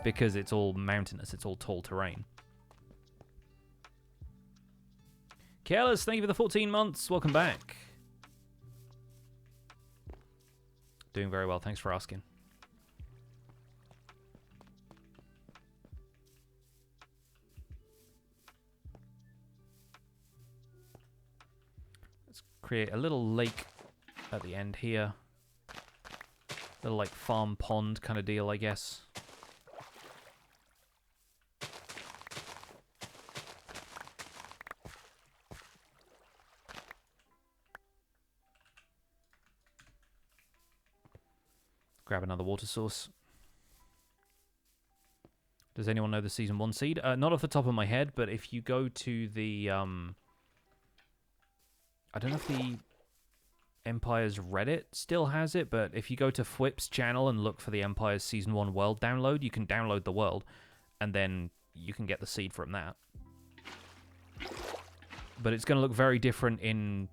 because it's all mountainous. It's all tall terrain. Careless, thank you for the 14 months. Welcome back. Doing very well. Thanks for asking. Let's create a little lake at the end here. Little like farm pond kind of deal, I guess. Grab another water source. Does anyone know the Season 1 seed? Not off the top of my head, but if you go to the... I don't know if the Empire's Reddit still has it, but if you go to Fwip's channel and look for the Empire's Season 1 world download, you can download the world, and then you can get the seed from that. But it's going to look very different in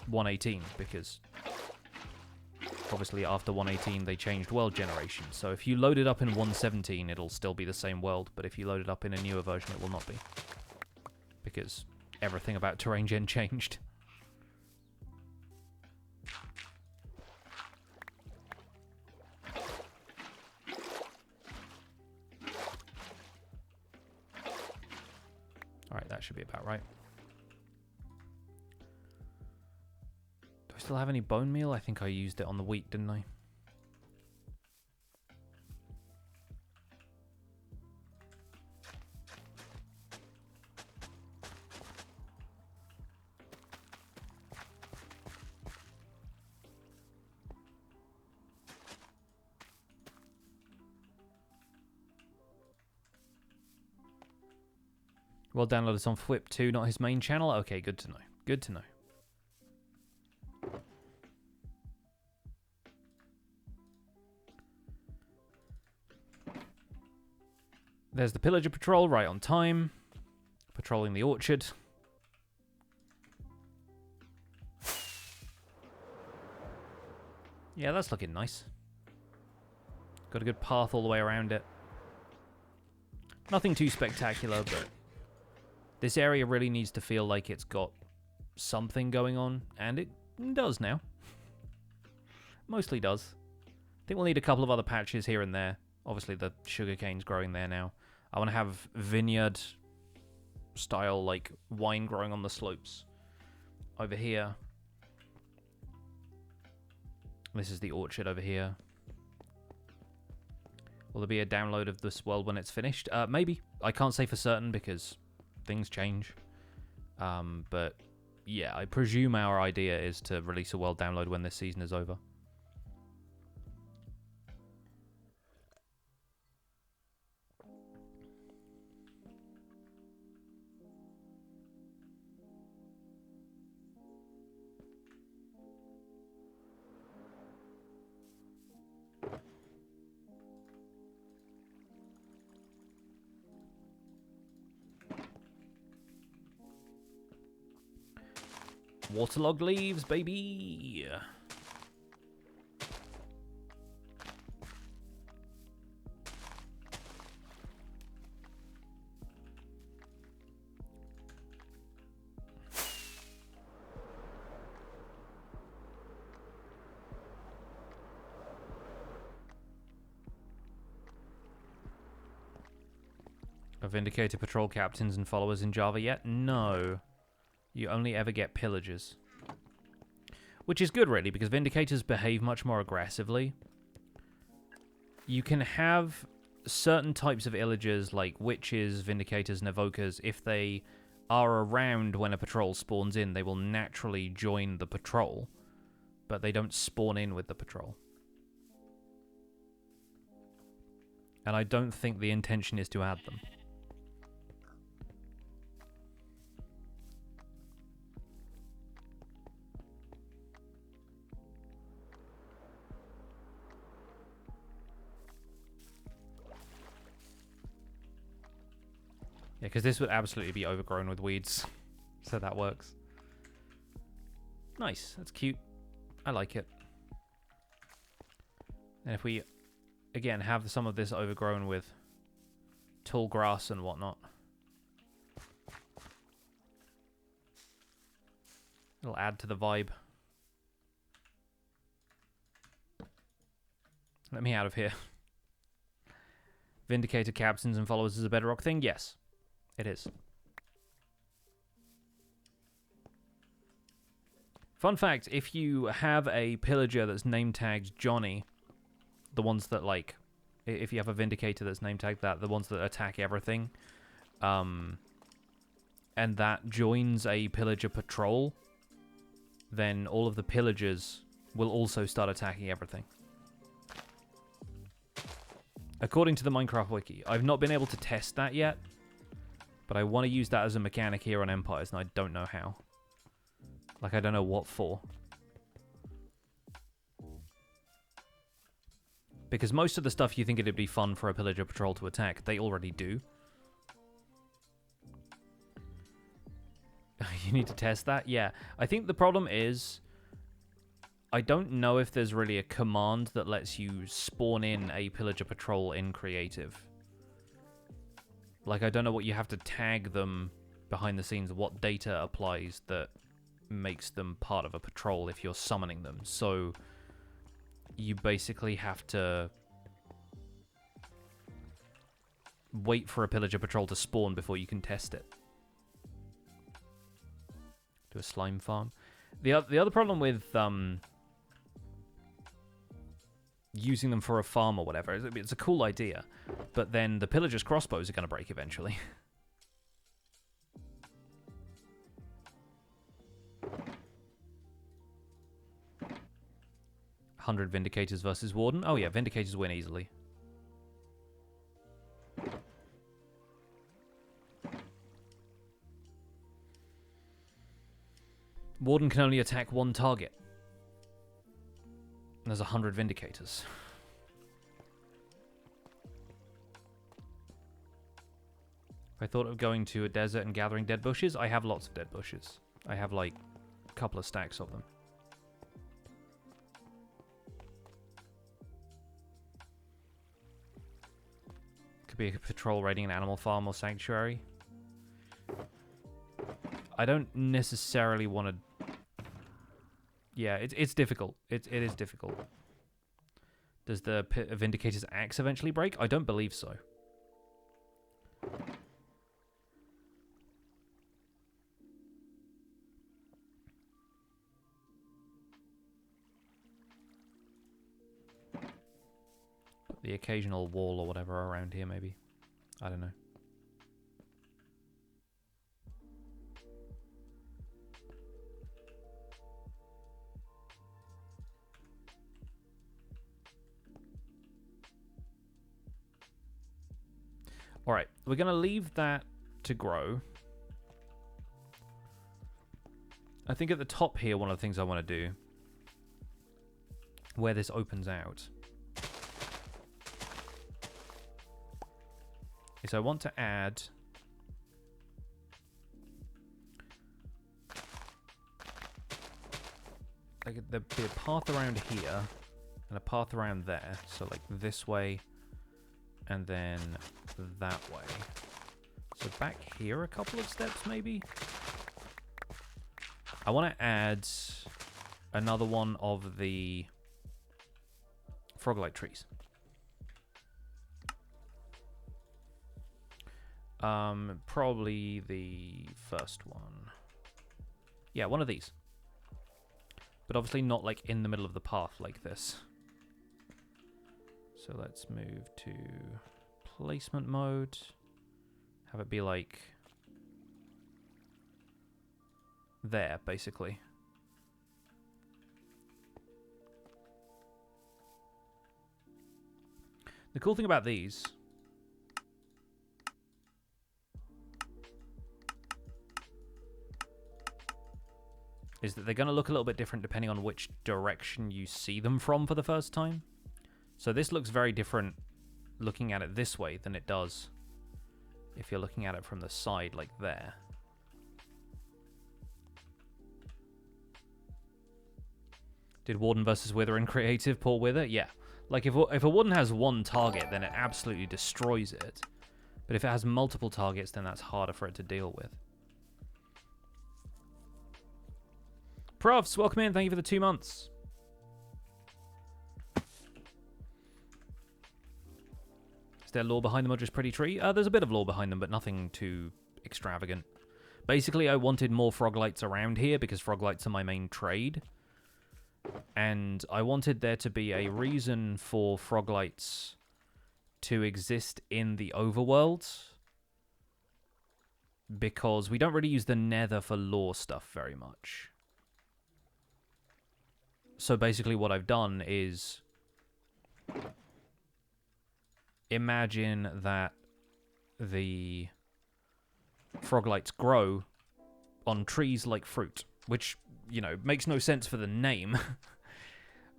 118, because... obviously, after 118, they changed world generation. So if you load it up in 117, it'll still be the same world. But if you load it up in a newer version, it will not be. Because everything about terrain gen changed. Alright, that should be about right. Do I still have any bone meal? I think I used it on the wheat, didn't I? Well, downloaded on Flip 2, not his main channel. Okay, good to know. Good to know. There's the Pillager Patrol right on time. Patrolling the orchard. Yeah, that's looking nice. Got a good path all the way around it. Nothing too spectacular, but this area really needs to feel like it's got something going on, and it does now. Mostly does. I think we'll need a couple of other patches here and there. Obviously, the sugarcane's growing there now. I want to have vineyard style, like, wine growing on the slopes over here. This is the orchard over here. Will there be a download of this world when it's finished? Maybe. I can't say for certain because things change. But yeah, I presume our idea is to release a world download when this season is over. Waterlogged leaves, baby! Are Vindicator Patrol captains and followers in Java yet? No. You only ever get pillagers. Which is good, really, because Vindicators behave much more aggressively. You can have certain types of illagers, like witches, Vindicators, and Evokers. If they are around when a patrol spawns in, they will naturally join the patrol. But they don't spawn in with the patrol. And I don't think the intention is to add them. Yeah, because this would absolutely be overgrown with weeds. So that works. Nice. That's cute. I like it. And if we, again, have some of this overgrown with tall grass and whatnot, it'll add to the vibe. Let me out of here. Vindicator captains and followers is a bedrock thing? Yes. It is. Fun fact, if you have a pillager that's name tagged Johnny, the ones that, like, if you have a Vindicator that's name tagged that, the ones that attack everything, and that joins a pillager patrol, then all of the pillagers will also start attacking everything. According to the Minecraft wiki. I've not been able to test that yet, but I want to use that as a mechanic here on Empires, and I don't know how. Like, I don't know what for. Because most of the stuff you think it'd be fun for a pillager patrol to attack, they already do. You need to test that? Yeah. I think the problem is, I don't know if there's really a command that lets you spawn in a pillager patrol in creative. Like, I don't know what you have to tag them behind the scenes, what data applies that makes them part of a patrol if you're summoning them. So, you basically have to wait for a pillager patrol to spawn before you can test it. Do a slime farm. The other problem with using them for a farm or whatever, it's a cool idea, but then the pillagers' crossbows are going to break eventually. 100 Vindicators versus Warden. Oh yeah, Vindicators win easily. Warden can only attack one target. And there's 100 Vindicators. If I thought of going to a desert and gathering dead bushes, I have lots of dead bushes. I have like a couple of stacks of them. Could be a patrol raiding an animal farm or sanctuary. I don't necessarily want to... Yeah, it's difficult. It is difficult. Does the Vindicator's axe eventually break? I don't believe so. The occasional wall or whatever around here, maybe. I don't know. Alright, we're going to leave that to grow. I think at the top here, one of the things I want to do, where this opens out, is I want to add like there'd be a path around here and a path around there, so like this way and then that way. So back here a couple of steps maybe. I want to add another one of the froglight trees. Probably the first one. Yeah, one of these. But obviously not like in the middle of the path like this. So let's move to placement mode. Have it be like there, basically. The cool thing about these is that they're going to look a little bit different depending on which direction you see them from for the first time. So this looks very different looking at it this way than it does if you're looking at it from the side like there. Did Warden versus Wither in creative? Poor Wither? Yeah. Like if a Warden has one target, then it absolutely destroys it. But if it has multiple targets, then that's harder for it to deal with. Profs, welcome in. Thank you for the 2 months. Is there lore behind them or just pretty tree? There's a bit of lore behind them, but nothing too extravagant. Basically, I wanted more froglights around here because froglights are my main trade. And I wanted there to be a reason for froglights to exist in the overworld. Because we don't really use the nether for lore stuff very much. So basically what I've done is imagine that the froglights grow on trees like fruit, which, you know, makes no sense for the name,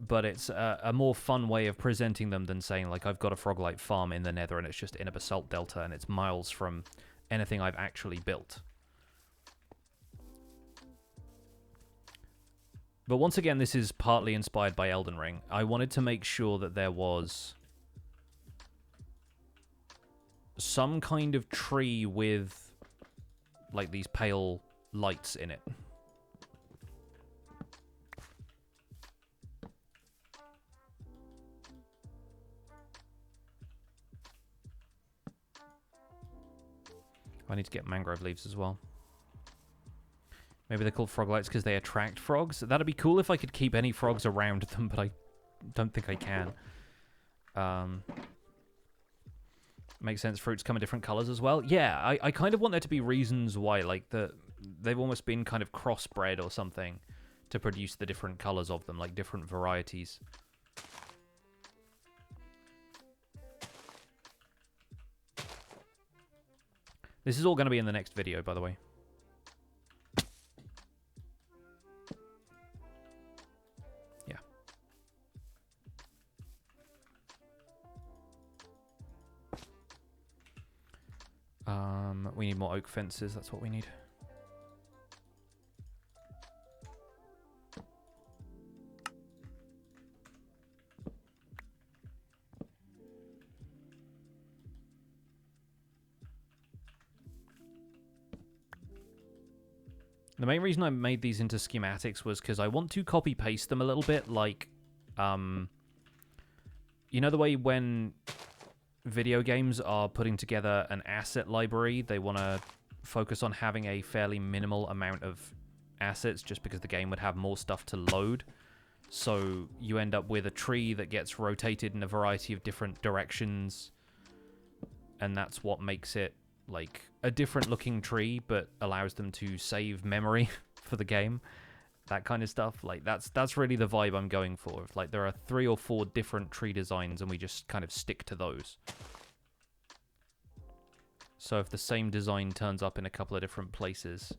but it's a more fun way of presenting them than saying, like, I've got a froglight farm in the nether and it's just in a basalt delta and it's miles from anything I've actually built. But once again, this is partly inspired by Elden Ring. I wanted to make sure that there was some kind of tree with, like, these pale lights in it. I need to get mangrove leaves as well. Maybe they're called froglights because they attract frogs. That'd be cool if I could keep any frogs around them, but I don't think I can. Makes sense. Fruits come in different colors as well. Yeah, I kind of want there to be reasons why, like, they've almost been kind of crossbred or something to produce the different colors of them, like different varieties. This is all going to be in the next video, by the way. We need more oak fences. That's what we need. The main reason I made these into schematics was because I want to copy-paste them a little bit, like, you know the way when video games are putting together an asset library, they want to focus on having a fairly minimal amount of assets just because the game would have more stuff to load. So you end up with a tree that gets rotated in a variety of different directions, and that's what makes it like a different looking tree but allows them to save memory for the game. That kind of stuff. Like that's really the vibe I'm going for. Like there are 3 or 4 different tree designs and we just kind of stick to those. So if the same design turns up in a couple of different places,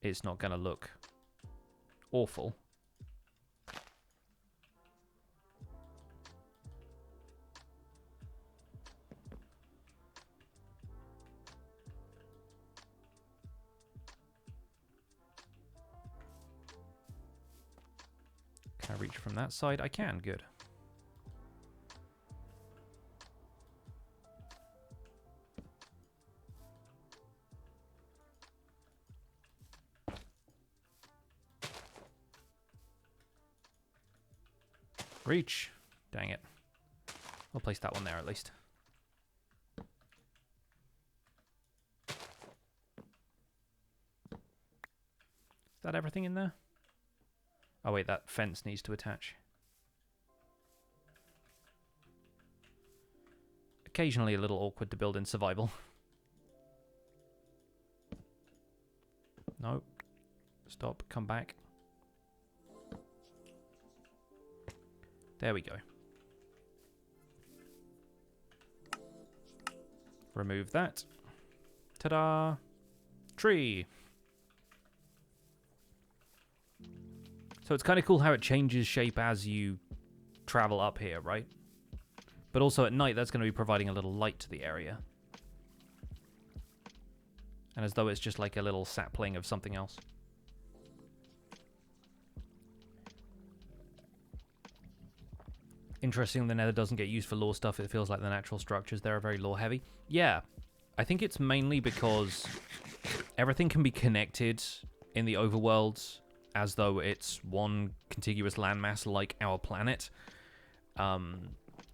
it's not going to look awful. Can I reach from that side? I can, good. Reach. Dang it. I'll place that one there at least. Is that everything in there? Oh wait, that fence needs to attach. Occasionally a little awkward to build in survival. Nope. Stop, come back. There we go. Remove that. Ta-da! Tree! So it's kind of cool how it changes shape as you travel up here, right? But also at night, that's going to be providing a little light to the area. And as though it's just like a little sapling of something else. Interesting, the nether doesn't get used for lore stuff. It feels like the natural structures there are very lore heavy. Yeah, I think it's mainly because everything can be connected in the overworlds as though it's one contiguous landmass like our planet.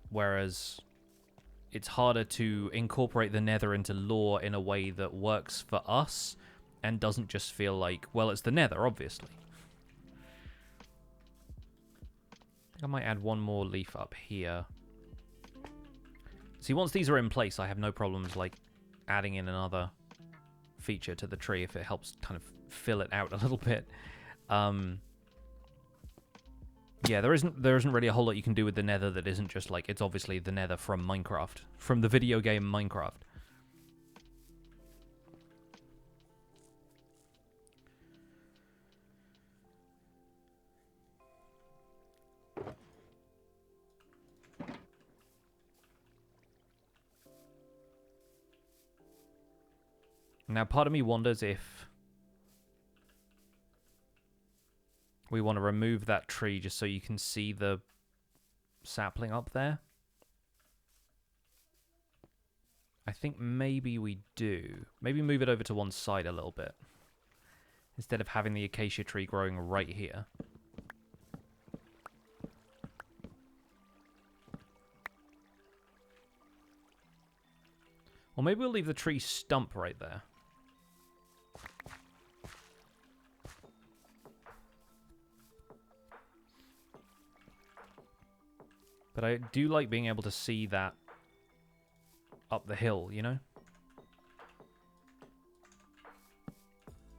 Whereas it's harder to incorporate the nether into lore in a way that works for us and doesn't just feel like, well, it's the nether, obviously. I think I might add one more leaf up here. See, once these are in place, I have no problems like adding in another feature to the tree if it helps kind of fill it out a little bit. Yeah, there isn't really a whole lot you can do with the nether that isn't just like, it's obviously the nether from Minecraft, from the video game Minecraft. Now, part of me wonders if we want to remove that tree just so you can see the sapling up there. I think maybe we do. Maybe move it over to one side a little bit, instead of having the acacia tree growing right here. Or maybe we'll leave the tree stump right there. But I do like being able to see that up the hill, you know?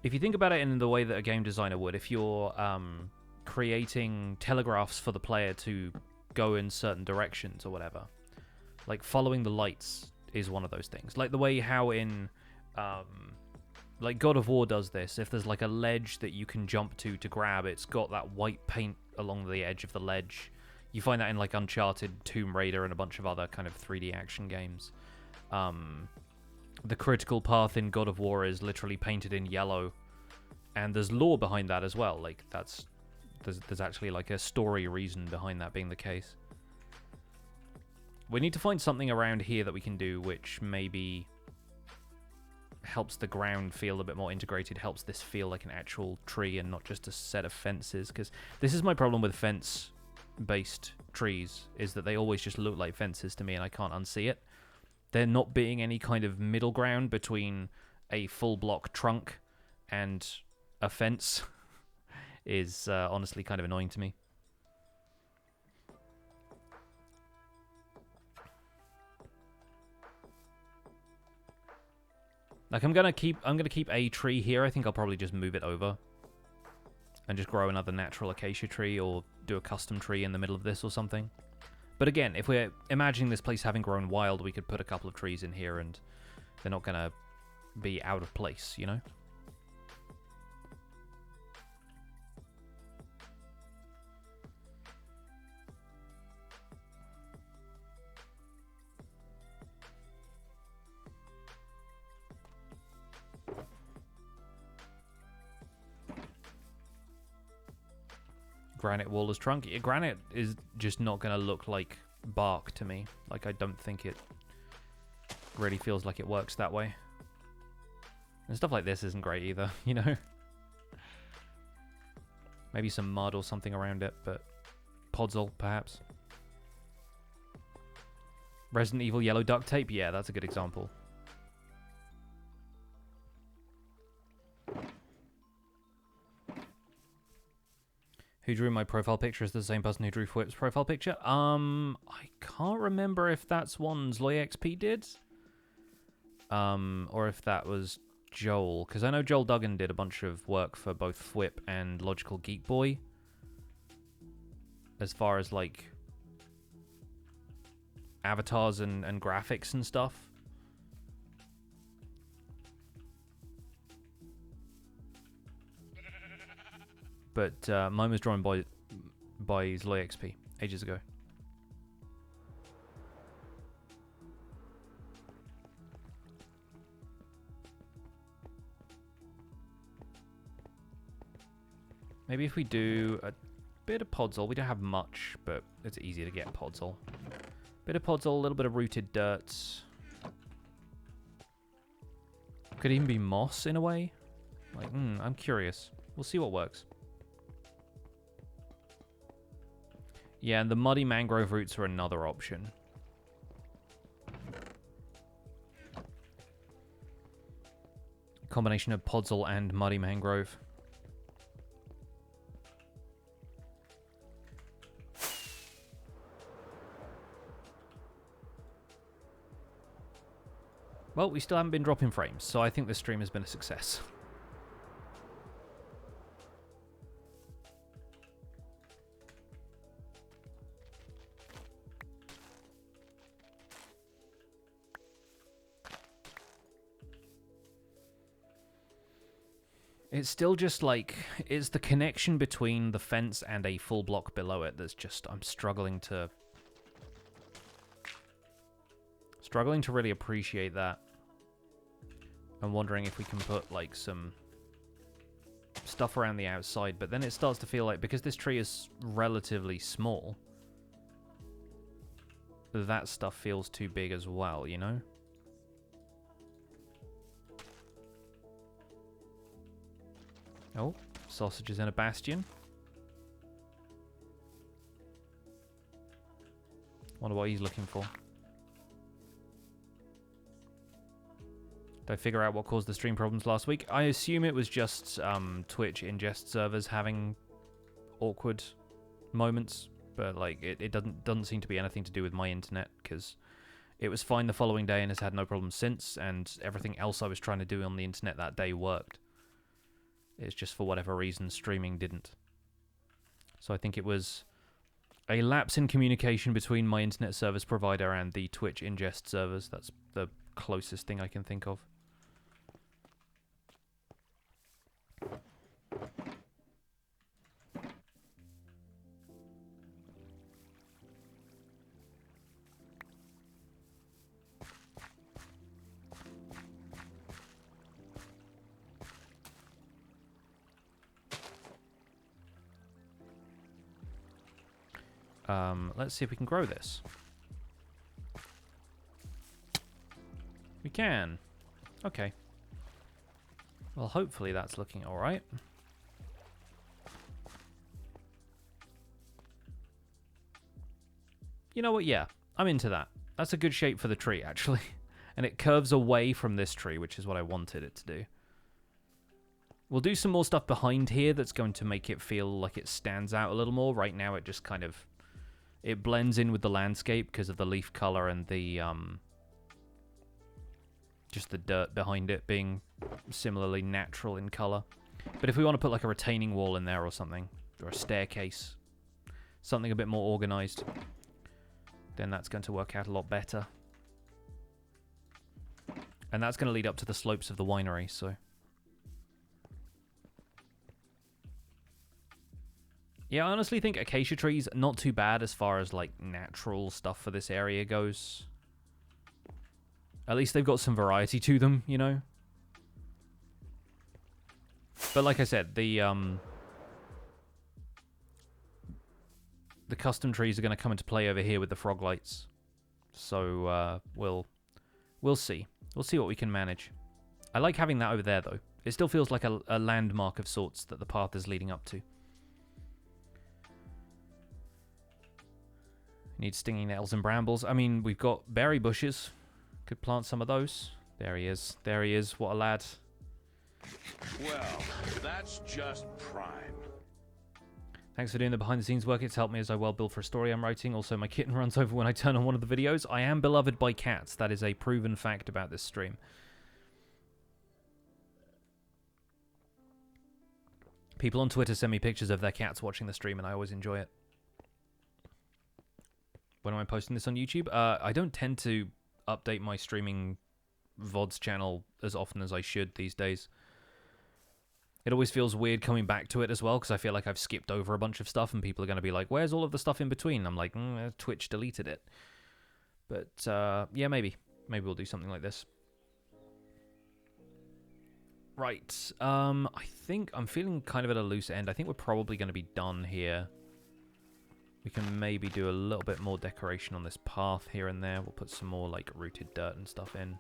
If you think about it in the way that a game designer would, if you're creating telegraphs for the player to go in certain directions or whatever, like following the lights is one of those things. Like the way how in like God of War does this. If there's like a ledge that you can jump to grab, it's got that white paint along the edge of the ledge. You find that in like Uncharted, Tomb Raider, and a bunch of other kind of 3D action games. the critical path in God of War is literally painted in yellow, and there's lore behind that as well. Like there's actually like a story reason behind that being the case. We need to find something around here that we can do which maybe helps the ground feel a bit more integrated, helps this feel like an actual tree and not just a set of fences, because this is my problem with fence-based trees, is that they always just look like fences to me and I can't unsee it. There not being any kind of middle ground between a full block trunk and a fence is honestly kind of annoying to me. Like I'm gonna keep a tree here. I think I'll probably just move it over and just grow another natural acacia tree or do a custom tree in the middle of this or something. But again, if we're imagining this place having grown wild, we could put a couple of trees in here and they're not gonna be out of place, you know? Granite wall as trunk. Yeah, granite is just not going to look like bark to me. Like, I don't think it really feels like it works that way. And stuff like this isn't great either, you know? Maybe some mud or something around it, but podzol, perhaps. Resident Evil yellow duct tape? Yeah, that's a good example. Who drew my profile picture is the same person who drew Fwip's profile picture? I can't remember if that's one ZloyXP did. Or if that was Joel. Because I know Joel Duggan did a bunch of work for both Fwip and Logical Geek Boy. As far as, like, avatars and graphics and stuff. But mine was drawn by ZloyXP ages ago. Maybe if we do a bit of podzol. We don't have much, but it's easy to get podzol. Bit of podzol, a little bit of rooted dirt. Could even be moss in a way. Like, I'm curious. We'll see what works. Yeah, and the muddy mangrove roots are another option. Combination of podzol and muddy mangrove. Well, we still haven't been dropping frames, so I think this stream has been a success. It's still just like, it's the connection between the fence and a full block below it that's just, I'm struggling to really appreciate that. I'm wondering if we can put like some stuff around the outside, but then it starts to feel like, because this tree is relatively small, that stuff feels too big as well, you know? Oh, sausages in a bastion. Wonder what he's looking for. Did I figure out what caused the stream problems last week? I assume it was just Twitch ingest servers having awkward moments, but like it doesn't seem to be anything to do with my internet, because it was fine the following day and has had no problems since, and everything else I was trying to do on the internet that day worked. It's just for whatever reason streaming didn't. So I think it was a lapse in communication between my internet service provider and the Twitch ingest servers. That's the closest thing I can think of. Let's see if we can grow this. We can. Okay. Well, hopefully that's looking alright. You know what? Yeah, I'm into that. That's a good shape for the tree, actually. And it curves away from this tree, which is what I wanted it to do. We'll do some more stuff behind here that's going to make it feel like it stands out a little more. Right now, it just kind of... It blends in with the landscape because of the leaf color and the... just the dirt behind it being similarly natural in color. But if we want to put like a retaining wall in there or something, or a staircase, something a bit more organized, then that's going to work out a lot better. And that's going to lead up to the slopes of the winery, so... Yeah, I honestly think acacia trees, not too bad as far as, like, natural stuff for this area goes. At least they've got some variety to them, you know? But like I said, the custom trees are going to come into play over here with the frog lights. So, we'll see. We'll see what we can manage. I like having that over there, though. It still feels like a landmark of sorts that the path is leading up to. Need stinging nettles and brambles. I mean, we've got berry bushes. Could plant some of those. There he is. There he is. What a lad. Well, that's just prime. Thanks for doing the behind-the-scenes work. It's helped me as I well build for a story I'm writing. Also, my kitten runs over when I turn on one of the videos. I am beloved by cats. That is a proven fact about this stream. People on Twitter send me pictures of their cats watching the stream, and I always enjoy it. When am I posting this on YouTube? I don't tend to update my streaming VODs channel as often as I should these days. It always feels weird coming back to it as well, because I feel like I've skipped over a bunch of stuff, and people are going to be like, where's all of the stuff in between? I'm like, Twitch deleted it. But, yeah, maybe. Maybe we'll do something like this. Right. I think I'm feeling kind of at a loose end. I think we're probably going to be done here. We can maybe do a little bit more decoration on this path here and there. We'll put some more, like, rooted dirt and stuff in.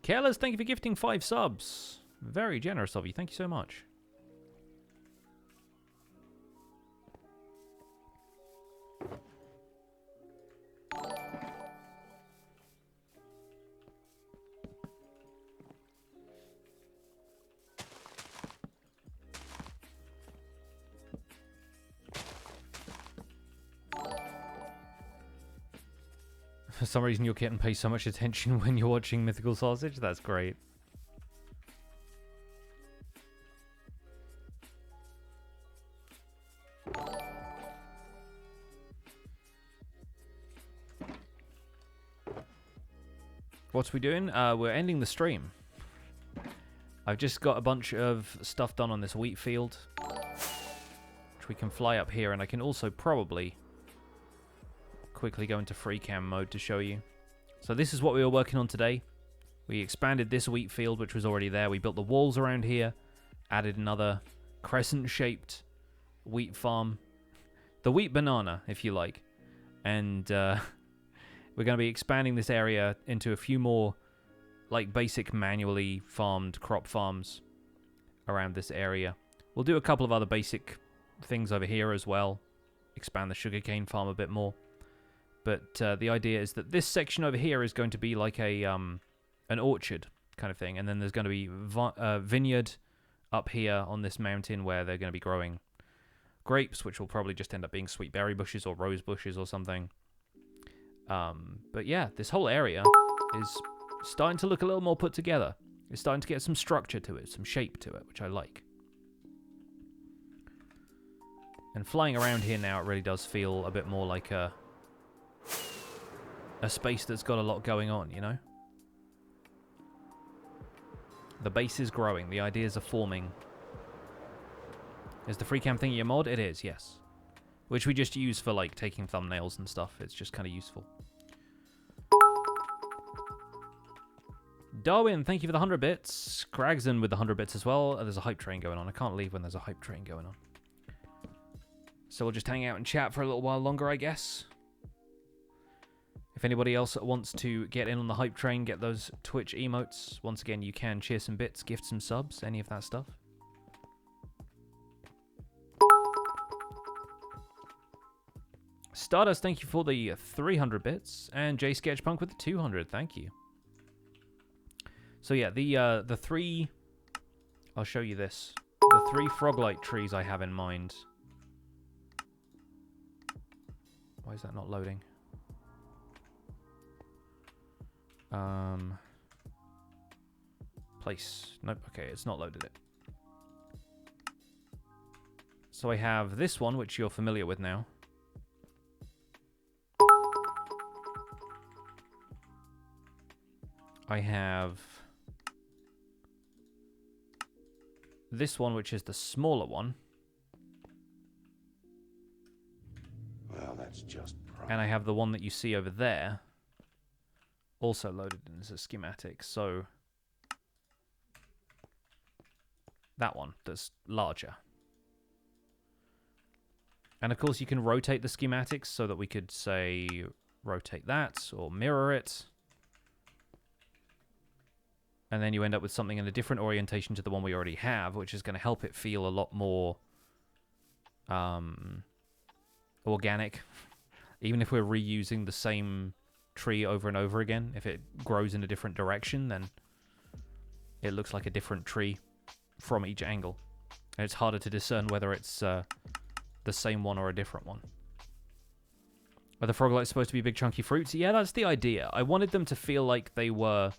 Careless, thank you for gifting 5 subs. Very generous of you. Thank you so much. For some reason, your kitten pays so much attention when you're watching Mythical Sausage. That's great. What are we doing? We're ending the stream. I've just got a bunch of stuff done on this wheat field, which we can fly up here, and I can also probably quickly go into free cam mode to show you. So this is what we were working on today. We expanded this wheat field, which was already there. We built the walls around here, added another crescent-shaped wheat farm. The wheat banana, if you like. And we're going to be expanding this area into a few more like basic manually farmed crop farms around this area. We'll do a couple of other basic things over here as well. Expand the sugarcane farm a bit more. But the idea is that this section over here is going to be like a an orchard kind of thing. And then there's going to be vineyard up here on this mountain where they're going to be growing grapes, which will probably just end up being sweet berry bushes or rose bushes or something. But yeah, this whole area is starting to look a little more put together. It's starting to get some structure to it, some shape to it, which I like. And flying around here now, it really does feel a bit more like a space that's got a lot going on, you know? The base is growing. The ideas are forming. Is the free cam thingy a mod? It is, yes. Which we just use for, like, taking thumbnails and stuff. It's just kind of useful. Darwin, thank you for the 100 bits. Cragson with the 100 bits as well. There's a hype train going on. I can't leave when there's a hype train going on. So we'll just hang out and chat for a little while longer, I guess. If anybody else wants to get in on the hype train, get those Twitch emotes, once again, you can cheer some bits, gift some subs, any of that stuff. Stardust, thank you for the 300 bits, and J Sketchpunk with the 200, thank you. So yeah, the three, I'll show you this. The 3 froglight trees I have in mind. Why is that not loading? Place. Nope, okay, it's not loaded it. So I have this one, which you're familiar with now. I have this one, which is the smaller one. Well, that's just prime. And I have the one that you see over there, also loaded in as a schematic. So that one that's larger. And of course you can rotate the schematics so that we could say rotate that or mirror it. And then you end up with something in a different orientation to the one we already have, which is going to help it feel a lot more organic. Even if we're reusing the same tree over and over again, if it grows in a different direction, then it looks like a different tree from each angle. And it's harder to discern whether it's the same one or a different one. Are the froglights supposed to be big chunky fruits? Yeah, that's the idea. I wanted them to feel like they were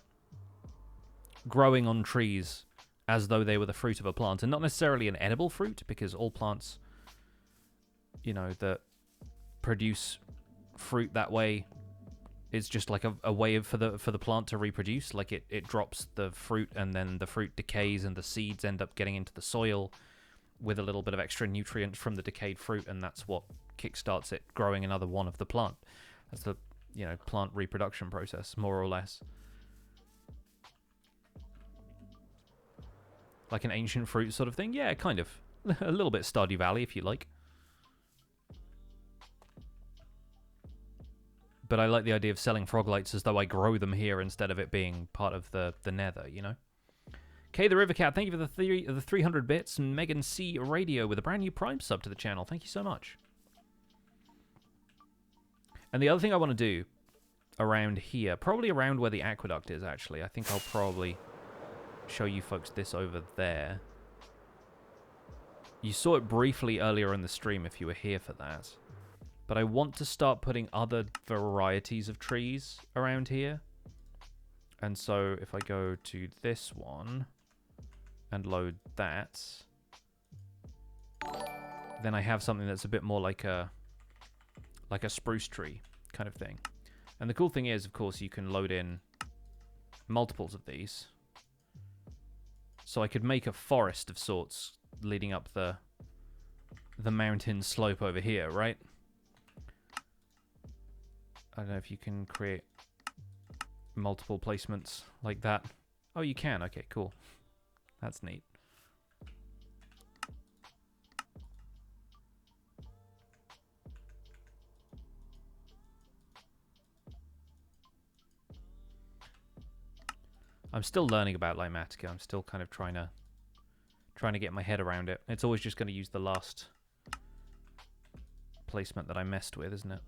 growing on trees as though they were the fruit of a plant, and not necessarily an edible fruit, because all plants, you know, that produce fruit that way is just like a way for the plant to reproduce. Like it drops the fruit, and then the fruit decays, and the seeds end up getting into the soil with a little bit of extra nutrients from the decayed fruit, and that's what kickstarts it growing another one of the plant. That's the, you know, plant reproduction process, more or less. Like an ancient fruit sort of thing? Yeah, kind of. A little bit Stardew Valley, if you like. But I like the idea of selling froglights as though I grow them here instead of it being part of the nether, you know? Kay the River Cat, thank you for the 300 bits. And Megan C Radio with a brand new Prime sub to the channel. Thank you so much. And the other thing I want to do around here, probably around where the aqueduct is, actually. I think I'll probably show you folks this over there. You saw it briefly earlier in the stream if you were here for that. But I want to start putting other varieties of trees around here. And so if I go to this one and load that, then I have something that's a bit more like a spruce tree kind of thing. And the cool thing is, of course, you can load in multiples of these. So I could make a forest of sorts leading up the mountain slope over here, right? I don't know if you can create multiple placements like that. Oh, you can. Okay, cool. That's neat. I'm still learning about Limatica. I'm still kind of trying to get my head around it. It's always just going to use the last placement that I messed with, isn't it?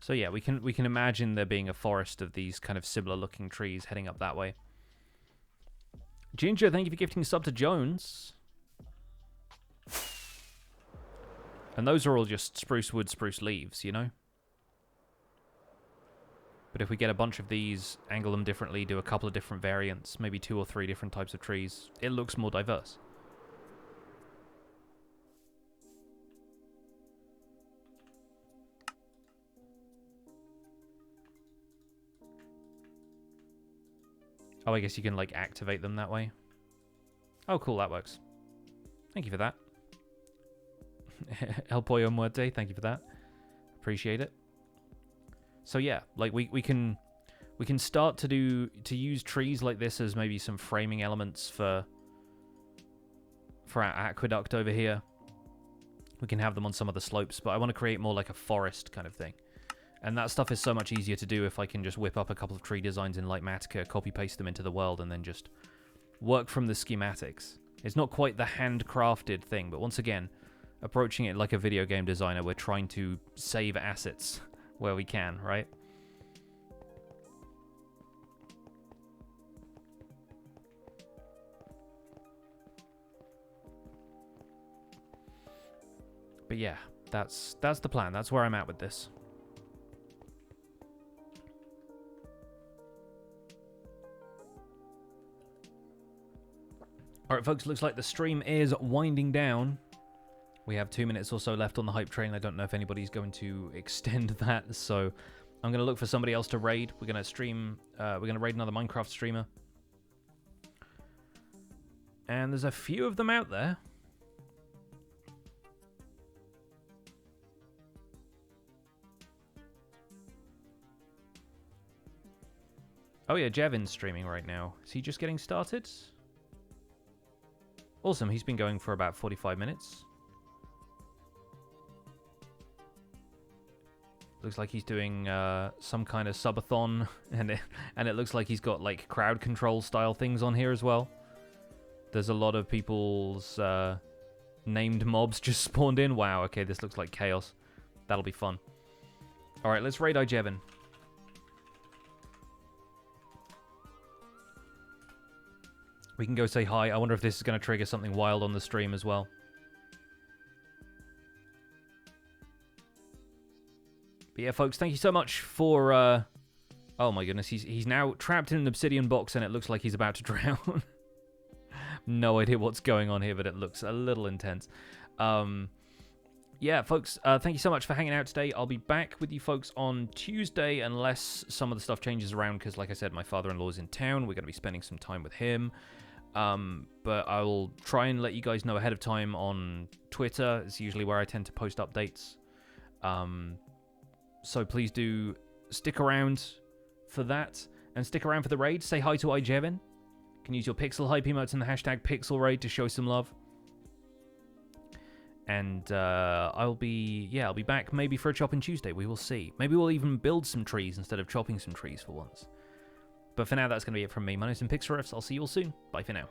So yeah, we can imagine there being a forest of these kind of similar looking trees heading up that way. Ginger, thank you for gifting a sub to Jones. And those are all just spruce wood, spruce leaves, you know? But if we get a bunch of these, angle them differently, do a couple of different variants, maybe 2 or 3 different types of trees, it looks more diverse. Oh, I guess you can, like, activate them that way. Oh, cool, that works. Thank you for that. El Pollo Muerte, thank you for that. Appreciate it. So yeah, like we can start to use trees like this as maybe some framing elements for our aqueduct over here. We can have them on some of the slopes, but I want to create more like a forest kind of thing. And that stuff is so much easier to do if I can just whip up a couple of tree designs in Litematica, copy-paste them into the world, and then just work from the schematics. It's not quite the handcrafted thing, but once again, approaching it like a video game designer, we're trying to save assets where we can, right? But yeah, that's the plan. That's where I'm at with this. Alright folks, looks like the stream is winding down. We have 2 minutes or so left on the hype train. I don't know if anybody's going to extend that, so I'm going to look for somebody else to raid. We're going to stream, we're going to raid another Minecraft streamer. And there's a few of them out there. Oh yeah, Jevin's streaming right now. Is he just getting started? Awesome, he's been going for about 45 minutes. Looks like he's doing some kind of subathon, and it looks like he's got like crowd control style things on here as well. There's a lot of people's named mobs just spawned in. Wow, okay, this looks like chaos. That'll be fun. Alright, let's raid Jevin. We can go say hi. I wonder if this is going to trigger something wild on the stream as well. But yeah, folks, thank you so much for... Oh my goodness, he's now trapped in an obsidian box and it looks like he's about to drown. No idea what's going on here, but it looks a little intense. Yeah, folks, thank you so much for hanging out today. I'll be back with you folks on Tuesday unless some of the stuff changes around because, like I said, my father-in-law's in town. We're going to be spending some time with him. But I will try and let you guys know ahead of time on Twitter. It's usually where I tend to post updates. So please do stick around for that and stick around for the raid. Say hi to Jevin. You can use your Pixel Hype emotes and the hashtag PixelRaid to show some love. And I'll be back maybe for a Chopping Tuesday. We will see. Maybe we'll even build some trees instead of chopping some trees for once. But for now, that's going to be it from me. My name's Pixlriffs. I'll see you all soon. Bye for now.